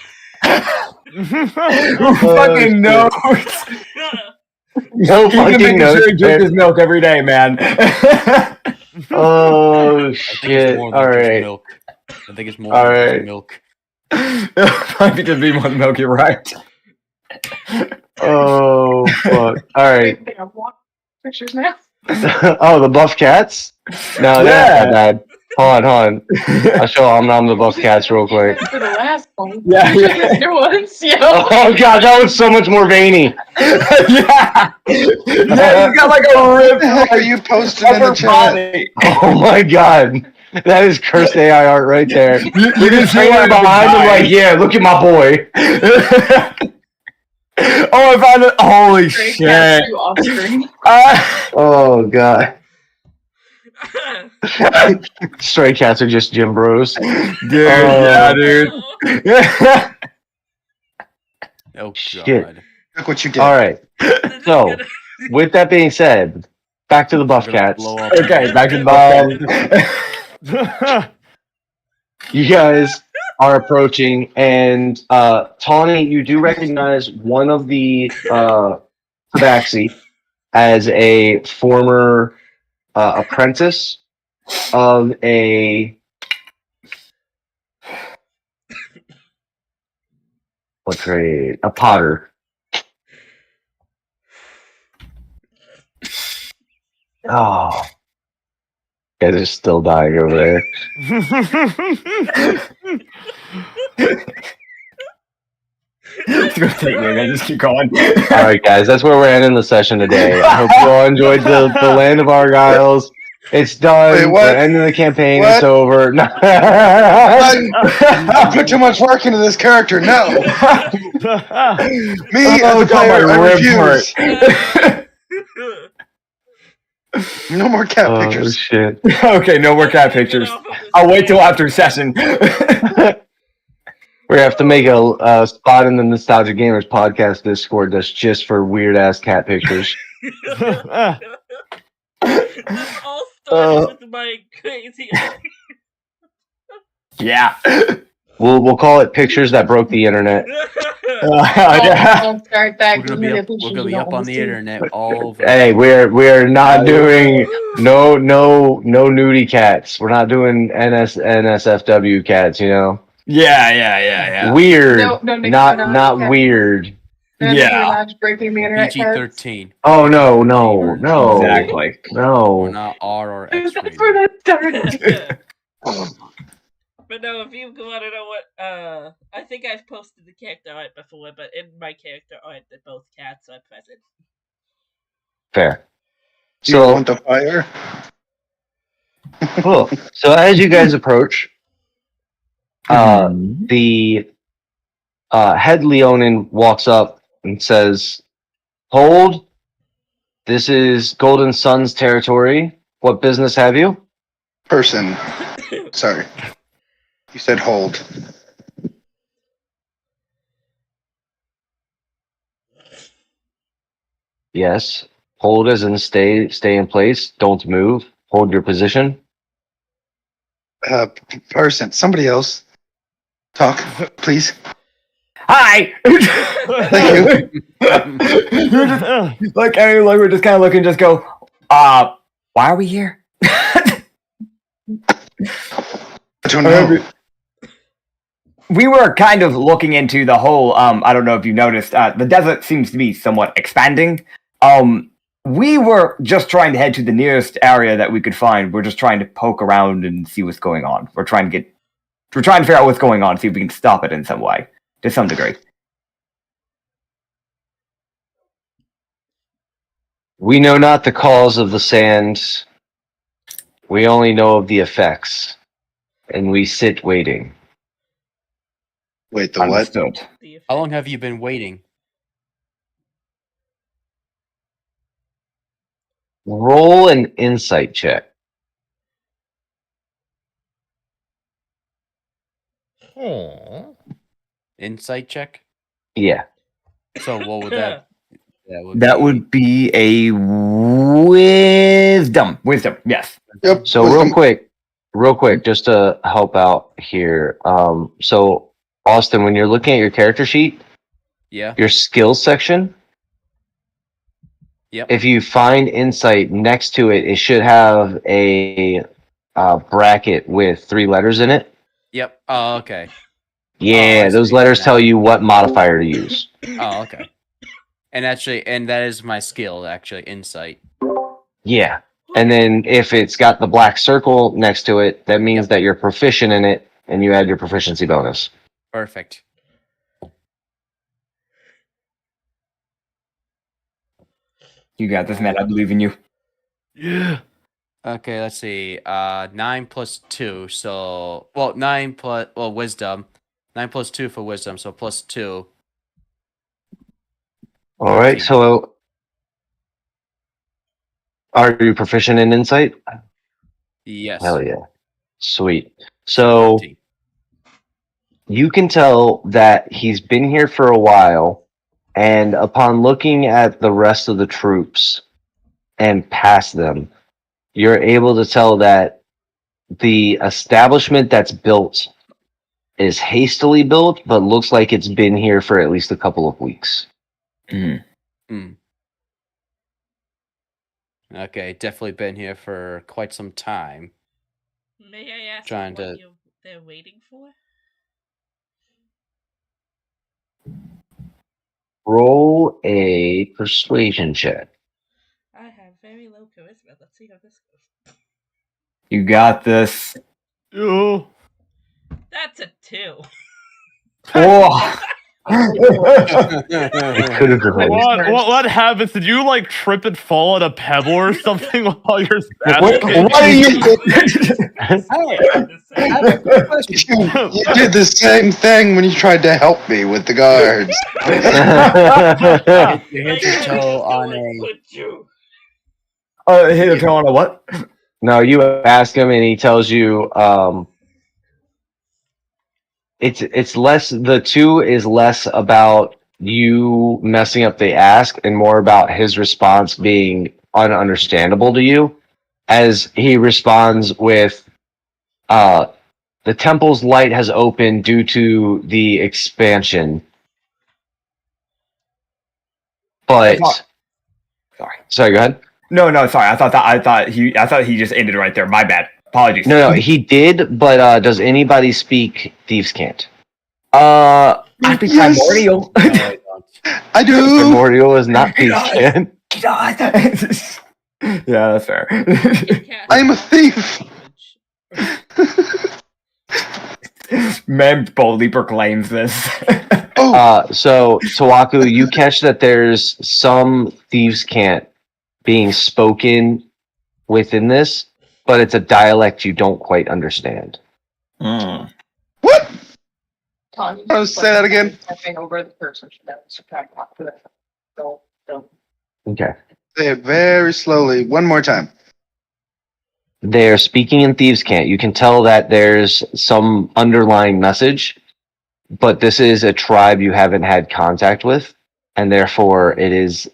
Who fucking knows? no He's fucking making knows. sure he drinks his milk every day, man. Oh I think shit! it's more than All just right. milk. I think it's more All than just right. milk. Might be just be more milk, you're right. Oh fuck! All right. I think I want pictures now. Oh, the buff cats? No, they're not that bad. Hold on. I'll show I'm the buff cats real quick. For the last one. Yeah, yeah. There was, yo. Oh god, that was so much more veiny. Yeah! Yeah, he's got like a What ripped the heck are you posting in the upper chat? body. Oh my god. That is cursed AI art right there. You can see Hanging where behind him like, yeah, look at my boy. Oh, I found it. Holy Great shit. cats, you offspring. Oh god. Stray cats are just gym bros. Dude, yeah, dude. Oh Shit. god. Look what you did. All right. So, with that being said, back to the buff We're gonna cats. blow up. Okay, back to the buff. You guys are approaching, and Tawny, you do recognize one of the tabaxi as a former apprentice of what trade? A potter. Oh, guys are still dying over there. It's gonna take me again. Just keep going. All right, guys, that's where we're ending the session today. I hope you all enjoyed the land of Argiles. It's done. Wait, what? We're ending the campaign. What? It's over. I put too much work into this character. No. Me as Oh, a God, player, my I rib refuse. hurt. No more cat Oh pictures. shit! Okay, no more cat pictures. I'll wait till after session. We have to make a spot in the Nostalgia Gamers podcast Discord that's just for weird ass cat pictures. This all started with my crazy. Yeah. We'll call it pictures that broke the internet. Don't start that. We're gonna be up on the internet all over. Hey, we're not doing no nudie cats. We're not doing NSFW cats. You know, Yeah. weird, No Nicki not Minaj cats. weird. No Yeah. Nicki Minaj breaking the internet. PG-13. Oh no. Exactly. We're No. not R or X That's where rated. that started. But no, if you want to know what, I think I've posted the character art before, but in my character art, that both cats are present. Fair. Do you So want the fire? cool. So as you guys approach, the head Leonin walks up and says, "Hold. This is Golden Sun's territory. What business have you?" Person. Sorry. You said hold. Yes. Hold as in stay in place. Don't move. Hold your position. Person. Somebody else. Talk, please. Hi. Thank you. Like we're just kind of looking, just go. Why are we here? I don't know. We were kind of looking into the whole. I don't know if you noticed. The desert seems to be somewhat expanding. We were just trying to head to the nearest area that we could find. We're just trying to poke around and see what's going on. We're trying to figure out what's going on, see if we can stop it in some way, to some degree. We know not the cause of the sand. We only know of the effects, and we sit waiting. Wait, the what? Understood. How long have you been waiting? Roll an insight check. Insight check? Yeah. So what would that That would be a wisdom. Wisdom, yes. Yep. So real quick, just to help out here. So Austin, when you're looking at your character sheet, Yeah. your skills section, Yep. if you find insight next to it, it should have a bracket with 3 letters in it. Yep. Oh, okay. Yeah, I those see. letters Now. tell you what modifier to use. Oh, okay. And that is my skill, actually, insight. Yeah. And then if it's got the black circle next to it, that means that you're proficient in it and you add your proficiency bonus. Perfect. You got this, man. I believe in you. Yeah. Okay, let's see. 9 plus 2. So, 9 plus wisdom. 9 plus 2 for wisdom, so plus 2. All right. So are you proficient in insight? Yes. Hell yeah. Sweet. So 13. you can tell that he's been here for a while, and upon looking at the rest of the troops and past them, you're able to tell that the establishment that's built is hastily built, but looks like it's been here for at least a couple of weeks. Mm. Okay, definitely been here for quite some time. May I ask Trying what to- they're waiting for? Roll a persuasion check. I have very low charisma. Let's see how this goes. You got this. Oh. That's a 2. Oh. It could have been worse. What happens? Did you like trip and fall on a pebble or something while you're What are you? You did the same thing when you tried to help me with the guards. You hit your toe on a. Hit a toe on a what? No, you ask him and he tells you it's less, the 2 is less about you messing up the ask and more about his response being ununderstandable to you, as he responds with the temple's light has opened due to the expansion. But sorry, go ahead. No, sorry. I thought he just ended right there. My bad. Apologies. No, he did, but does anybody speak Thieves' Cant? I speak Yes. primordial. No, I don't. I do. Primordial is not Thieves' Cant. Yeah, that's fair. I'm a thief. Man boldly proclaims this. Oh, So, Tawaku, you catch that there's some Thieves' Cant being spoken within this, but it's a dialect you don't quite understand. Mm. what? Tanya, Oh, say that again. Stepping over the person that was subtracted off to that. Don't. Okay. Say it very slowly. One more time. They're speaking in Thieves' Cant. You can tell that there's some underlying message, but this is a tribe you haven't had contact with, and therefore it is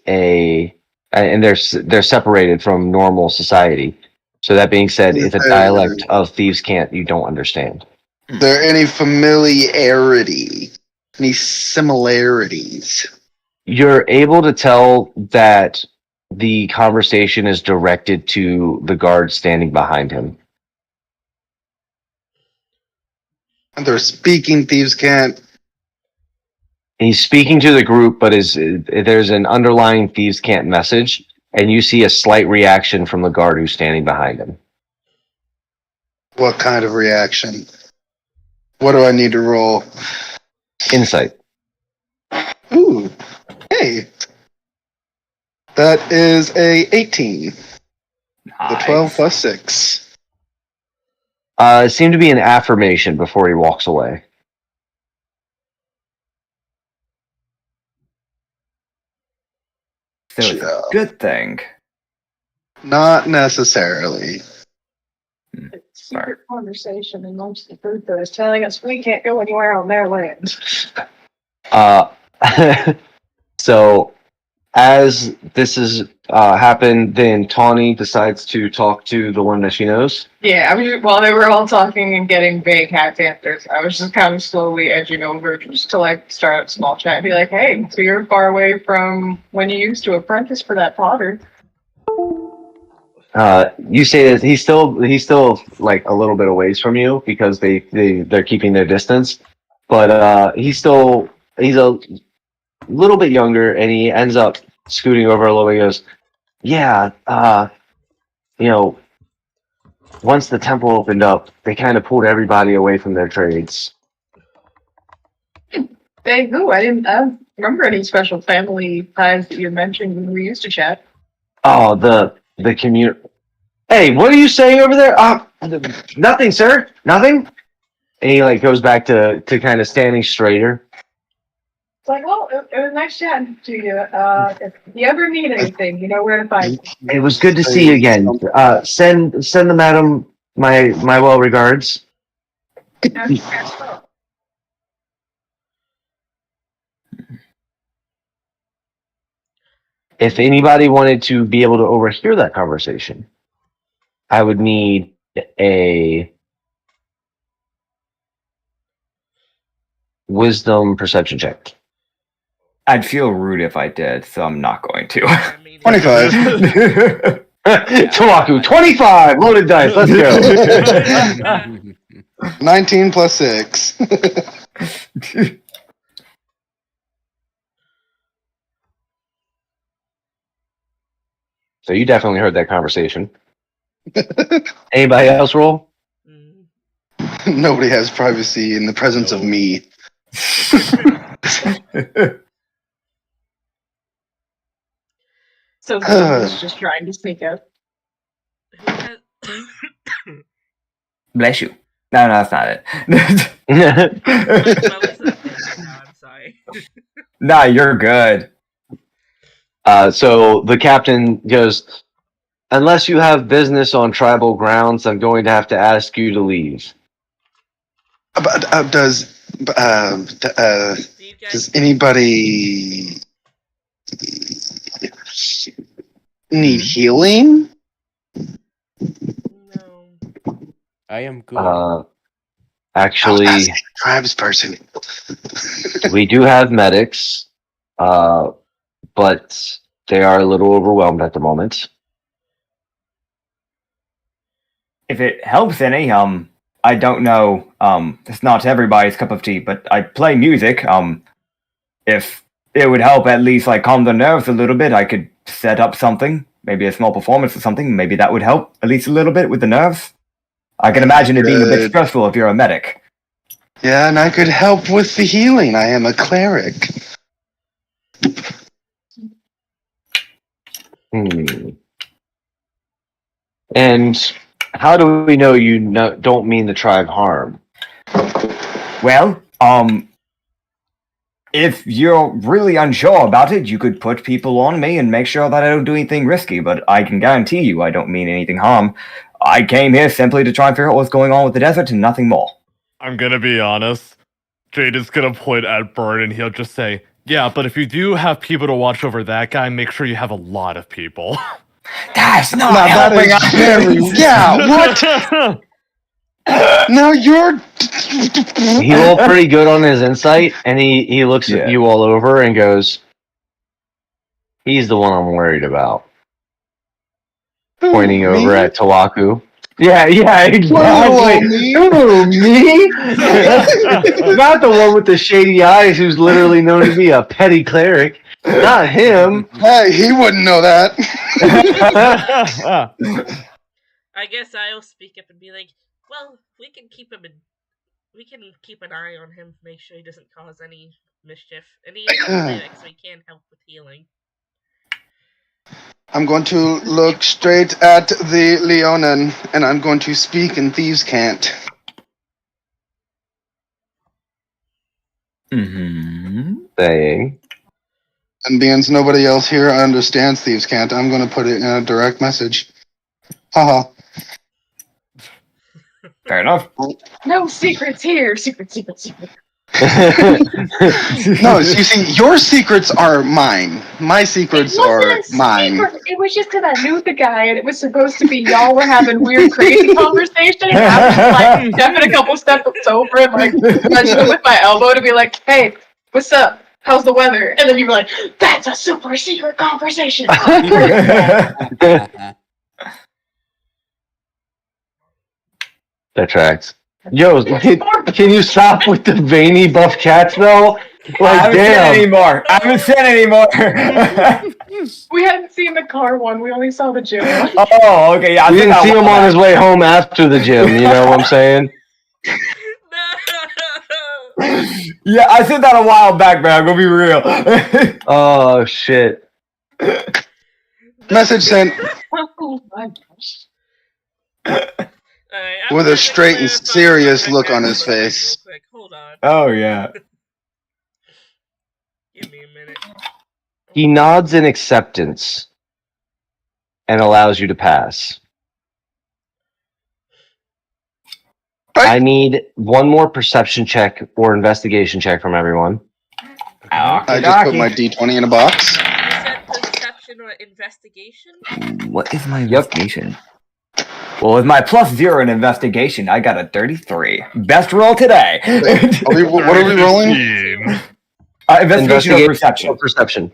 and they're separated from normal society. So that being said, it's a dialect of Thieves' Cant you don't understand. Is there any familiarity? Any similarities? You're able to tell that the conversation is directed to the guard standing behind him. And they're speaking Thieves' Cant. He's speaking to the group, but there's an underlying Thieves' Cant message, and you see a slight reaction from the guard who's standing behind him. What kind of reaction? What do I need to roll? Insight. Ooh, hey. That is a 18. The 12 plus 6. It seemed to be an affirmation before he walks away. So it's a good thing. Not necessarily. Secret conversation amongst the group that is telling us we can't go anywhere on their land. So as this has happened, then Tawny decides to talk to the one that she knows. Yeah, while they were all talking and getting vague half answers, I was just kind of slowly edging over just to like start a small chat and be like, hey, so you're far away from when you used to apprentice for that potter. You say that he's still like a little bit away from you because they're keeping their distance, but he's a little bit younger, and he ends up scooting over a little bit. He goes, yeah, once the temple opened up, they kind of pulled everybody away from their trades. Hey, who? I don't remember any special family ties that you mentioned when we used to chat. Oh, the community. Hey, what are you saying over there? Nothing, sir. Nothing. And he like goes back to kind of standing straighter. It's like, well, it was nice chatting to you. If you ever need anything, you know where to find me. It was good to see you again. Send the madam My well regards. If anybody wanted to be able to overhear that conversation, I would need a wisdom perception check. I'd feel rude if I did, so I'm not going to. I mean, 25. Tawaku, 25 loaded dice. Let's go. 19 plus 6. So you definitely heard that conversation. Anybody else roll? mm. Nobody has privacy in the presence of me. So he's just trying to sneak out. Who has... Bless you. No, that's not it. Well, it's not there. No, I'm sorry. Nah, you're good. So the captain goes, unless you have business on tribal grounds, I'm going to have to ask you to leave. But does Do you guys... anybody need healing? No. I am good. Actually, Tribes person. we do have medics, but they are a little overwhelmed at the moment. If it helps any, I don't know, it's not everybody's cup of tea, but I play music, if it would help at least, like, calm the nerves a little bit, I could set up something, maybe a small performance or something, maybe that would help at least a little bit with the nerves. I can imagine it being a bit Good. stressful if you're a medic. Yeah, and I could help with the healing. I am a cleric. And how do we know you don't mean the tribe harm? Well, if you're really unsure about it, you could put people on me and make sure that I don't do anything risky, but I can guarantee you I don't mean anything harm. I came here simply to try and figure out what's going on with the desert and nothing more. I'm gonna be honest. Jade is gonna point at Bird and he'll just say, yeah, but if you do have people to watch over that guy, make sure you have a lot of people. That's not Now that helping is us. very... Yeah, what? Now you're... He rolled pretty good on his insight, and he looks at you all over and goes, he's the one I'm worried about. Pointing over at Tawaku. Yeah, exactly. Who, me? Not the one with the shady eyes who's literally known to be a petty cleric. Not him. Hey, he wouldn't know that. I guess I'll speak up and be like, well, we can keep an eye on him, make sure he doesn't cause any mischief. And he is a cleric, so he can help with healing. I'm going to look straight at the Leonin, and I'm going to speak in Thieves' Cant. Saying. And being nobody else here understands Thieves' Cant, I'm going to put it in a direct message. Haha. Fair enough. No secrets here. Secret. No, you see, your secrets are mine. My secrets are mine. It was just because I knew the guy, and it was supposed to be y'all were having weird, crazy conversation. And I was just like stepping a couple steps over and like nudging him with my elbow to be like, "Hey, what's up? How's the weather?" And then you were like, "That's a super secret conversation." That tracks. Yo, can you stop with the veiny buff cats though? Like, damn. I haven't said anymore. We hadn't seen the car one. We only saw the gym one. Oh, okay. Yeah, We didn't see him on his way home after the gym. You know what I'm saying? No! Yeah, I said that a while back, man. I'm gonna be real. Oh shit. Message sent Oh my gosh. Alright, with a straight and serious look on his face. Real quick. Hold on. Oh, yeah. Give me a minute. He nods in acceptance and allows you to pass. I need one more perception check or investigation check from everyone. I just put my D20 in a box. You said perception or investigation? What is my investigation? Well, with my +0 in investigation, I got a 33. Best roll today. Wait, what are we rolling? 13. Investigation or perception? Or perception.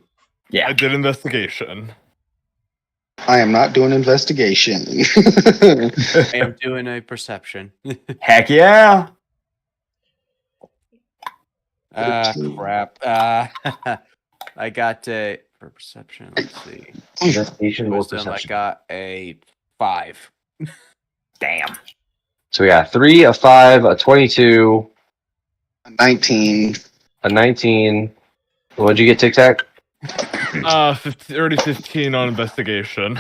Yeah. I did investigation. I am not doing investigation. I am doing a perception. Heck yeah. Crap. I got a for perception. Let's see. Investigation or Wisdom, I perception. got a 5. Damn. So we got 3, a 5, a 22, 19. a 19. What'd you get, Tic Tac? 15 on investigation.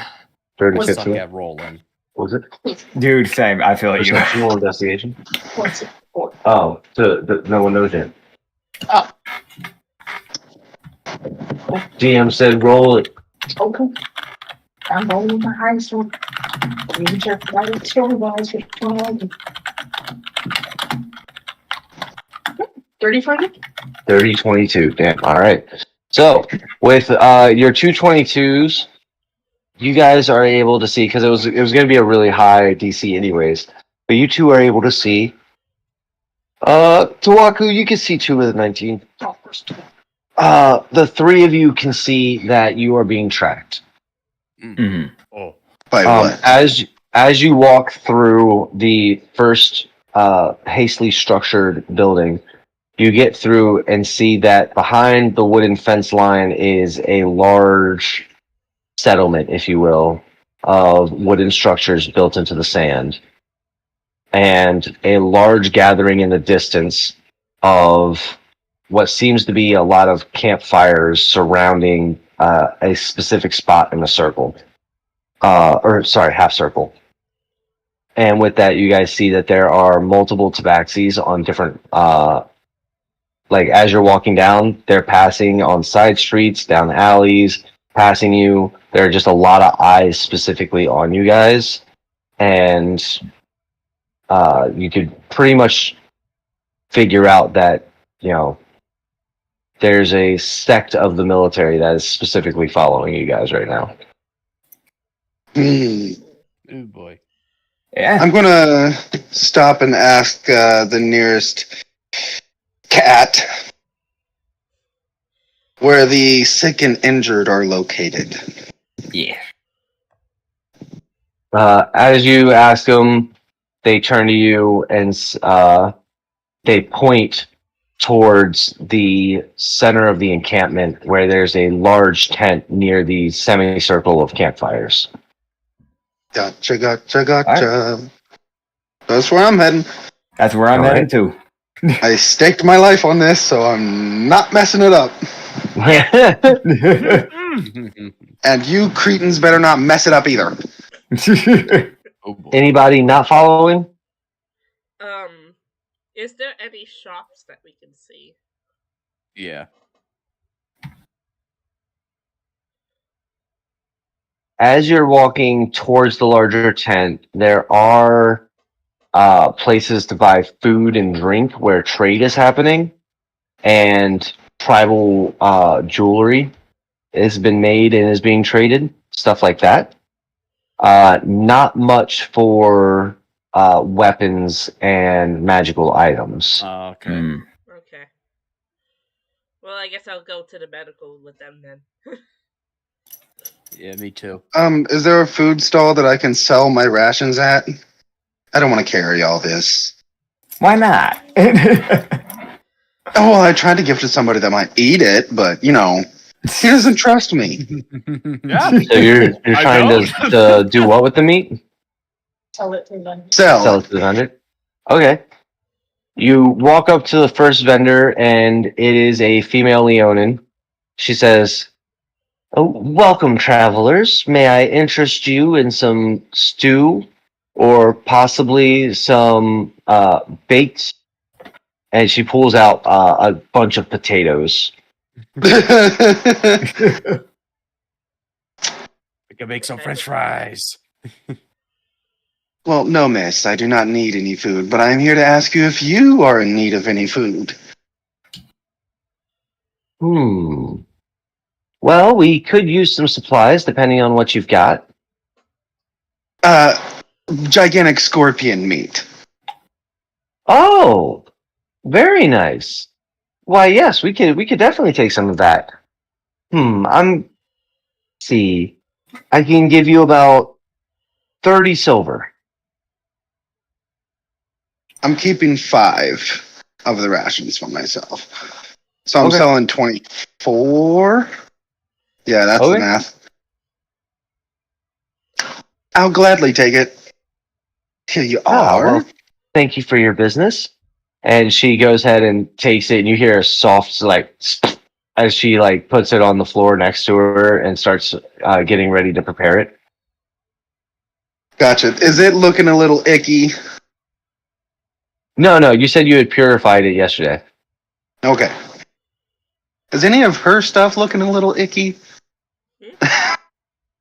30, I suck 15. at rolling. What was it? Dude, same. I feel like you. Perception or investigation? Oh, no one knows yet. Oh. GM said roll it. Okay. I'm rolling my highest one. You check right at two guys for 20. 30 for you? 30, 22. Damn. All right. So with your 222s, you guys are able to see, because it was going to be a really high DC anyways, but you two are able to see. Tawaku, you can see 2 of the 19. The 3 of you can see that you are being tracked. Mhm. Oh. By what? As you walk through the first hastily structured building, you get through and see that behind the wooden fence line is a large settlement, if you will, of wooden structures built into the sand, and a large gathering in the distance of what seems to be a lot of campfires surrounding a specific spot in the circle. Half circle. And with that, you guys see that there are multiple tabaxis on different, like as you're walking down, they're passing on side streets, down alleys, passing you. There are just a lot of eyes specifically on you guys. And you could pretty much figure out that, there's a sect of the military that is specifically following you guys right now. Oh boy. Yeah. I'm gonna stop and ask the nearest cat where the sick and injured are located. Yeah. As you ask them, they turn to you and they point towards the center of the encampment where there's a large tent near the semicircle of campfires. Gotcha. That's where I'm heading. That's where I'm All heading right. to. I staked my life on this, so I'm not messing it up. And you cretins better not mess it up either. Oh boy. Anybody not following? Is there any shops that we can see? Yeah. As you're walking towards the larger tent, there are places to buy food and drink where trade is happening, and tribal jewelry has been made and is being traded, stuff like that. Not much for weapons and magical items. Oh, okay. Mm. Okay. Well, I guess I'll go to the medical with them then. Yeah, me too. Is there a food stall that I can sell my rations at? I don't want to carry all this. Why not? Oh, well, I tried to give it to somebody that might eat it, but he doesn't trust me. Yeah. So you're I trying to do what with the meat? Tell it to them. Sell it to the vendor. Okay. You walk up to the first vendor, and it is a female Leonin. She says, "Oh, welcome, travelers. May I interest you in some stew or possibly some baked?" And she pulls out a bunch of potatoes. We can make some French fries. Well, no, miss. I do not need any food, but I am here to ask you if you are in need of any food. Well, we could use some supplies depending on what you've got. Uh, gigantic scorpion meat. Oh, very nice. Why, yes, we could definitely take some of that. See. I can give you about 30 silver. I'm keeping 5 of the rations for myself. So I'm Okay. selling 24. Yeah, that's the Okay. math. I'll gladly take it. Here you are. Well, thank you for your business. And she goes ahead and takes it, and you hear a soft, like, as she, like, puts it on the floor next to her and starts getting ready to prepare it. Gotcha. Is it looking a little icky? No, you said you had purified it yesterday. Okay. Is any of her stuff looking a little icky?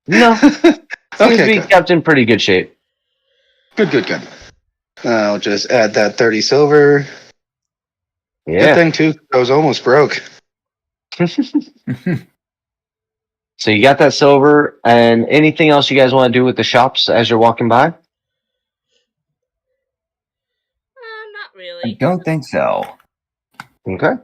No. Seems to Okay, be good. kept in pretty good shape. Good. I'll just add that 30 silver. Good Yeah. thing, too, I was almost broke. So you got that silver, and anything else you guys want to do with the shops as you're walking by? Not I really. don't think so. Okay.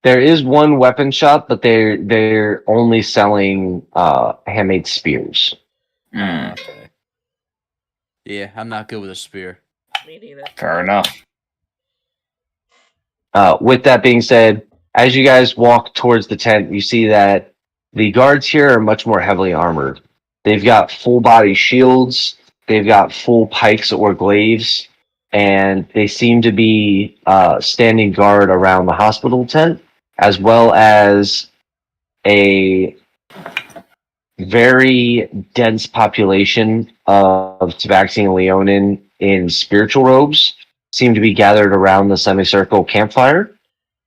There is one weapon shop, but they're only selling handmade spears. Hmm, Okay. Yeah, I'm not good with a spear. Me neither. fair enough. With that being said, as you guys walk towards the tent, you see that the guards here are much more heavily armored. They've got full body shields, they've got full pikes or glaives, and they seem to be standing guard around the hospital tent, as well as a very dense population of Tabaxi and Leonin in spiritual robes seem to be gathered around the semicircle campfire,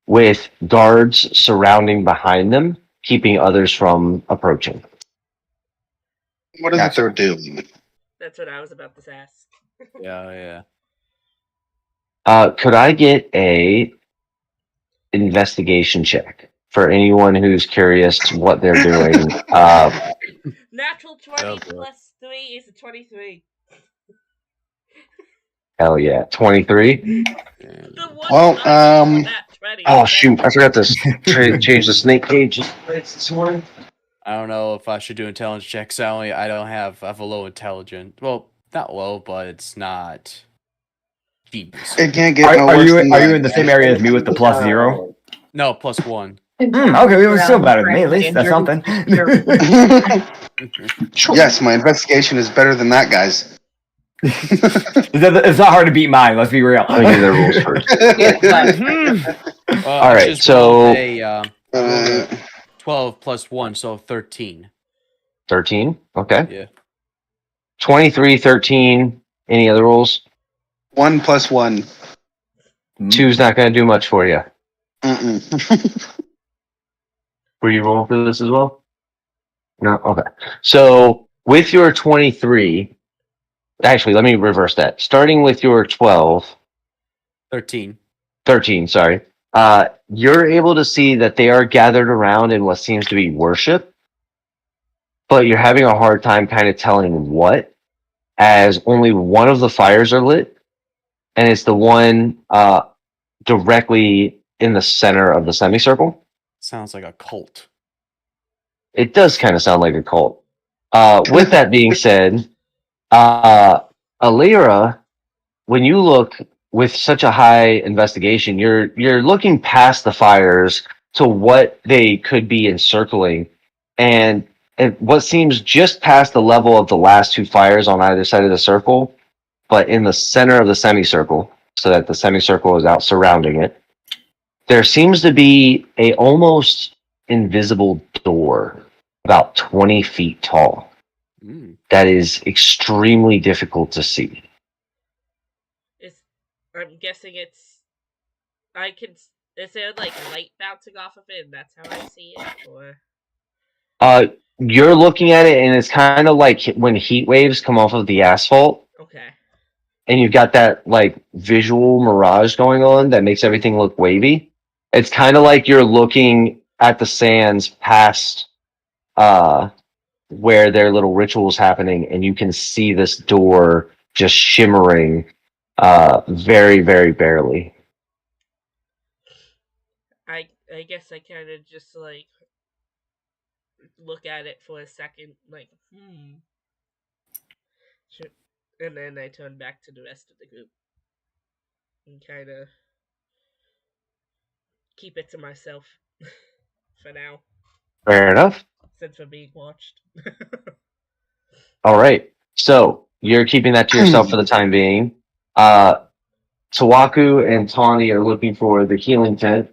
with guards surrounding behind them, keeping others from approaching. What is Gotcha. it they're doing? That's what I was about to ask. Yeah. Could I get a investigation check for anyone who's curious what they're doing? Natural 20 Oh, boy. plus 3 is a 23. Hell yeah, 23. The one Well, time is that 20. Oh shoot, I forgot to change the snake cage this morning. I don't know if I should do intelligence checks. I don't have. I have a low intelligence. Well, not low, but it's not genius. It can't get Are, no are worse you than are you that. in the same area as me with the +0? No, +1. Okay, we were still better than me. At least that's something. Yes, my investigation is better than that, guys. It's not hard to beat mine. Let's be real. Let me do the rules first. All All right, so Uh, 12 plus 1, so 13. 13. Okay. Yeah. 23, 13. Any other rules? 1 plus 1. Two's not going to do much for you. Mm-mm. Were you rolling for this as well? No? Okay. So with your 23, actually, let me reverse that. Starting with your 12, 13, sorry. You're able to see that they are gathered around in what seems to be worship, but you're having a hard time kind of telling what, as only one of the fires are lit, and it's the one directly in the center of the semicircle. Sounds like a cult. It does kind of sound like a cult. With that being said, Alira, when you look with such a high investigation, you're looking past the fires to what they could be encircling, and what seems just past the level of the last two fires on either side of the circle, but in the center of the semicircle, so that the semicircle is out surrounding it. There seems to be a almost invisible door, about 20 feet tall, that is extremely difficult to see. I'm guessing it's. I can. Is there like light bouncing off of it, and that's how I see it, or? You're looking at it, and it's kind of like when heat waves come off of the asphalt, Okay. and you've got that like visual mirage going on that makes everything look wavy. It's kind of like you're looking at the sands past where their little ritual's happening, and you can see this door just shimmering very, very barely. I guess I kind of just like look at it for a second, like should, and then I turn back to the rest of the group and kind of keep it to myself for now, Fair enough. since we're being watched. All right. So you're keeping that to yourself for the time being. Tawaku and Tawny are looking for the healing tent,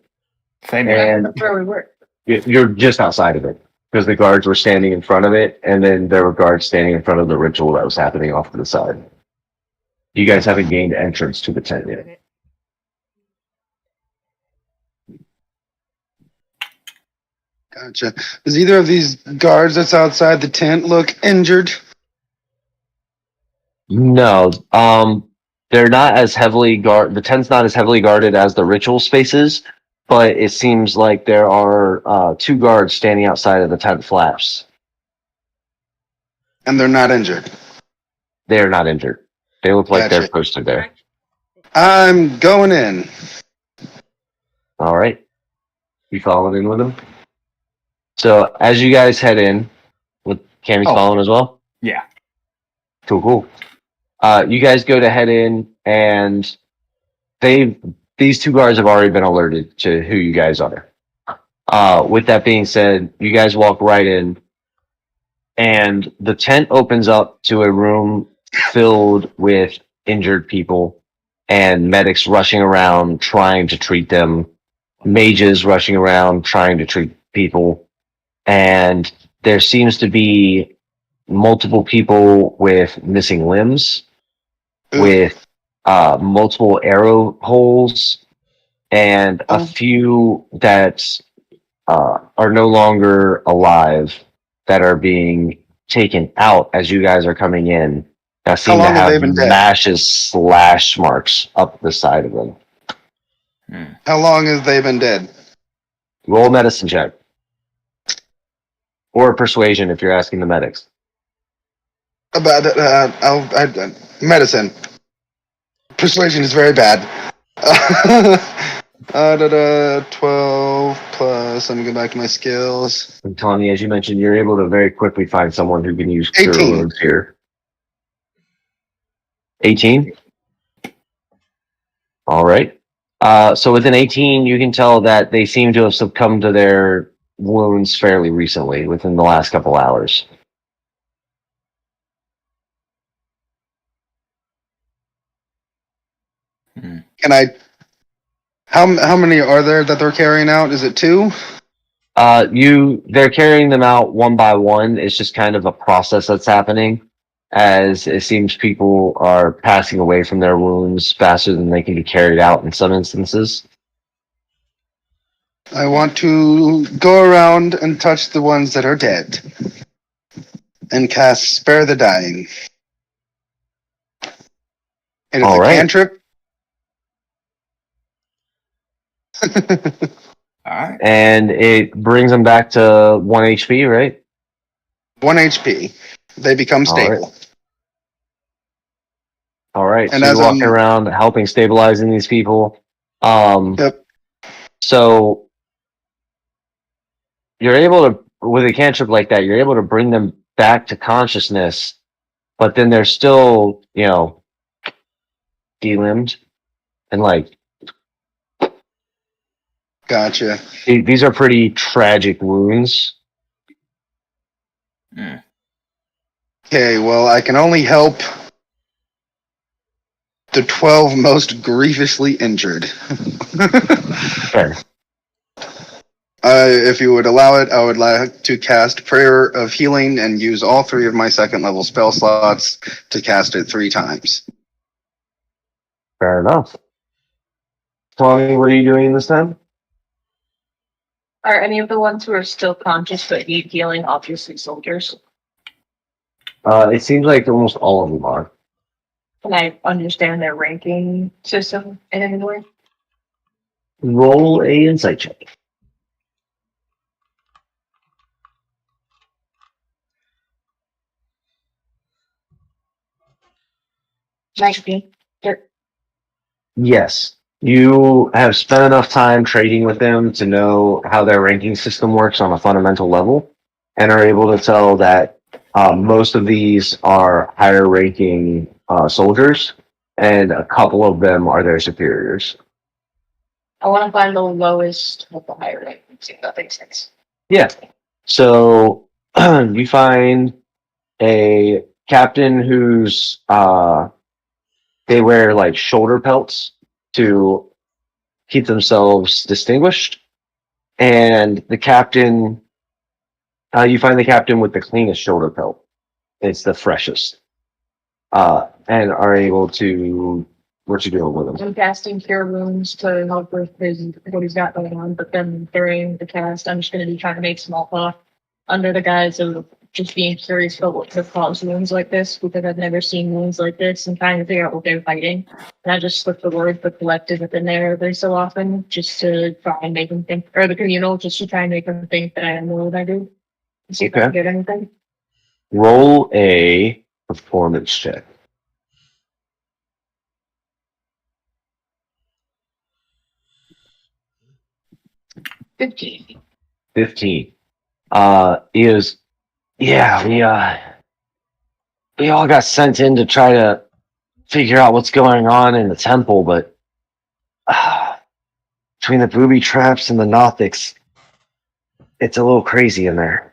Same here. and That's where we were. you're just outside of it because the guards were standing in front of it, and then there were guards standing in front of the ritual that was happening off to the side. You guys haven't gained entrance to the tent yet. Okay. Gotcha. Does either of these guards that's outside the tent look injured? No, they're not as heavily the tent's not as heavily guarded as the ritual spaces, but it seems like there are 2 guards standing outside of the tent flaps. And they're not injured. They are not injured. They look like they're Gotcha. posted there. I'm going in. All right. You following in with them? So as you guys head in, with Cammy's following as well? Yeah. Cool. You guys go to head in, and these 2 guards have already been alerted to who you guys are. With that being said, you guys walk right in, and the tent opens up to a room filled with injured people and medics rushing around trying to treat them, mages rushing around trying to treat people, and there seems to be multiple people with missing limbs, with multiple arrow holes, and a few that are no longer alive that are being taken out as you guys are coming in. That seem to long have have they been dead? mashes, slash marks up the side of them. How long have they been dead? Roll a medicine check. Or persuasion if you're asking the medics. About medicine. Persuasion is very bad. 12 plus. Let me go back to my skills. And Tony, as you mentioned, you're able to very quickly find someone who can use cure 18. wounds here. 18? All right. So with an 18, you can tell that they seem to have succumbed to their wounds fairly recently, within the last couple hours. Can I? How many are there that they're carrying out? Is it 2? They're carrying them out one by one. It's just kind of a process that's happening, as it seems people are passing away from their wounds faster than they can be carried out in some instances. I want to go around and touch the ones that are dead, and cast Spare the Dying. And it's All a right. cantrip. Alright. And it brings them back to 1 HP, right? 1 HP. They become All right. stable. All right. And So as you're walking I'm- around helping stabilizing these people. Yep. So you're able to, with a cantrip like that, you're able to bring them back to consciousness, but then they're still, delimbed and like, Gotcha. these are pretty tragic wounds. Okay, well, I can only help the 12 most grievously injured. Fair. If you would allow it, I would like to cast Prayer of Healing and use all 3 of my 2nd level spell slots to cast it 3 times. Fair enough. Tommy, what are you doing this time? Are any of the ones who are still conscious but need healing obviously soldiers? It seems like almost all of them are. Can I understand their ranking system in any way? Roll a insight check. 19. Yes. You have spent enough time trading with them to know how their ranking system works on a fundamental level, and are able to tell that most of these are higher ranking soldiers, and a couple of them are their superiors. I want to find the lowest of the higher ranking. See if that makes sense. Yeah. So you find a captain who's they wear like shoulder pelts to keep themselves distinguished, and the captain you find the captain with the cleanest shoulder pelt. It's the freshest, and are able to what you doing with him? I'm casting Cure Wounds to help with what he's got going on, but then during the cast, I'm just going to be trying to make small talk under the guise of just being curious about what could cause wounds like this, because I've never seen wounds like this, and trying to figure out what they're fighting. And I just slip the word the collective within there every so often, just to try and make them think, or the communal, just to try and make them think that I know what I do. See if I can get anything. Roll a performance check. 15. 15. We all got sent in to try to figure out what's going on in the temple, but between the booby traps and the Nothics, it's a little crazy in there.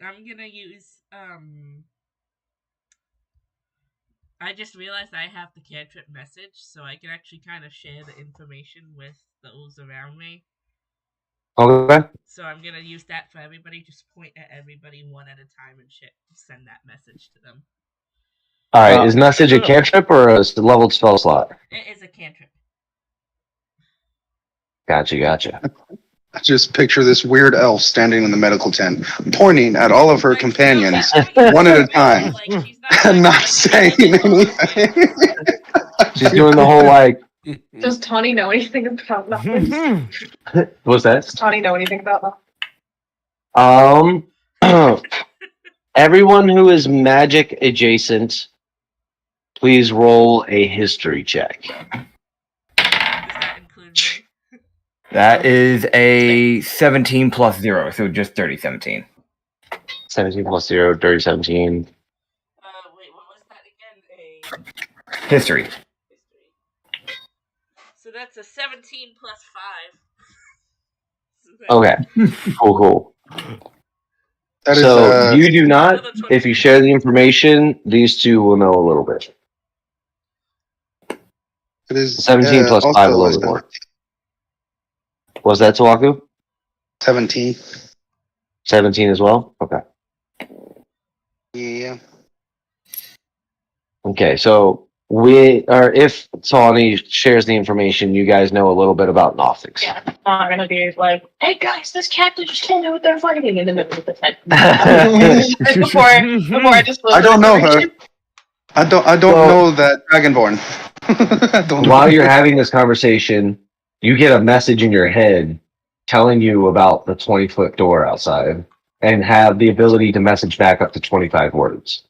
I'm gonna use I just realized I have the cantrip message, so I can actually kind of share the information with those around me. Okay. So I'm gonna use that for everybody. Just point at everybody one at a time and send that message to them. All right. Is message a cantrip or a leveled spell slot? It is a cantrip. Gotcha. I just picture this weird elf standing in the medical tent, pointing at all of her companions one at a time, and not saying anything. She's doing the whole like. Does Tawny know anything about that? What's that? Does Tawny know anything about that? Everyone who is magic adjacent, please roll a history check. Does that include me? That is a 17 plus 0, so just 30, 17. 17 plus 0, 30, 17. Wait, what was that again? History. So that's a 17 plus 5. Okay. Cool. That is, so you do not. If you share the information, these two will know a little bit. It is 17 plus 5 a little bit more. Was that Tawaku? 17. 17 as well? Okay. Yeah. Okay, so if Tawny shares the information, you guys know a little bit about Nothics. Yeah, I'm not gonna be like, hey guys, this captain just told me what they're fighting in the middle of the tent. before I just I don't know her. I don't know that Dragonborn. While you're having this conversation, you get a message in your head telling you about the 20-foot door outside, and have the ability to message back up to 25 words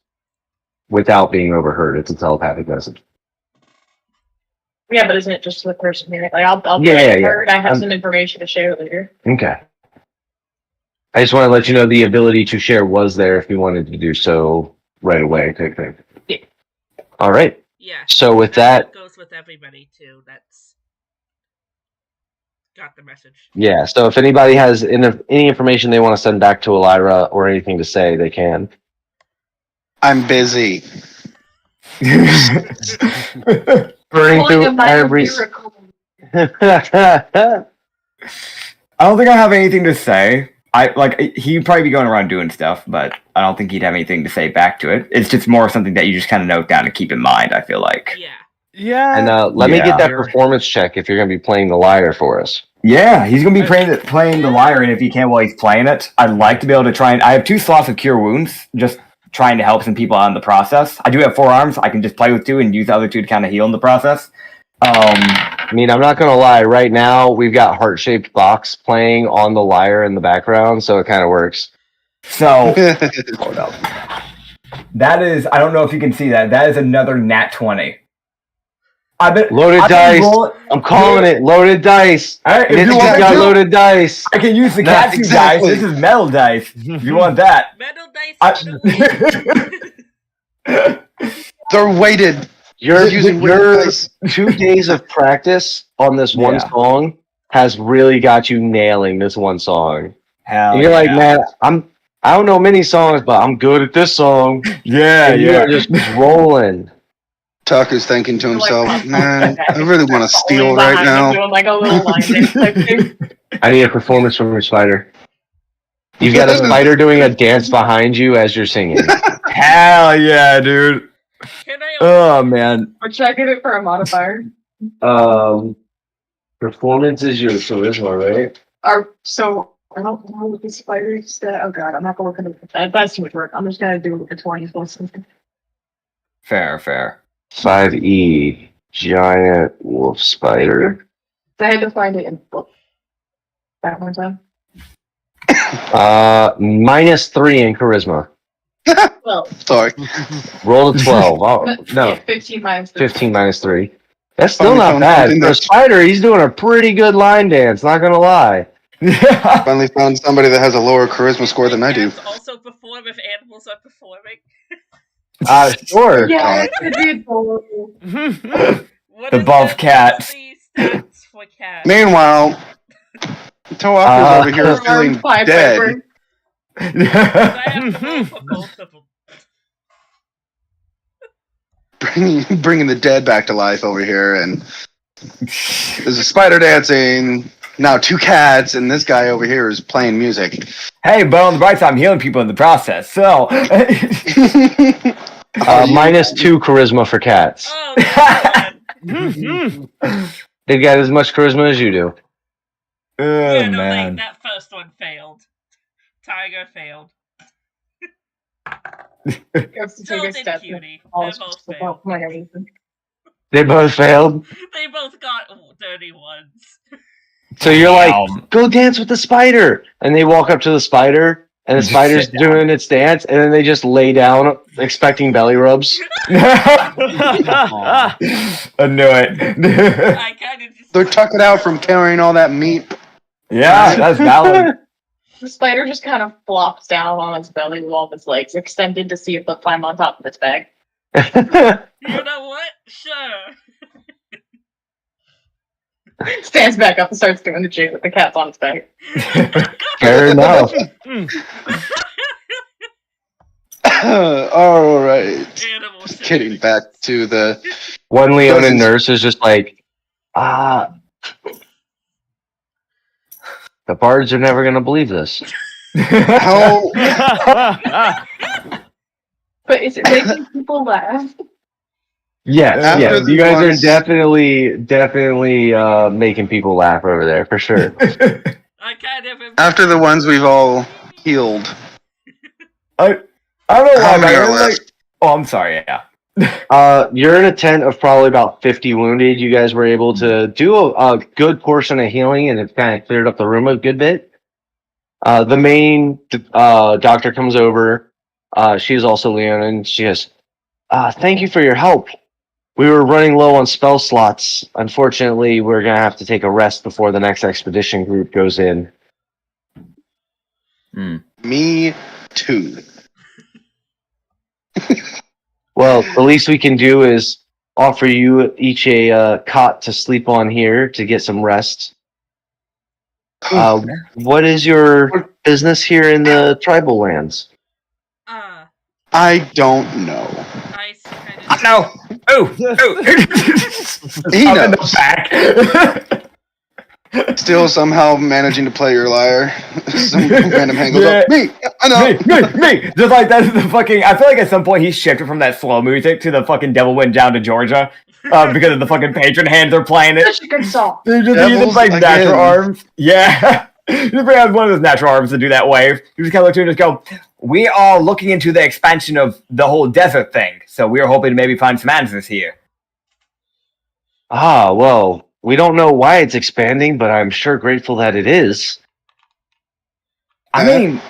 without being overheard. It's a telepathic message. Yeah, but isn't it just the person here? Like, I'll heard. I have some information to share later. Okay. I just want to let you know the ability to share was there if you wanted to do so right away. Type thing. Yeah. All right. Yeah. So with that goes with everybody too. That's got the message. Yeah. So if anybody has any information they want to send back to Elira or anything to say, they can. I'm busy. Burning through every. I don't think I have anything to say. He'd probably be going around doing stuff, but I don't think he'd have anything to say back to it. It's just more something that you just kind of note down and keep in mind. I feel like. Yeah. Yeah. And let me get that performance check if you're going to be playing the lyre for us. Yeah, he's gonna be playing the lyre, and if he can while he's playing it, I'd like to be able to try and. I have 2 slots of cure wounds, just trying to help some people out in the process. I do have 4 arms. I can just play with 2 and use the other 2 to kind of heal in the process. I mean, I'm not gonna lie. Right now, we've got heart-shaped box playing on the lyre in the background, so it kind of works. So that is. I don't know if you can see that. That is another nat 20. Loaded dice. I'm calling it loaded dice. All right, if you Mitch's got loaded dice. I can use the Katsu dice. This is metal dice. If you want that. Metal dice. They're weighted. Your using weighted dice. 2 days of practice on this one song has really got you nailing this one song. Hell and you're like, man, I don't know many songs, but I'm good at this song. Yeah, You're just rolling. Tucker's thinking to himself, man, I really want to steal right now. Doing like a little line dance type thing. I need a performance from your spider. You've got a spider doing a dance behind you as you're singing. Hell yeah, dude. Oh man. We're checking it for a modifier. Performance is your charisma, right? So I don't know what the spider stat. Oh god, I'm not gonna look at it. That's too much work. I'm just gonna do a 20 plus something. Fair. 5e giant wolf spider. I had to find it in the book. That one time. -3 in charisma. Well, Sorry. Roll to 12. Oh, no. Yeah, 15 minus 3. 15 -3. That's still Finally not found bad. something For a spider, he's doing a pretty good line dance, not gonna lie. Yeah. Finally found somebody that has a lower charisma score than I do. Also perform if animals are performing. Sure. Yeah, it could be adorable. What The is buff cats. stats for cats? Meanwhile, Toaku's over here feeling Five dead. viper. I have to roll for both of them. Bringing the dead back to life over here, and there's a spider dancing. Now 2 cats, and this guy over here is playing music. Hey, but on the bright side, I'm healing people in the process. So. -2 charisma for cats. Oh, that's good. They've got as much charisma as you do. Oh Yeah, no, man. that first one failed. Tiger failed. Still did cutie. They both failed. They both failed. They both got dirty ones. So you're like, go dance with the spider. And they walk up to the spider, and the spider's doing its dance, and then they just lay down expecting belly rubs. I knew it. I kind of just. They're tucking out from carrying all that meat. Yeah, that's valid. The spider just kind of flops down on its belly with all of its legs extended to see if they'll climb on top of its bag. You know what? Sure. Stands back up and starts doing the jig with the cats on its back. Fair enough. All right. Animal Getting back to the. One Leonin nurse is just like, the bards are never going to believe this. How? But is it making people laugh? Yes, After yes. the You guys ones- are definitely making people laugh over there, for sure. I kind of. After the ones we've all healed. I don't know How why, many but I are really left? like. Oh, I'm sorry. Yeah. You're in a tent of probably about 50 wounded. You guys were able to do a good portion of healing, and it kind of cleared up the room a good bit. The main doctor comes over. She's also Leonin. She goes, thank you for your help. We were running low on spell slots. Unfortunately, we're going to have to take a rest before the next expedition group goes in. Me too. Well, the least we can do is offer you each a cot to sleep on here to get some rest. What is your business here in the tribal lands? I don't know. I kind of. No. Oh. He I'm in knows. the back. Still somehow managing to play your liar. Some random hand goes Yeah. up. Me! I know! Me! Just like that's the fucking. I feel like at some point he shifted from that slow music to the fucking Devil Went Down to Georgia. Because of the fucking patron hands are playing it. Such a good song. They just use Devils like natural again. arms. Yeah. You bring out one of those natural arms to do that wave. You just kind of look to and just go, we are looking into the expansion of the whole desert thing. So we are hoping to maybe find some answers here. Ah, well, we don't know why it's expanding, but I'm sure grateful that it is. I mean,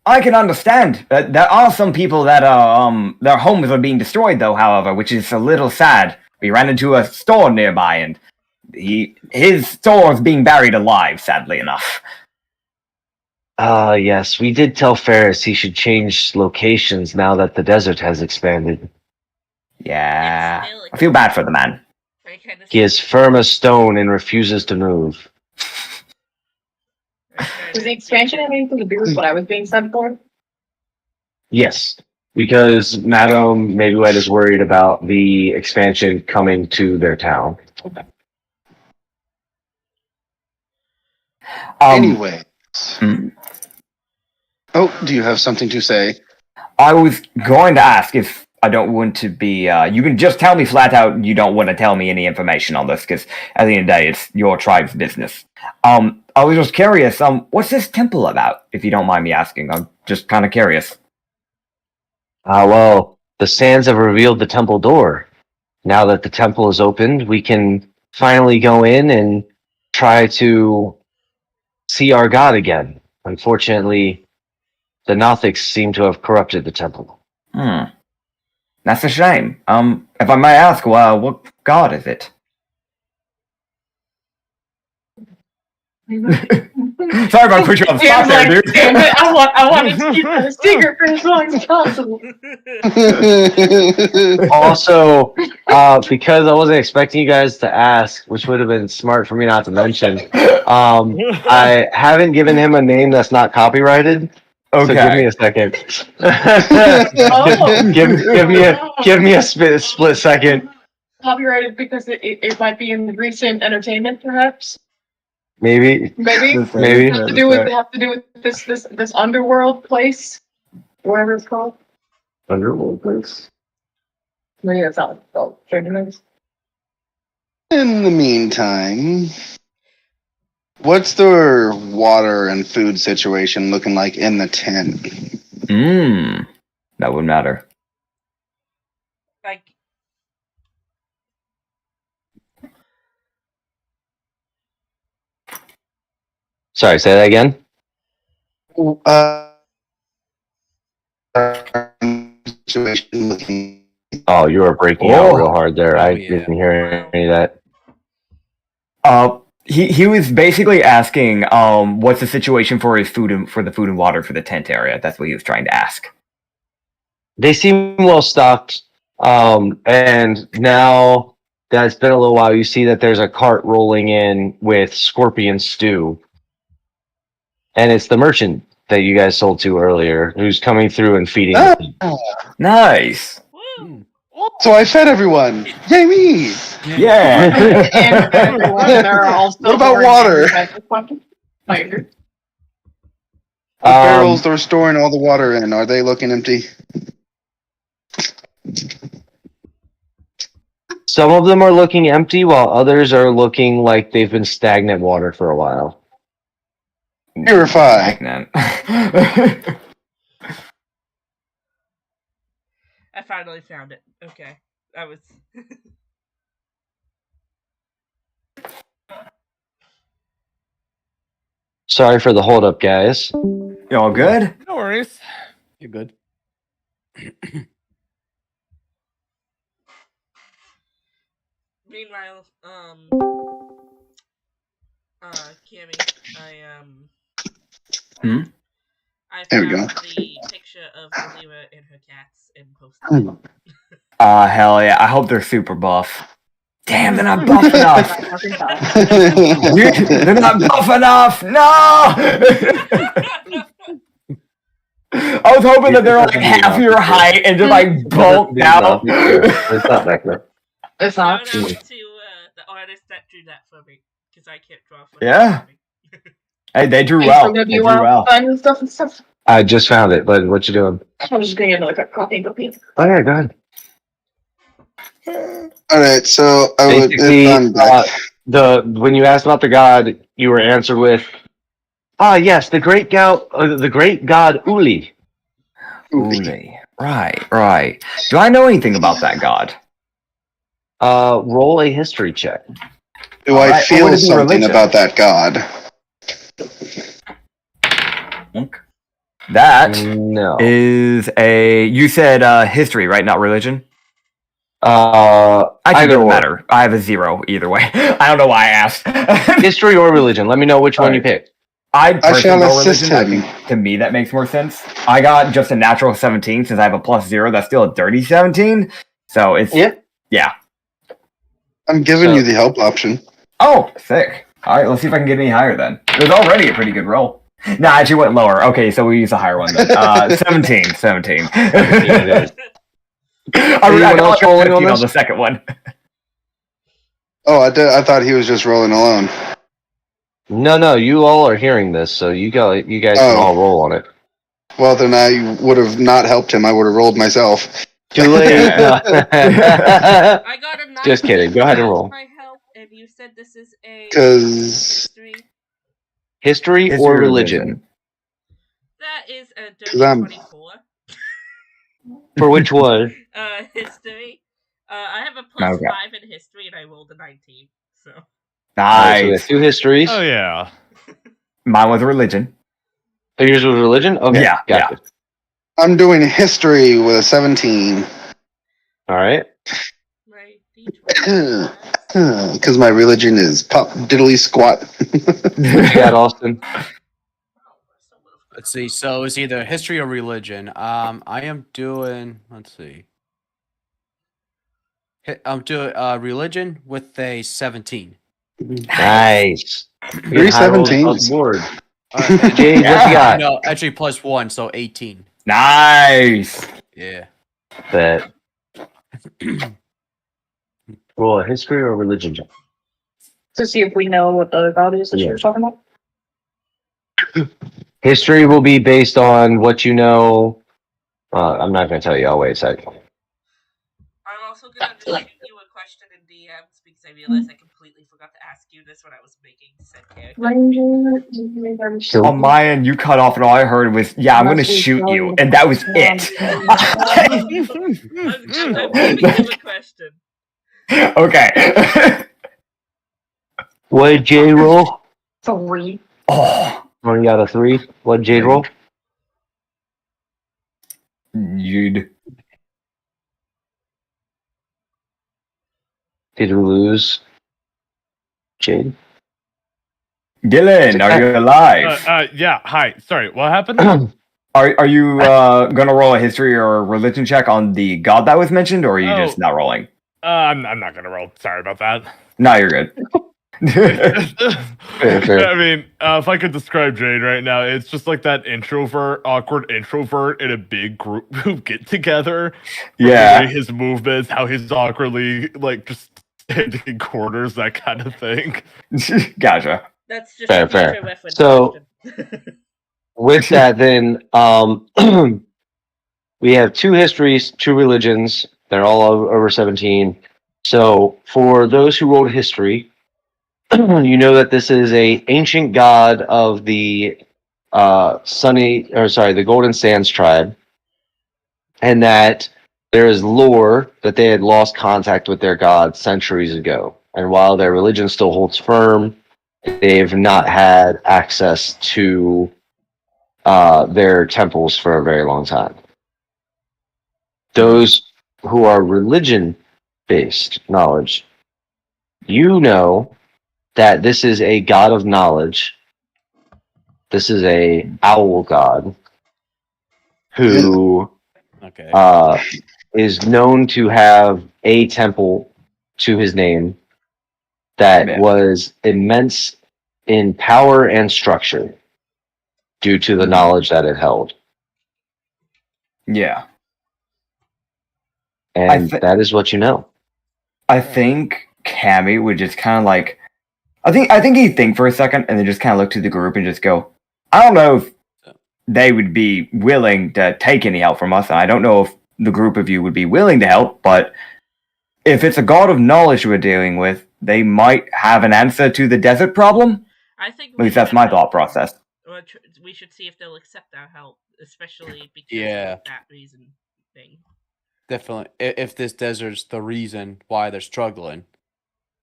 I can understand. There are some people that their homes are being destroyed, though. However, which is a little sad. We ran into a store nearby, and his store is being buried alive. Sadly enough. Yes, we did tell Ferris he should change locations now that the desert has expanded. Yeah, It's still I feel bad for the man. very kind of He is firm as stone and refuses to move. Does the expansion have anything to do with what I was being sent for? Yes, because Madame Maybuet is worried about the expansion coming to their town. Anyway. hmm. Oh, do you have something to say? I was going to ask if I don't want to be. You can just tell me flat out you don't want to tell me any information on this, because at the end of the day, it's your tribe's business. I was just curious. What's this temple about? If you don't mind me asking, I'm just kind of curious. Well, the sands have revealed the temple door. Now that the temple is opened, we can finally go in and try to see our god again. Unfortunately, the Nothics seem to have corrupted the temple. That's a shame. If I may ask, well, what god is it? Sorry if I put you on the spot there, dude. Damn it, I wanted to keep that a secret for as long as possible. Also, because I wasn't expecting you guys to ask, which would have been smart for me not to mention, I haven't given him a name that's not copyrighted. Okay. So give me a second. Oh. give me a split second. Copyrighted because it might be in recent entertainment, perhaps. Maybe. Maybe have to do with this underworld place, whatever it's called. Underworld place. Maybe that's not what it's called. Stranger Things. In the meantime, what's the water and food situation looking like in the tent? That wouldn't matter. like Sorry, say that again. Situation looking. Oh, you were breaking out real hard there. I yeah. didn't hear any of that. He was basically asking, what's the situation for his food and for the food and water for the tent area? That's what he was trying to ask. They seem well stocked. And now that it's been a little while, you see that there's a cart rolling in with scorpion stew. And it's the merchant that you guys sold to earlier who's coming through and feeding. Nice. woo! So I fed everyone. Yay me! Yeah. And there are also What about water? Fire. The barrels they're storing all the water in, are they looking empty? Some of them are looking empty, while others are looking like they've been stagnant water for a while. Purify. Stagnant. I finally found it. Okay. That was Sorry for the holdup, guys. You all good? No worries. You're good. meanwhile, Cammy, I There we found go. the picture of Oliva and her cats and posted it. Hell yeah. I hope they're super buff. Damn, they're not buff enough. They're not buff enough. No! I was hoping that they're like half your height and just like bulked out. It's not back there. It's Shout not. out to the artist that drew that for me. because I can't draw. Yeah. Hey, they drew Hey, well. so They maybe you drew want to well. find stuff and stuff. I just found it, but what you doing? I'm just gonna get another cup of coffee and go pee. Oh yeah, go ahead. All right, so I would. Basically, I'm back. when you asked about the god, you were answered with, yes, the great god Uli. Uli. Right. Do I know anything about that god? Roll a history check. Do All I right, feel would it be something religion? about that god? That No. is a. You said history, right? Not religion. Either Doesn't or. matter. I have a 0 either way. I don't know why I asked. History or religion. Let me know which one you Alright. pick. I I shall personally go assist religion. I him. think to me that makes more sense. I got just a natural 17 since I have a +0. That's still a dirty 17. So it's yeah. I'm giving So- you the help option. Oh, sick. All right, let's see if I can get any higher then. It was already a pretty good roll. No, I actually went lower. Okay, so we use a higher one then. 17. 17. it is. I Anyone got else like a rolling 15 on on this? the second one. Oh, I thought he was just rolling alone. No, you all are hearing this, so you guys can Oh. all roll on it. Well, then I would have not helped him. I would have rolled myself. Too late. No. I got a 19. Just kidding. Go ahead and That was roll. my help, and you said this is a 'Cause- history. History or religion? That is a 'Cause I'm- dirty 24. For which one? History. I have a Okay. +5 in history, and I rolled a 19. So. Alright, so we Nice. have 2 histories. Oh yeah. Mine was a religion. Oh, yours was religion? Okay. Yeah, Gotcha. I'm doing history with a 17. Alright. My D20. Because my religion is pop diddly squat. What you got, Austin? Let's see. So it's either history or religion. I am doing. Let's see. I'm doing religion with a 17. Nice. 3 17s. Board. And- Jade, what you got? No, actually +1, so 18. Nice. Yeah. Bet. Roll a history or religion check. To see if we know what the god is that Yeah. you're talking about. History will be based on what you know. I'm not going to tell you. I'll wait a second. I'm also gonna just shoot you a question in DMs because I realized I completely forgot to ask you this when I was making said character. Ranger. On my end, you cut off, and all I heard was, "Yeah, I'm going to shoot you," and that was it. I'm giving you a question. Okay. What did Jade roll? 3. Oh, Oh, you got a 3. What did Jade roll? you'd. Did we lose? Jade? Gillen, are you alive? Yeah. Hi. Sorry. What happened? Are you gonna roll a history or a religion check on the god that was mentioned, or are you just Oh. not rolling? I'm not gonna roll. Sorry about that. No, you're good. fair. I mean, if I could describe Jade right now, it's just like that awkward introvert in a big group who get together. Yeah. The way his movements, how he's awkwardly like just standing in corners, that kind of thing. Gotcha. That's just Fair, a fair. future reference So- question. With that, then, we have 2 histories, 2 religions. They're all over 17. So, for those who wrote history, you know that this is a ancient god of the the Golden Sands tribe, and that there is lore that they had lost contact with their god centuries ago. And while their religion still holds firm, they've not had access to their temples for a very long time. Those who are religion-based knowledge, you know that this is a god of knowledge. This is a owl god who Okay. is known to have a temple to his name that Yeah. was immense in power and structure due to the knowledge that it held. Yeah. And that is what you know. I think Cammy would just kind of like I think he'd think for a second and then just kind of look to the group and just go, I don't know if they would be willing to take any help from us. And I don't know if the group of you would be willing to help, but if it's a god of knowledge we're dealing with, they might have an answer to the desert problem. I think At least that's my thought process. We should see if they'll accept our help, especially because Yeah. of that reason thing. Definitely. If this desert's the reason why they're struggling,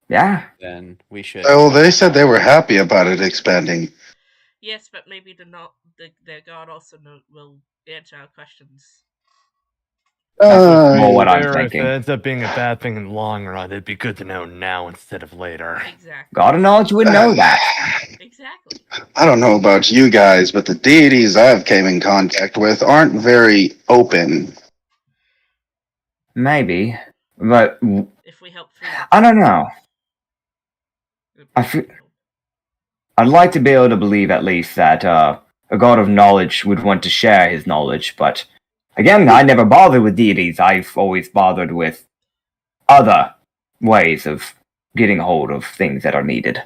Yeah. then we should. Well, they said they were happy about it expanding. Yes, but maybe their god also will answer our questions. Well, what I'm Fair, if it thinking. ends up being a bad thing in the long run, it'd be good to know now instead of later. Exactly. God of knowledge would know that. Exactly. I don't know about you guys, but the deities I've came in contact with aren't very open. Maybe. But If we help free I don't know. I'd like to be able to believe at least that a god of knowledge would want to share his knowledge, but again, I never bothered with deities. I've always bothered with other ways of getting hold of things that are needed.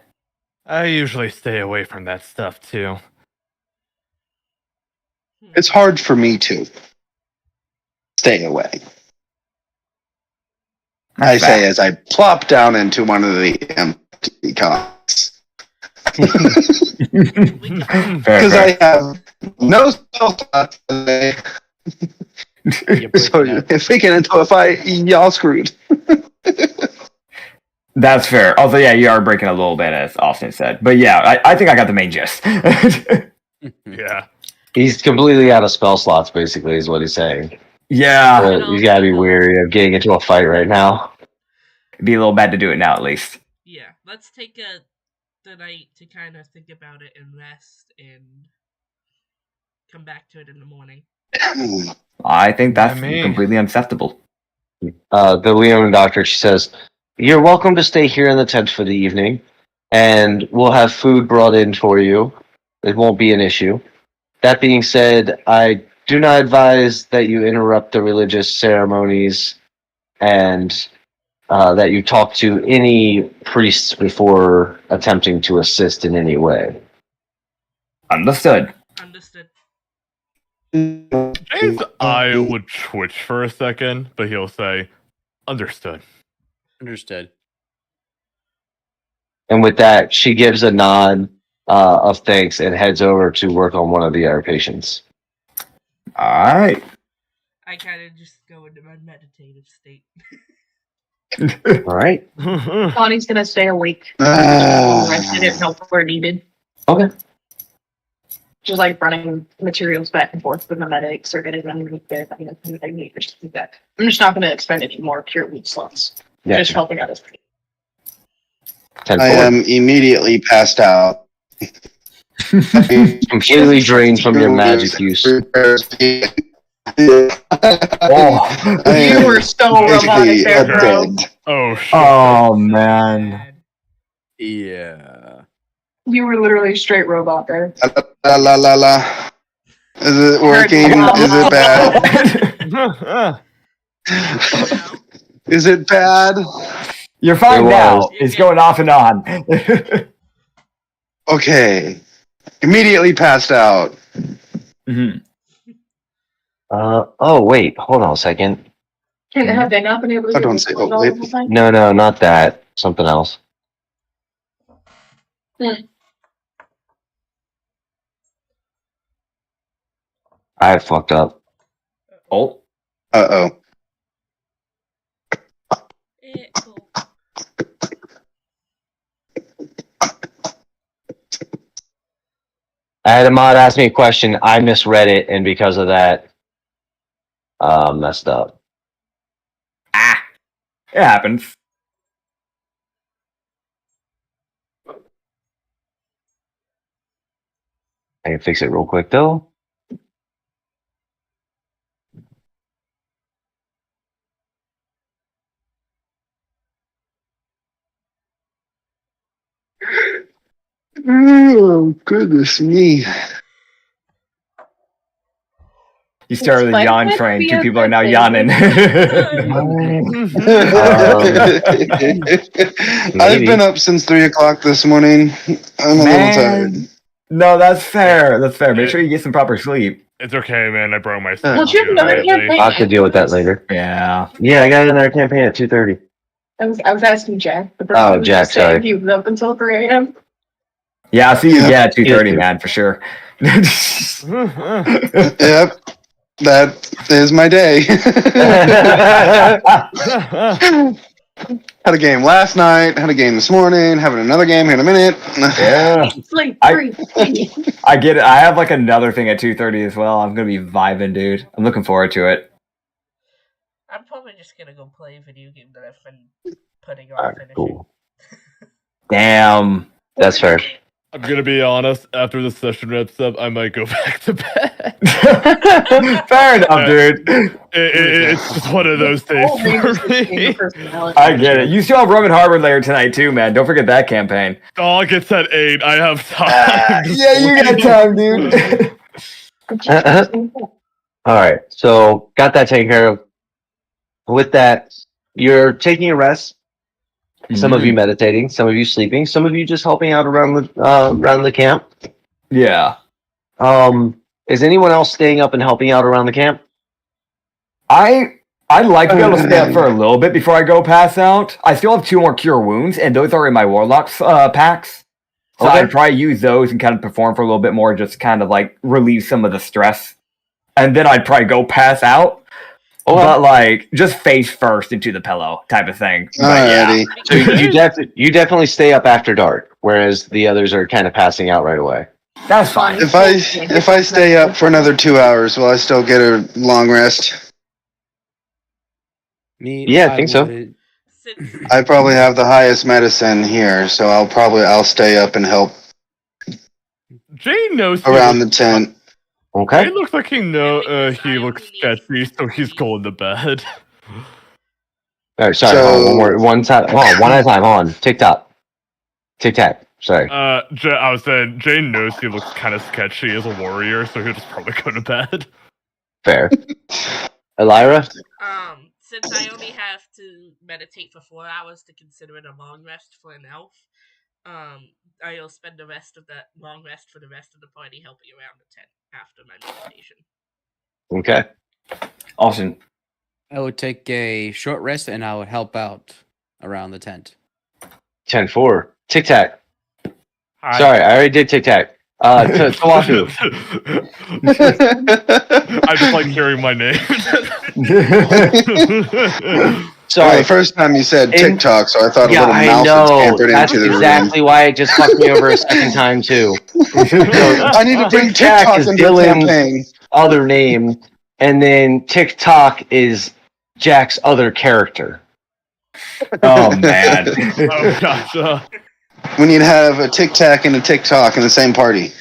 I usually stay away from that stuff too. It's hard for me to stay away. I say as I plop down into one of the empty cots. Because I have no self-thought today. So if we get into a fight, y'all screwed. That's fair. Also, yeah, you are breaking a little bit, as Austin said. But yeah, I think I got the main gist. Yeah. He's completely out of spell slots, basically, is what he's saying. Yeah. But he's gotta be weary of getting into a fight right now. It'd be a little bad to do it now, at least. Yeah, let's take the night to kind of think about it and rest and come back to it in the morning. I think that's Me. completely unacceptable. The Leon doctor, she says, "You're welcome to stay here in the tent for the evening, and we'll have food brought in for you. It won't be an issue. That being said, I do not advise that you interrupt the religious ceremonies and that you talk to any priests before attempting to assist in any way." Understood. Understood. James' eye would twitch for a second, but he'll say, "Understood." Understood. And with that, she gives a nod of thanks and heads over to work on one of the other patients. Alright. I kind of just go into my meditative state. All right. Bonnie's gonna stay awake. Rested if help were needed. Okay. Just like running materials back and forth with the medics or getting them refit. I mean, if they need or something like that. I'm just not gonna expend any more cure weak slots. Yeah. Just helping out as Ten I forward. am immediately passed out. Completely drained from your magic use. Oh. You were so robotic there, bro. Oh shit. Oh, man. Yeah. You were literally straight robot there. La la la la. Is it working? Is it bad? Is it bad? You're fine It now. was. It's going off and on. Okay. Immediately passed out. Mhm. Oh wait, hold on a second. Have they not been able to I get don't this say- closed oh, all wait. the whole time? No, not that. Something else. I fucked up. Oh. Uh-oh. I had a mod ask me a question. I misread it, and because of that, messed up. Ah. It happens. I can fix it real quick though. Oh, goodness me. You started the yawn train. 2 people are now yawning. I've been up since 3 o'clock this morning. I'm a little tired. No, that's fair. That's fair. Make sure you get some proper sleep. It's okay, man. I broke my Don't you have another campaign? I'll have to deal with that later. Yeah. Yeah, I got another campaign at 2:30. I was asking Jack. The person Oh, who Jack, was saying sorry. he was up until 3 a.m. Yeah, I'll see you Yeah. at 2:30, man, for sure. Yep. That is my day. Had a game last night, had a game this morning, having another game here in a minute. Yeah. Sleep, I- breathe. I get it. I have like another thing at 2:30 as well. I'm gonna be vibing, dude. I'm looking forward to it. I'm probably just gonna go play a video game that I've been putting on Alright, finishing. cool. Damn. That's fair. I'm gonna be honest. After the session wraps up, I might go back to bed. Fair enough, dude. It's just one of those days for me. I get it. You still have Roman Harbor later tonight too, man. Don't forget that campaign. Dog gets at 8. I have time. Yeah, you got time, dude. All right, so got that taken care of. With that, you're taking a rest. Some of you meditating, some of you sleeping, some of you just helping out around the camp. Yeah. Is anyone else staying up and helping out around the camp? I'd like to be able to stay up for a little bit before I go pass out. I still have 2 more cure wounds, and those are in my warlock's packs. So Okay. I'd probably use those and kind of perform for a little bit more, just kind of like relieve some of the stress. And then I'd probably go pass out. Okay. But like just face first into the pillow type of thing. But yeah. Alrighty. So you definitely stay up after dark, whereas the others are kind of passing out right away. That's fine. If I stay up for another 2 hours, will I still get a long rest? Yeah, I think so. Since I probably have the highest medicine here, so I'll stay up and help Jane knows around the tent. Okay. Jane looks like he looks sketchy, so he's going to bed. All right, sorry. So- Hold on, one time. Hold on, one at a time. Hold on. Tic tac. Sorry. I was saying Jane knows he looks kind of sketchy as a warrior, so he'll just probably go to bed. Fair. Elira? since I only have to meditate for 4 hours to consider it a long rest for an elf, I'll spend the rest of that long rest for the rest of the party helping around the tent after my meditation. Okay. Awesome. I would take a short rest and I would help out around the tent. 10-4. Tic tac. Hi. Sorry, I already did tic tac. Tawafu. I just like hearing my name. Sorry. The first time you said TikTok, so I thought a Yeah, little I mouse had know. scampered That's into the exactly why it just fucked me over a second time too. I need to bring Tic Tac TikTok is into the Dylan's campaign. other name, and then TikTok is Jack's other character. Oh man. Oh gosh. We need to have a Tic Tac and a TikTok in the same party.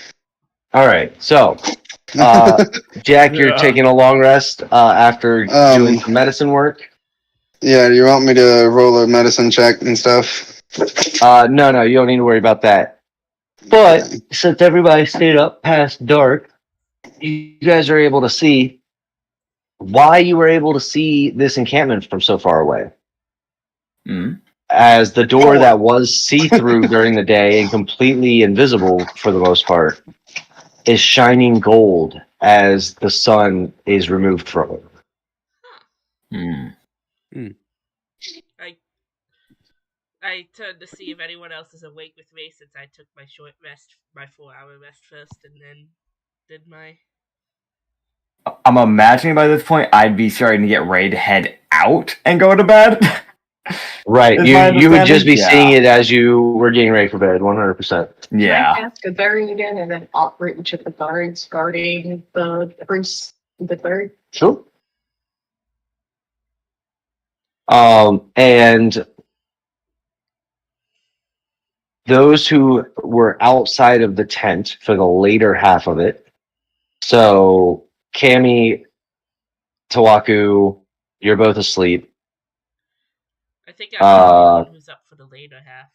All right, so Jack, you're Yeah. taking a long rest after doing some medicine work. Yeah, do you want me to roll a medicine check and stuff? No, you don't need to worry about that. But since everybody stayed up past dark, you guys are able to see why you were able to see this encampment from so far away. Mm. As the door that was see-through during the day and completely invisible for the most part is shining gold as the sun is removed from it. Mm. I turned to see if anyone else is awake with me since I took my short rest, my 4-hour rest first, and then did my... I'm imagining by this point I'd be starting to get ready to head out and go to bed. Right, Is my you would just be understanding? seeing it as you were getting ready for bed, 100%. Yeah. Can I cast Gathering again and then operate each of the guards guarding the priest, the third? Sure. And those who were outside of the tent for the later half of it. So Cammy, Tawaku, you're both asleep. I think I'm the only one who's up for the later half.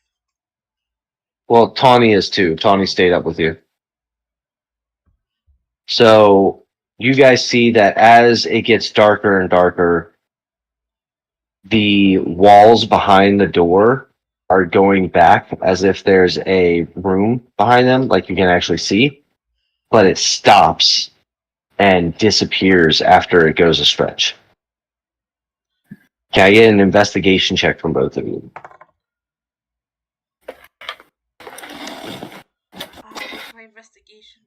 Well, Tawny is too. Tawny stayed up with you. So you guys see that as it gets darker and darker, the walls behind the door are going back as if there's a room behind them, like you can actually see, but it stops and disappears after it goes a stretch. Can I get an investigation check from both of you? What's my investigation?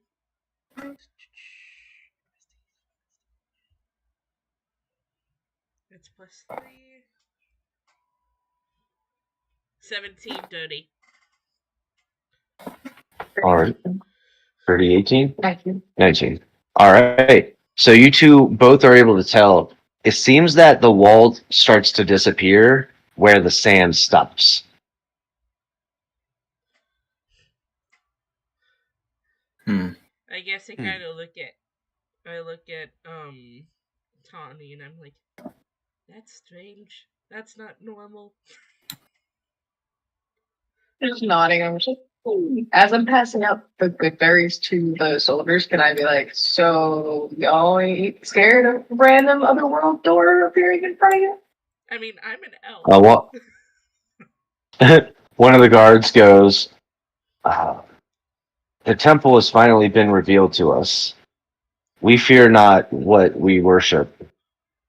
It's +3. 17 dirty. All right. 30, 18? 19. 19. All right. So you two both are able to tell. It seems that the wall starts to disappear where the sand stops. I guess I kind of look at Tawny and I'm like, that's strange. That's not normal. Just nodding. I'm just like, as I'm passing out the good berries to the soldiers, can I be like, so y'all ain't scared of a random otherworld door appearing in front of you? I mean, I'm an elf. One of the guards goes, the temple has finally been revealed to us. We fear not what we worship,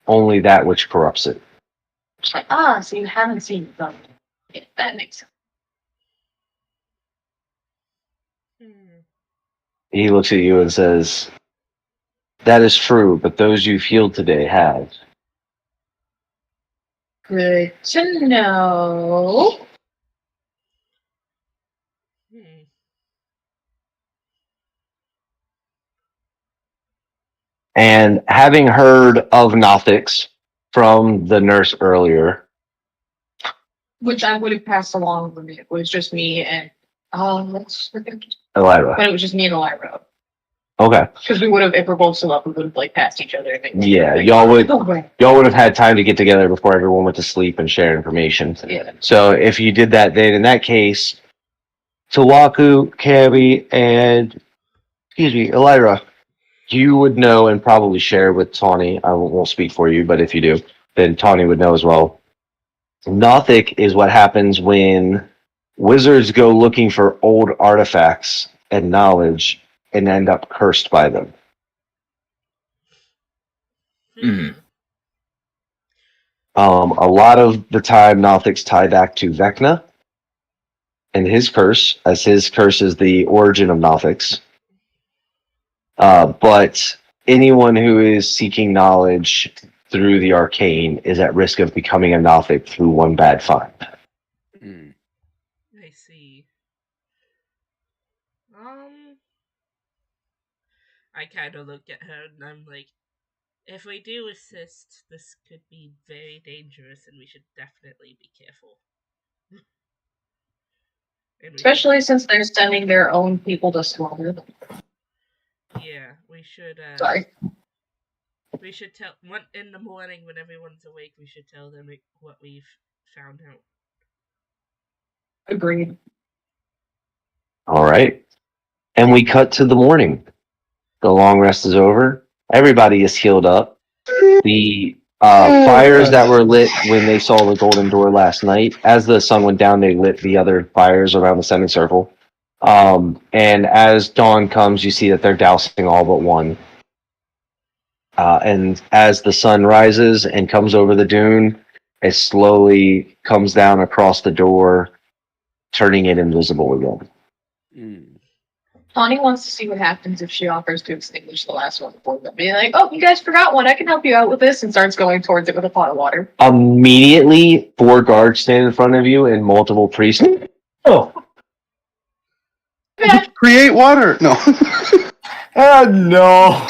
only that which corrupts it. It's like, so you haven't seen them. Yeah, that makes sense. He looks at you and says, that is true, but those you've healed today have. Good to know. And having heard of Nothics from the nurse earlier, Which I would have passed along when it was just me and Elira. But it was just me and Elira. Okay. Because we would have, if we're both still up, we would have like passed each other. Yeah, y'all would have had time to get together before everyone went to sleep and share information. Yeah. So if you did that, then in that case, Tawaku, Cavi, and Elira, you would know and probably share with Tawny. I won't speak for you, but if you do, then Tawny would know as well. Nothic is what happens when wizards go looking for old artifacts and knowledge and end up cursed by them. A lot of the time, Nothics tie back to Vecna and his curse, as his curse is the origin of Nothics. But anyone who is seeking knowledge through the arcane is at risk of becoming a Nothic through one bad find. I see. I kind of look at her and I'm like, if we do assist, this could be very dangerous and we should definitely be careful. Especially since they're sending their own people to slaughter them. Yeah, we should, Sorry. We should tell, in the morning when everyone's awake, we should tell them what we've found out. Agreed. All right. And we cut to the morning. The long rest is over. Everybody is healed up. The fires that were lit when they saw the golden door last night, as the sun went down, they lit the other fires around the semicircle. And as dawn comes, you see that they're dousing all but one. And as the sun rises and comes over the dune, it slowly comes down across the door, turning it invisible again. Tawny wants to see what happens if she offers to extinguish the last one for them. Be like, oh, you guys forgot one. I can help you out with this, and starts going towards it with a pot of water. Immediately, 4 guards stand in front of you and multiple priests. Oh. Create water. No. Oh, no.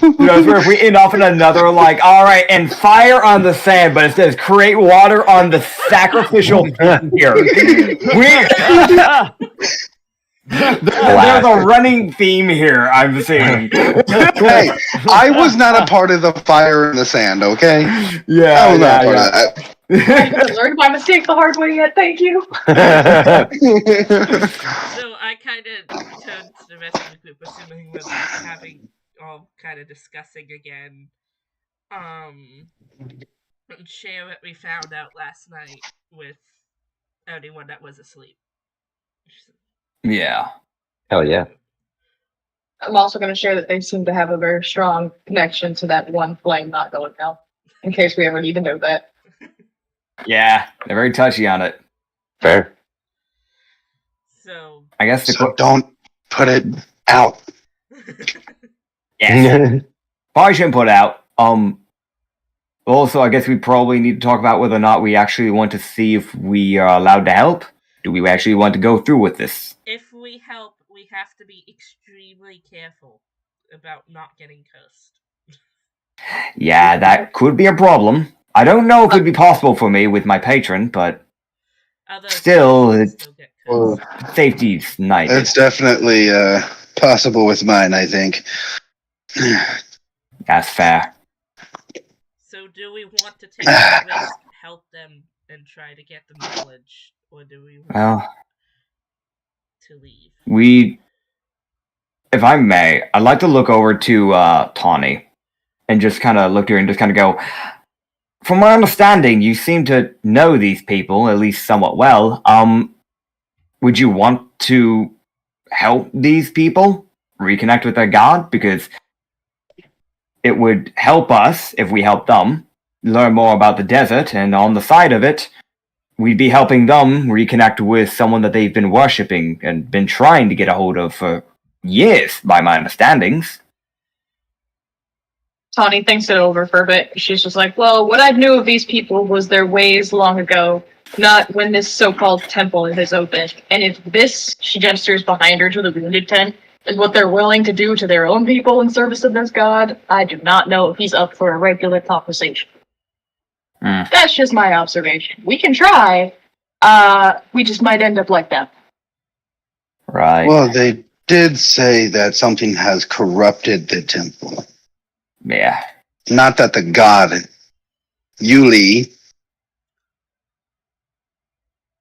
You know, if we end off in another, like, all right, and fire on the sand, but it says create water on the sacrificial here. There's a running theme here, I'm seeing. Hey, I was not a part of the fire in the sand, okay? Yeah, I was not a part of that. I haven't learned my mistake the hard way yet. Thank you. So I kind of turned to the rest of the group, assuming we're like having all kind of discussing again. And share what we found out last night with anyone that was asleep. Yeah. Hell yeah. I'm also going to share that they seem to have a very strong connection to that one flame not going out. In case we ever need to know that. Yeah, they're very touchy on it. Fair. So I guess So don't put it out. yeah, probably shouldn't put it out. Also, I guess we probably need to talk about whether or not we actually want to see if we are allowed to help. Do we actually want to go through with this? if we help, we have to be extremely careful about not getting cursed. Yeah, that could be a problem. I don't know if it'd be possible for me with my patron, but Other Still, spirits it's- still get Well, cursed. safety's nice. it's definitely possible with mine, I think. That's fair. So do we want to take the risk, help them, and try to get the knowledge, or do we want Well, to leave? if I may, I'd like to look over to Tawny and just kind of look at her and just kind of go, from my understanding, you seem to know these people, at least somewhat well. Would you want to help these people reconnect with their god? Because it would help us if we help them learn more about the desert, and on the side of it, we'd be helping them reconnect with someone that they've been worshipping and been trying to get a hold of for years, by my understandings. Tawny thinks it over for a bit. She's just like, well, what I knew of these people was their ways long ago, not when this so-called temple is open. And if this, she gestures behind her to the wounded tent, is what they're willing to do to their own people in service of this god, I do not know if he's up for a regular conversation. Hmm. That's just my observation. We can try. We just might end up like that. Right. Well, they did say that something has corrupted the temple. Yeah. Not that the god Yuli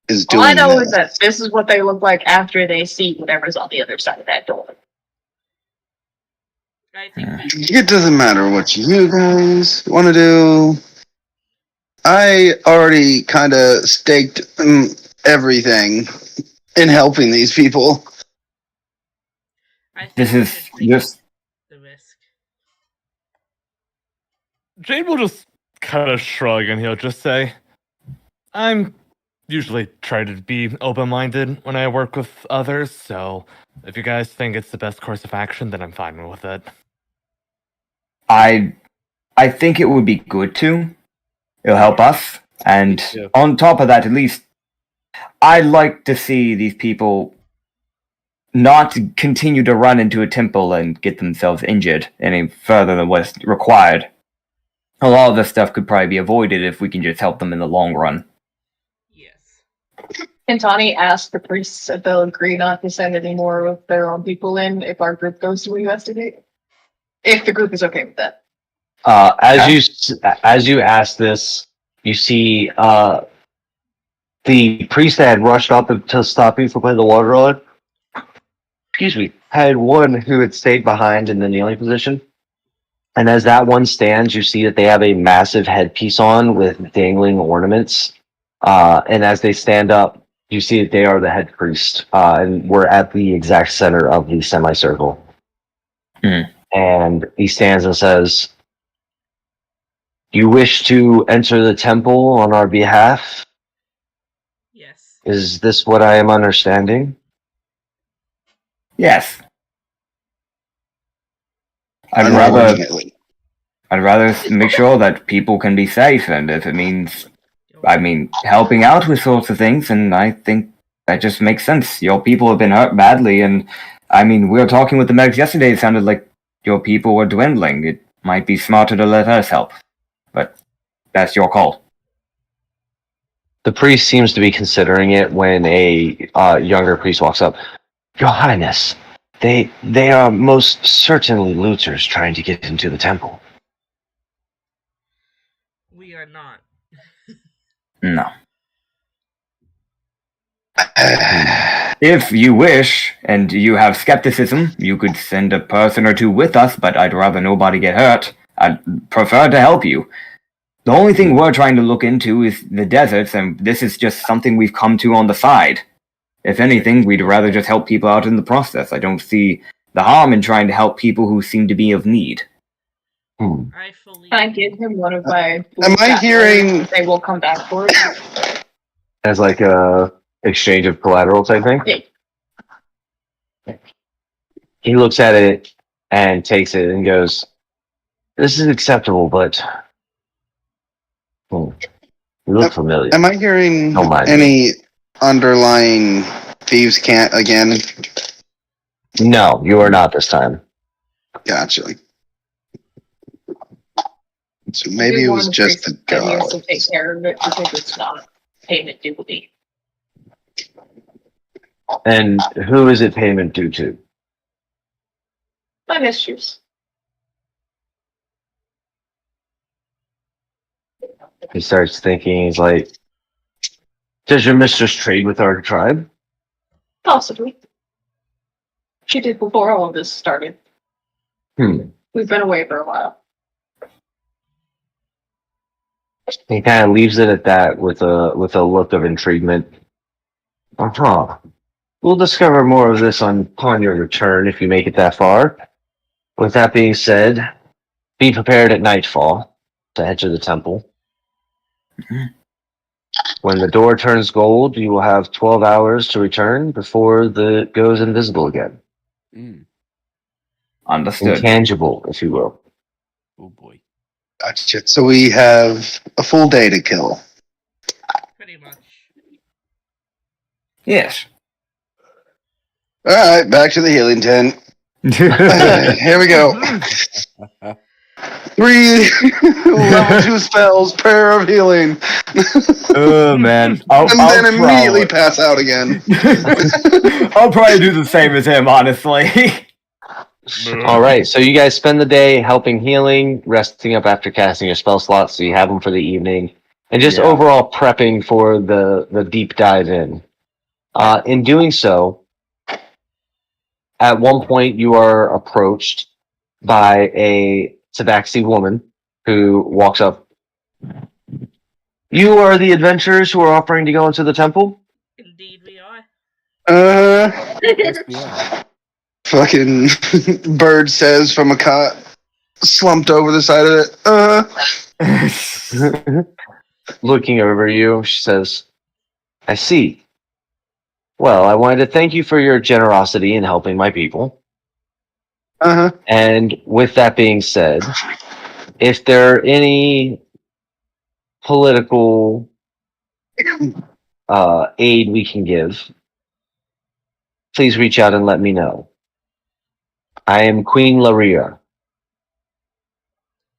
is All doing I know that. is that this is what they look like after they see whatever's on the other side of that door. I think we It doesn't matter what you guys want to do. I already kind of staked everything in helping these people. I think This we is should take just the risk. Jade will just kind of shrug and he'll just say, I'm usually try to be open-minded when I work with others, so if you guys think it's the best course of action, then I'm fine with it. I think it would be good to. It'll help us. And too. on top of that, at least I'd like to see these people not continue to run into a temple and get themselves injured any further than what's required. A lot of this stuff could probably be avoided if we can just help them in the long run. Yes. Can Tawny ask the priests if they'll agree not to send any more of their own people in if our group goes to investigate? If the group is okay with that. As you ask this, you see the priest that had rushed up to stop you from putting the water on. Excuse me. Had one who had stayed behind in the kneeling position, and as that one stands, you see that they have a massive headpiece on with dangling ornaments. And as they stand up, you see that they are the head priest, and we're at the exact center of the semicircle. And he stands and says, "You wish to enter the temple on our behalf? Yes. Is this what I am understanding?" Yes. Unfortunately. I'd rather make sure that people can be safe, and if it means, helping out with sorts of things, and I think that just makes sense. Your people have been hurt badly, and we were talking with the medics yesterday. It sounded like your people were dwindling. It might be smarter to let us help, but that's your call. The priest seems to be considering it when a younger priest walks up. "Your Highness, they are most certainly looters trying to get into the temple." We are not. No. If you wish, and you have skepticism, you could send a person or two with us, but I'd rather nobody get hurt. I'd prefer to help you. The only thing we're trying to look into is the deserts, and this is just something we've come to on the side. If anything, we'd rather just help people out in the process. I don't see the harm in trying to help people who seem to be of need. I fully. Can I give him one of my? Am I hearing? They will come back for it. As like a exchange of collateral type thing? Yeah. He looks at it and takes it and goes, "This is acceptable, but you look familiar." Am I hearing Don't mind any underlying thieves' cant again? No, you are not this time. Gotcha. So maybe it was just the He has to dog. take care of it because it's not payment due. And who is it payment due to? My mistress. He starts thinking, he's like, "Does your mistress trade with our tribe?" Possibly. She did before all of this started. We've been away for a while. He kind of leaves it at that with a look of intriguement. We'll discover more of this upon your return if you make it that far. With that being said, be prepared at nightfall to enter the temple. When the door turns gold, you will have 12 hours to return before it goes invisible again. Understood. Intangible, if you will. Oh boy. Gotcha. So we have a full day to kill. Pretty much. Yes. All right, back to the healing tent. Here we go. 3 level 2 spells, prayer of healing, Oh man. and then immediately pass out again. I'll probably do the same as him, honestly. All right, so you guys spend the day helping healing, resting up after casting your spell slots, so you have them for the evening, and just Yeah. overall prepping for the deep dive in. In doing so, at one point you are approached by a Tabaxi woman who walks up. "You are the adventurers who are offering to go into the temple?" Indeed, we are. Yes, we are. Fucking bird says from a cot, slumped over the side of it. Looking over you, she says, "I see. Well, I wanted to thank you for your generosity in helping my people. And with that being said, if there are any political aid we can give, please reach out and let me know. I am Queen Laria."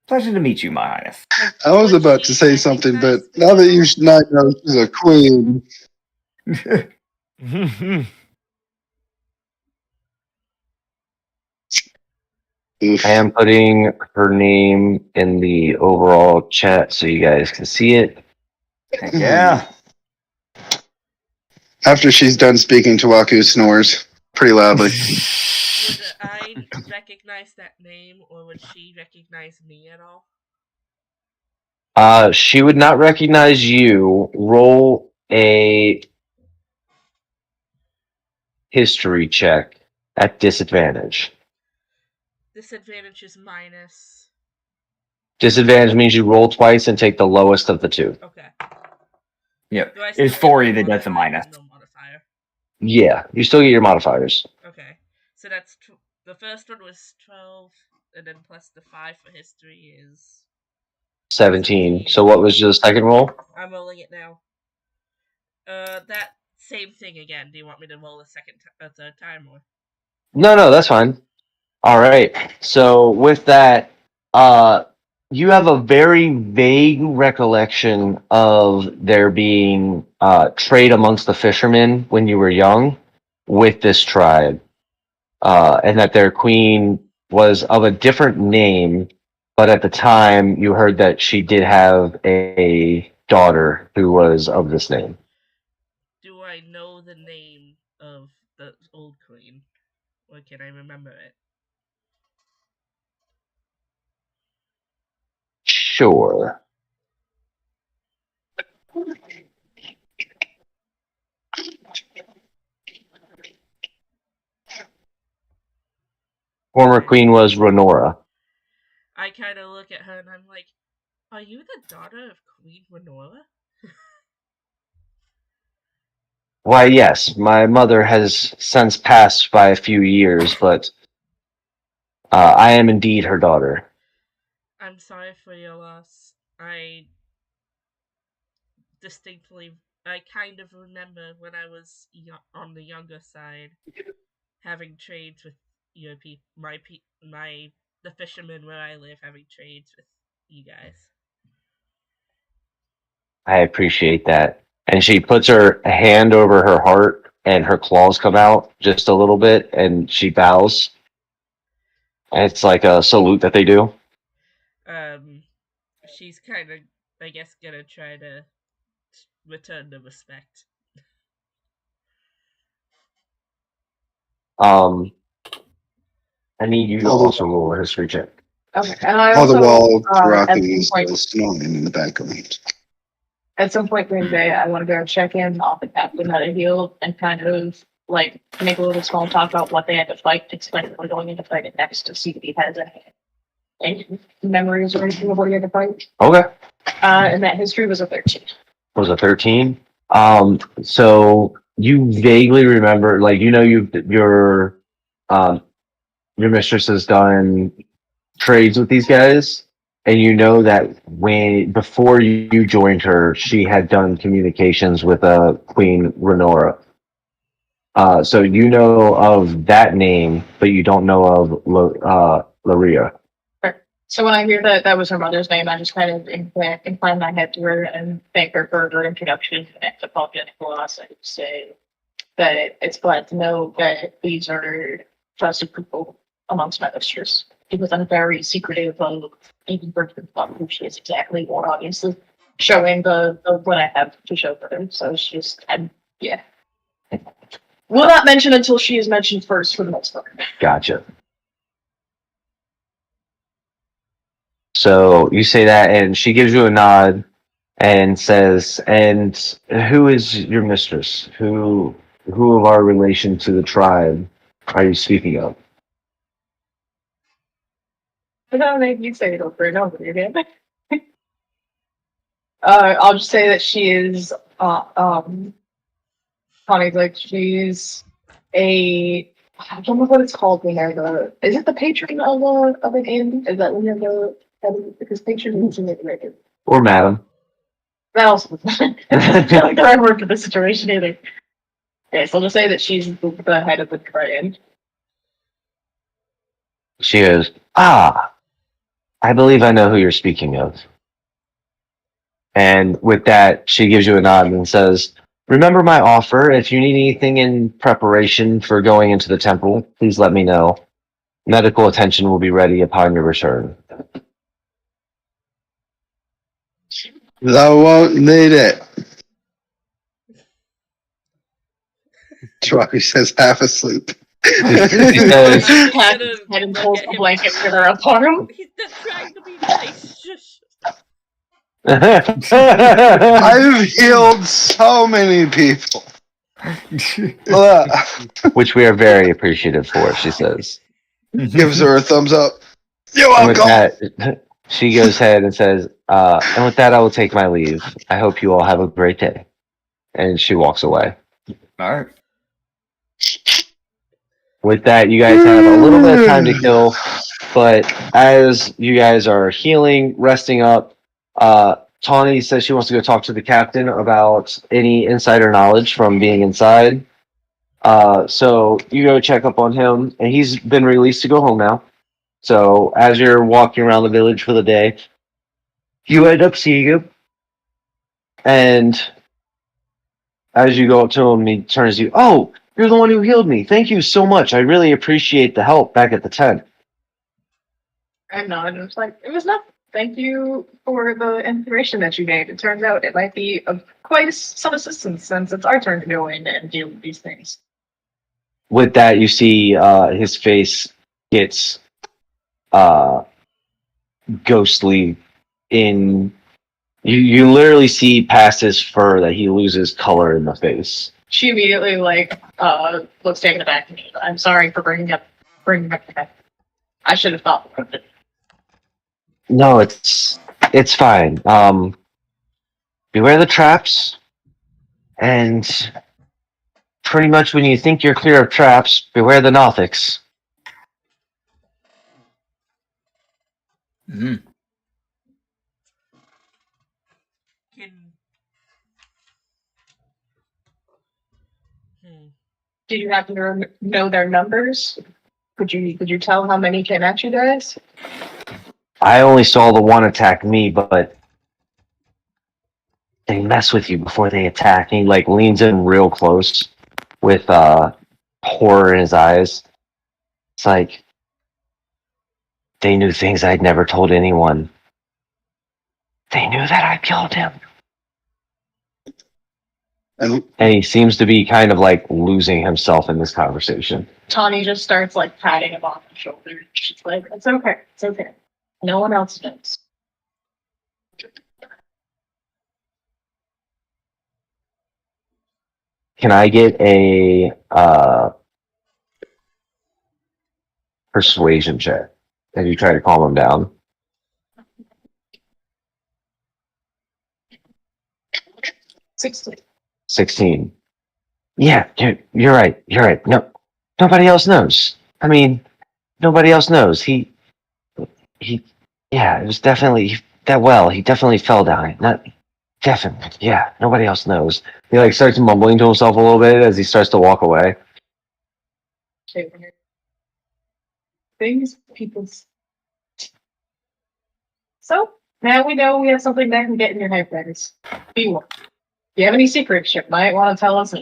Pleasure to meet you, my highness. I was about to say something, but now that you not know she's a queen, oof. I am putting her name in the overall chat so you guys can see it. Heck yeah. After she's done speaking, Tawaku snores pretty loudly. Would I recognize that name, or would she recognize me at all? She would not recognize you. Roll a history check at disadvantage. Disadvantage is minus. Disadvantage means you roll twice and take the lowest of the two. Okay. Yep. Do I still It's get 40 my that does a modifier? minus. No modifier. Yeah, you still get your modifiers. Okay. So that's the first one was 12, and then plus the 5 for history is 17. So what was your second roll? I'm rolling it now. That same thing again. Do you want me to roll a third time, or? No, that's fine. All right. So with that, you have a very vague recollection of there being trade amongst the fishermen when you were young with this tribe, and that their queen was of a different name, but at the time you heard that she did have a daughter who was of this name. Do I know the name of the old queen? Or can I remember it? Sure. Former queen was Renora. I kind of look at her and I'm like, are you the daughter of Queen Renora? Why, yes, my mother has since passed by a few years, but I am indeed her daughter. I'm sorry for your loss. I kind of remember when I was on the younger side, having trades with your the fishermen where I live, having trades with you guys. I appreciate that. And she puts her hand over her heart, and her claws come out just a little bit, and she bows. And it's like a salute that they do. She's kind of, I guess, gonna try to return the respect. I need you to also roll a history check. Okay, and I All the also, while, Rocky at is some point, still snoring in the background. at some point during the day, I want to go check in on the captain that I healed and kind of like make a little small talk about what they had to fight, especially when going into fight it next to see if he has any memories or anything of what he had to fight. Okay. And that history was a 13. Was a 13. So you vaguely remember, like, you know, your mistress has done trades with these guys, and you know that before you joined her, she had done communications with Queen Renora. So you know of that name, but you don't know of Laria. So when I hear that that was her mother's name, I just kind of incline my head to her and thank her for her introduction and apologetic loss. I would say that it's glad to know that these are trusted people amongst my sisters. Because I'm very secretive of even person who she is exactly, or obviously showing the what I have to show for her. So it's just, yeah. Will not mention until she is mentioned first for the most part. Gotcha. So you say that, and she gives you a nod and says, "And who is your mistress? Who of our relation to the tribe are you speaking of?" I don't think you say it over and over again. I'll just say that she is, Connie, like, she's I don't know what it's called when they're is it the patron of an inn? Is that when you're because patron means in it, right? Or madam. That also doesn't feel like the right word for the situation either. Okay, so I'll just say that she's the head of the triad. She goes, "Ah, I believe I know who you're speaking of." And with that, she gives you a nod and says, "Remember my offer. If you need anything in preparation for going into the temple, please let me know. Medical attention will be ready upon your return." Thou won't need it. Rocky says half asleep. He says, Head and pulls the blanket for her upon him. He's just trying to be nice. Shush. I've healed so many people. which we are very appreciative for, she says. Gives her a thumbs up. You're And with welcome. that, she goes ahead and says, "And with that, I will take my leave. I hope you all have a great day." And she walks away. All right. With that, you guys have a little bit of time to kill, but as you guys are healing, resting up, Tawny says she wants to go talk to the captain about any insider knowledge from being inside. So you go check up on him, and he's been released to go home now. So as you're walking around the village for the day, you end up seeing him, and as you go up to him, he turns to you. "Oh, you're the one who healed me. Thank you so much. I really appreciate the help back at the tent." I know, and it's like, it was nothing. Thank you for the information that you gave. It turns out it might be of quite some assistance since it's our turn to go in and deal with these things. With that, you see his face gets ghostly in. You literally see past his fur that he loses color in the face. She immediately looks taken aback. I'm sorry for bringing up that. I should have thought of it. No, it's fine. Beware the traps, and pretty much when you think you're clear of traps, beware the Nothics. Mm. Do you happen to know their numbers? Could you tell how many came at you guys? I only saw the one attack me, but they mess with you before they attack. He leans in real close with horror in his eyes. It's like they knew things I'd never told anyone. They knew that I killed him. And And he seems to be kind of losing himself in this conversation. Tawny just starts patting him on the shoulder. She's like, "It's okay, it's okay. No one else knows." Can I get a persuasion check? Have you tried to calm him down? 16. Yeah, you're right. You're right. No, nobody else knows. I mean, nobody else knows. He. Yeah, it was definitely that well. He definitely fell down. Not definitely. Yeah, nobody else knows. He starts mumbling to himself a little bit as he starts to walk away. Things people. So now we know we have something that can get in your head, friends. Be one. If you have any secrets, you might want to tell us.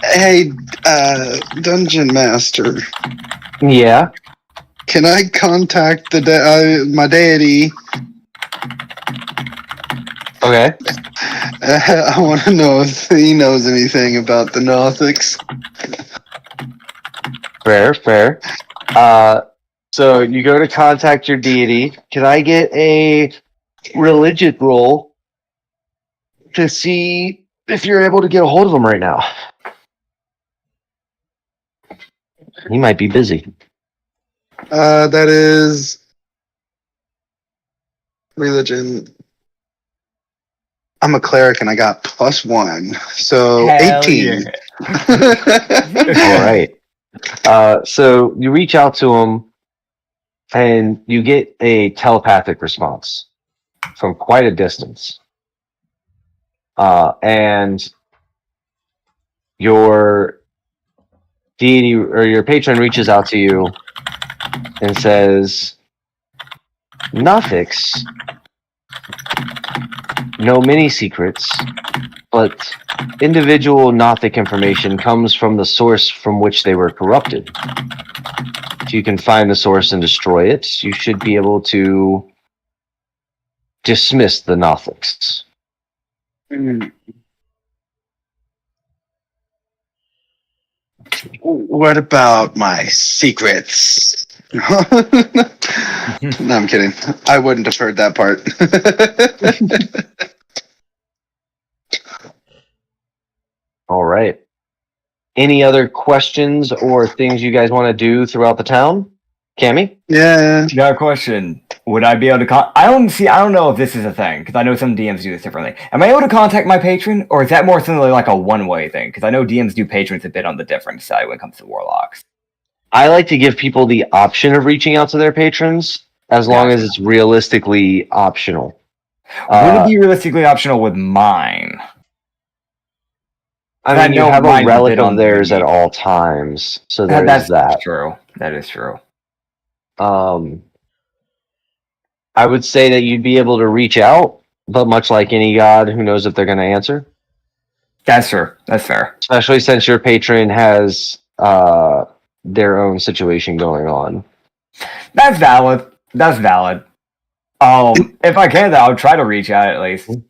hey, Dungeon Master, Yeah. can I contact my deity? Okay. I want to know if he knows anything about the Nothics. Fair. So you go to contact your deity. Can I get a religion roll to see if you're able to get a hold of him right now? He might be busy. That is religion. I'm a cleric and I got +1, so Hell 18. All right. So you reach out to him, and you get a telepathic response from quite a distance. And your deity or your patron reaches out to you and says, Nothics know many secrets, but individual Nothic information comes from the source from which they were corrupted. If you can find the source and destroy it, you should be able to dismiss the Nothics. What about my secrets? No, I'm kidding. I wouldn't have heard that part. All right. Any other questions or things you guys want to do throughout the town? Cammy? Yeah. Now, question: would I be able to? I don't know if this is a thing because I know some DMs do this differently. Am I able to contact my patron, or is that more something like a one-way thing? Because I know DMs do patrons a bit on the different side when it comes to warlocks. I like to give people the option of reaching out to their patrons as long as it's realistically optional. Would it be realistically optional with mine? I mean, you know have a mine's a relic bit of on the theirs at unique. all times, so there's That's that. true. That is true. I would say that you'd be able to reach out, but much like any god, who knows if they're going to answer? That's true. That's fair. Especially since your patron has their own situation going on. That's valid. That's valid. If I can, though, I'll try to reach out at least. I'm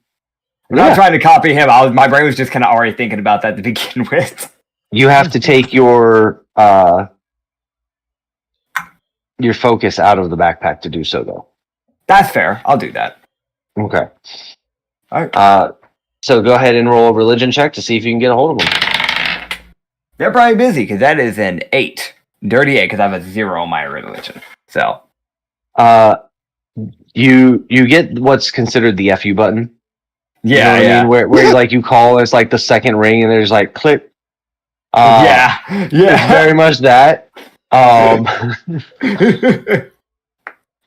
Yeah. not trying to copy him. My brain was just kind of already thinking about that to begin with. You have to take your focus out of the backpack to do so, though. That's fair. I'll do that. Okay. All right. So go ahead and roll a religion check to see if you can get a hold of them. They're probably busy because that is an 8. Dirty 8 because I have a 0 on my religion. So. You get what's considered the FU button. Yeah, you know what yeah. I mean? Where like you call, it's like the second ring, and there's like click. Yeah. It's very much that.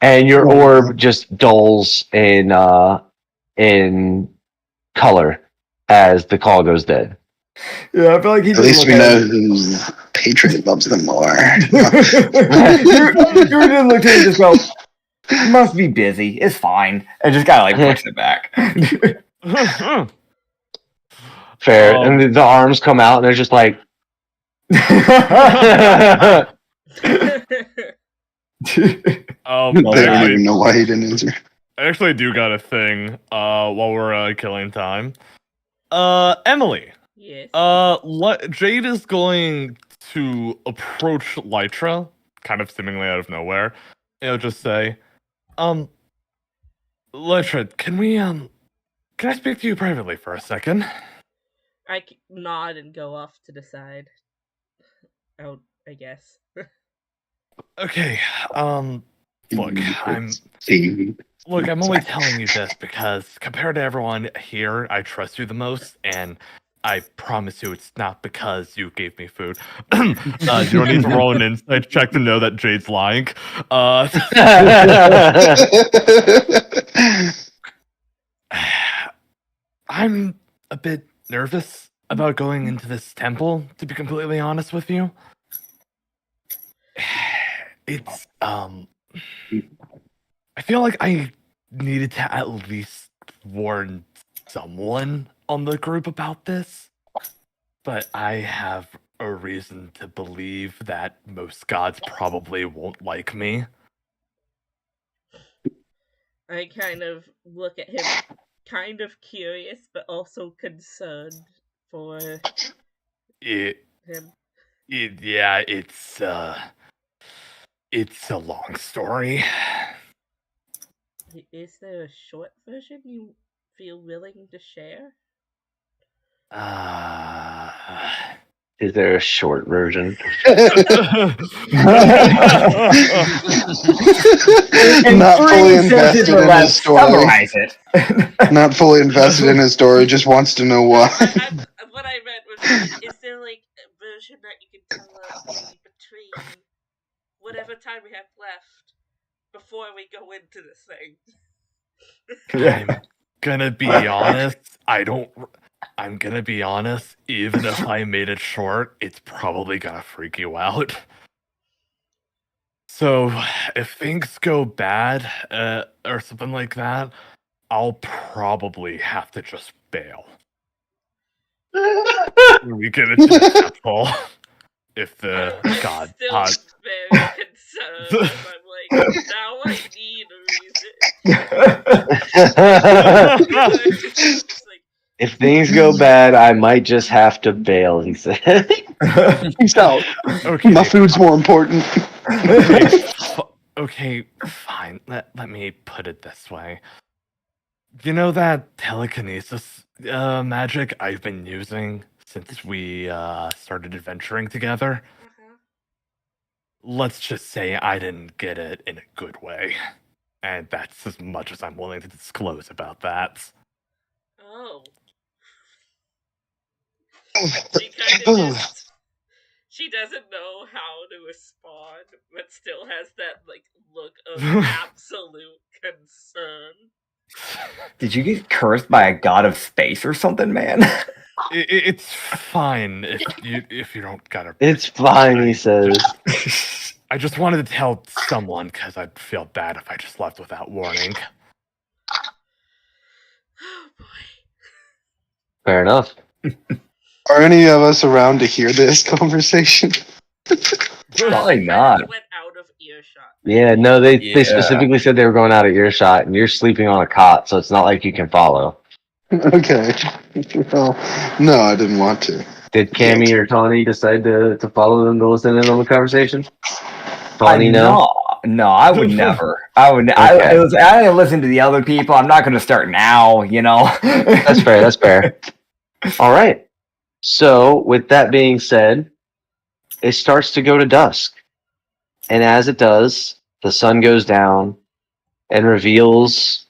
And your orb just dulls in color as the call goes dead. Yeah, I feel like At least we know whose patron loves them more. You were just looking at it and just go, must be busy. It's fine. And just kind of like pushing it back. Fair. And the arms come out, and they're just like. They don't even know why he didn't answer. I actually do got a thing while we're killing time. Emily. Yes. Jade is going to approach Lytra, kind of seemingly out of nowhere. Just say, Lytra, can I speak to you privately for a second? I nod and go off to the side. Out, I guess. Okay, look, I'm only telling you this because compared to everyone here, I trust you the most, and I promise you it's not because you gave me food. You don't need to roll an insight check to know that Jade's lying. I'm a bit nervous about going into this temple, to be completely honest with you. It's, I feel like I needed to at least warn someone on the group about this, but I have a reason to believe that most gods probably won't like me. I kind of look at him, kind of curious, but also concerned for him. Yeah, it's a long story. Is there a short version you feel willing to share? Is there a short version? Not fully invested in his story. Summarize it. Not fully invested in his story, just wants to know why. What I meant was, is there like a version that you can tell us maybe between whatever time we have left before we go into this thing? I'm gonna be honest, I'm gonna be honest, even if I made it short, it's probably gonna freak you out. So, if things go bad, or something like that, I'll probably have to just bail. We get into the temple. If the god still hot. very concerned. I'm like, now I need a reason. If things go bad, I might just have to bail, he said. Peace out. Okay. My food's more important. Okay, fine. Let me put it this way. You know that telekinesis magic I've been using since we started adventuring together? Uh-huh. Let's just say I didn't get it in a good way. And that's as much as I'm willing to disclose about that. Oh. She kind of she doesn't know how to respond, but still has that like look of absolute concern. Did you get cursed by a god of space or something, man? It's fine if you don't gotta. It's fine, he says. I just wanted to tell someone because I'd feel bad if I just left without warning. Oh boy. Fair enough. Are any of us around to hear this conversation? Probably not. Went out of earshot. Yeah, no, they Yeah. specifically said they were going out of earshot, and you're sleeping on a cot, so it's not like you can follow. Okay. Well, no, I didn't want to. Did Cammy or Tawny decide to follow them to listen in on the conversation? Tawny, no? No, I would never. I would. Okay. I didn't listen to the other people. I'm not going to start now. You know. That's fair. That's fair. All right. So, with that being said, it starts to go to dusk. And as it does, the sun goes down and reveals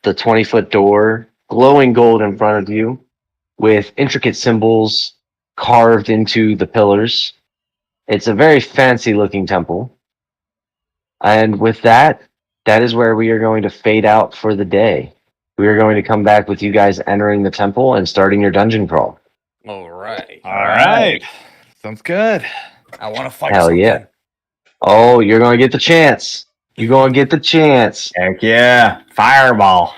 the 20-foot door, glowing gold in front of you, with intricate symbols carved into the pillars. It's a very fancy looking temple. And with that, that is where we are going to fade out for the day. We are going to come back with you guys entering the temple and starting your dungeon crawl. All right. All right. Sounds good. I want to fight Hell something. yeah. Oh, you're going to get the chance. You're going to get the chance. Heck yeah! Fireball.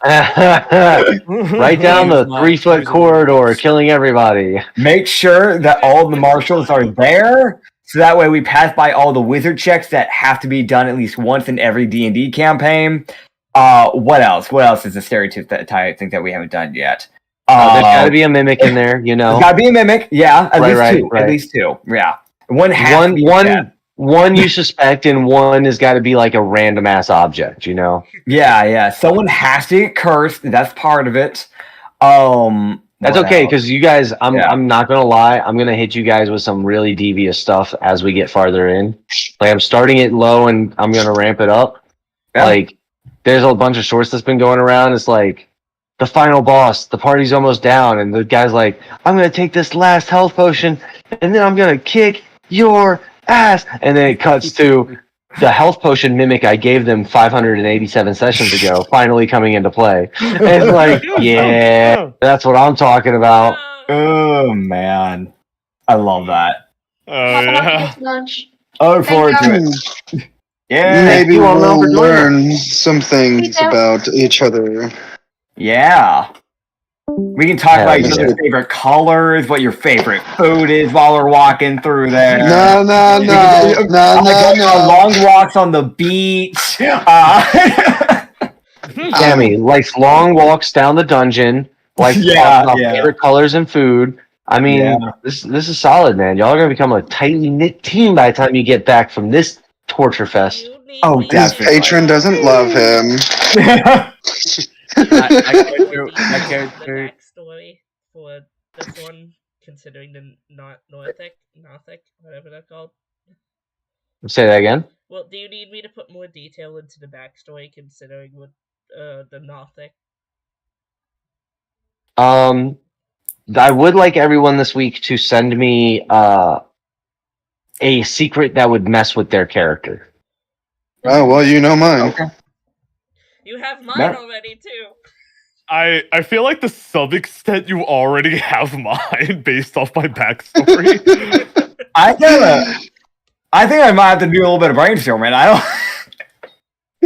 Right down the 3-foot corridor, killing everybody. Make sure that all the marshals are there, so that way we pass by all the wizard checks that have to be done at least once in every D&D campaign. What else? What else is a stereotype thing that we haven't done yet? There's got to be a mimic in there, you know. There's got to be a mimic. Yeah, at least two. Right. At least two. Yeah, one has to be dead. One you suspect, and one has got to be like a random ass object, you know. Yeah. Someone has to get cursed. That's part of it. That's what okay, else? because you guys, I'm not gonna lie, I'm gonna hit you guys with some really devious stuff as we get farther in. Like I'm starting it low and I'm gonna ramp it up. Yeah. Like there's a bunch of shorts that's been going around. It's like the final boss, the party's almost down, and the guy's like, I'm gonna take this last health potion and then I'm gonna kick your ass, and then it cuts to the health potion mimic I gave them 587 sessions ago finally coming into play. And it's like, yeah, that's what I'm talking about. Oh man, I love that. Yeah. Lunch. I look forward to it. Yeah, Maybe you all know we'll for doing learn some things Yeah. about each other. yeah. We can talk about each other's favorite colors, what your favorite food is while we're walking through there. No. Long walks on the beach. Tammy likes long walks down the dungeon, likes Yeah, talking about yeah. favorite colors and food. I mean, Yeah. this is solid, man. Y'all are gonna become a tightly knit team by the time you get back from this torture fest. You need Oh, me His definitely. patron doesn't love him. I to character, read my the character. backstory for this one, considering the Northic, whatever they're called. Say that again. Well, do you need me to put more detail into the backstory, considering what the Northic? I would like everyone this week to send me a secret that would mess with their character. Oh, well, you know mine. Okay. You have mine No. already too. I feel like to some extent you already have mine based off my backstory. I think I might have to do a little bit of brainstorming.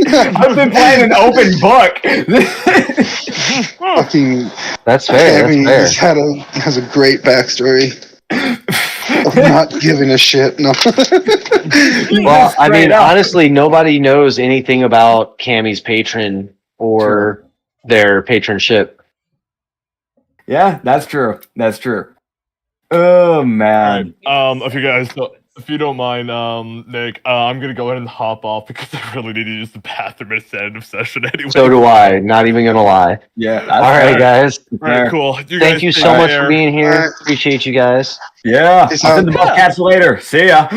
I've been playing an open book. Fucking That's fair. Tammy That's fair. has a great backstory of not giving a shit. No. Well, I mean, Straight up. honestly, nobody knows anything about Cammy's patron or their patronship. Yeah, that's true. That's true. Oh man. If you don't mind, Nick, I'm gonna go ahead and hop off because I really need to use the bathroom at the end of session anyway. So do I. Not even gonna lie. Yeah. That's All right, fair. guys. All right, cool. Thank guys you take so much care. for being here. All right. Appreciate you guys. Yeah. I'll Peace send the out. Buckcats later. See ya.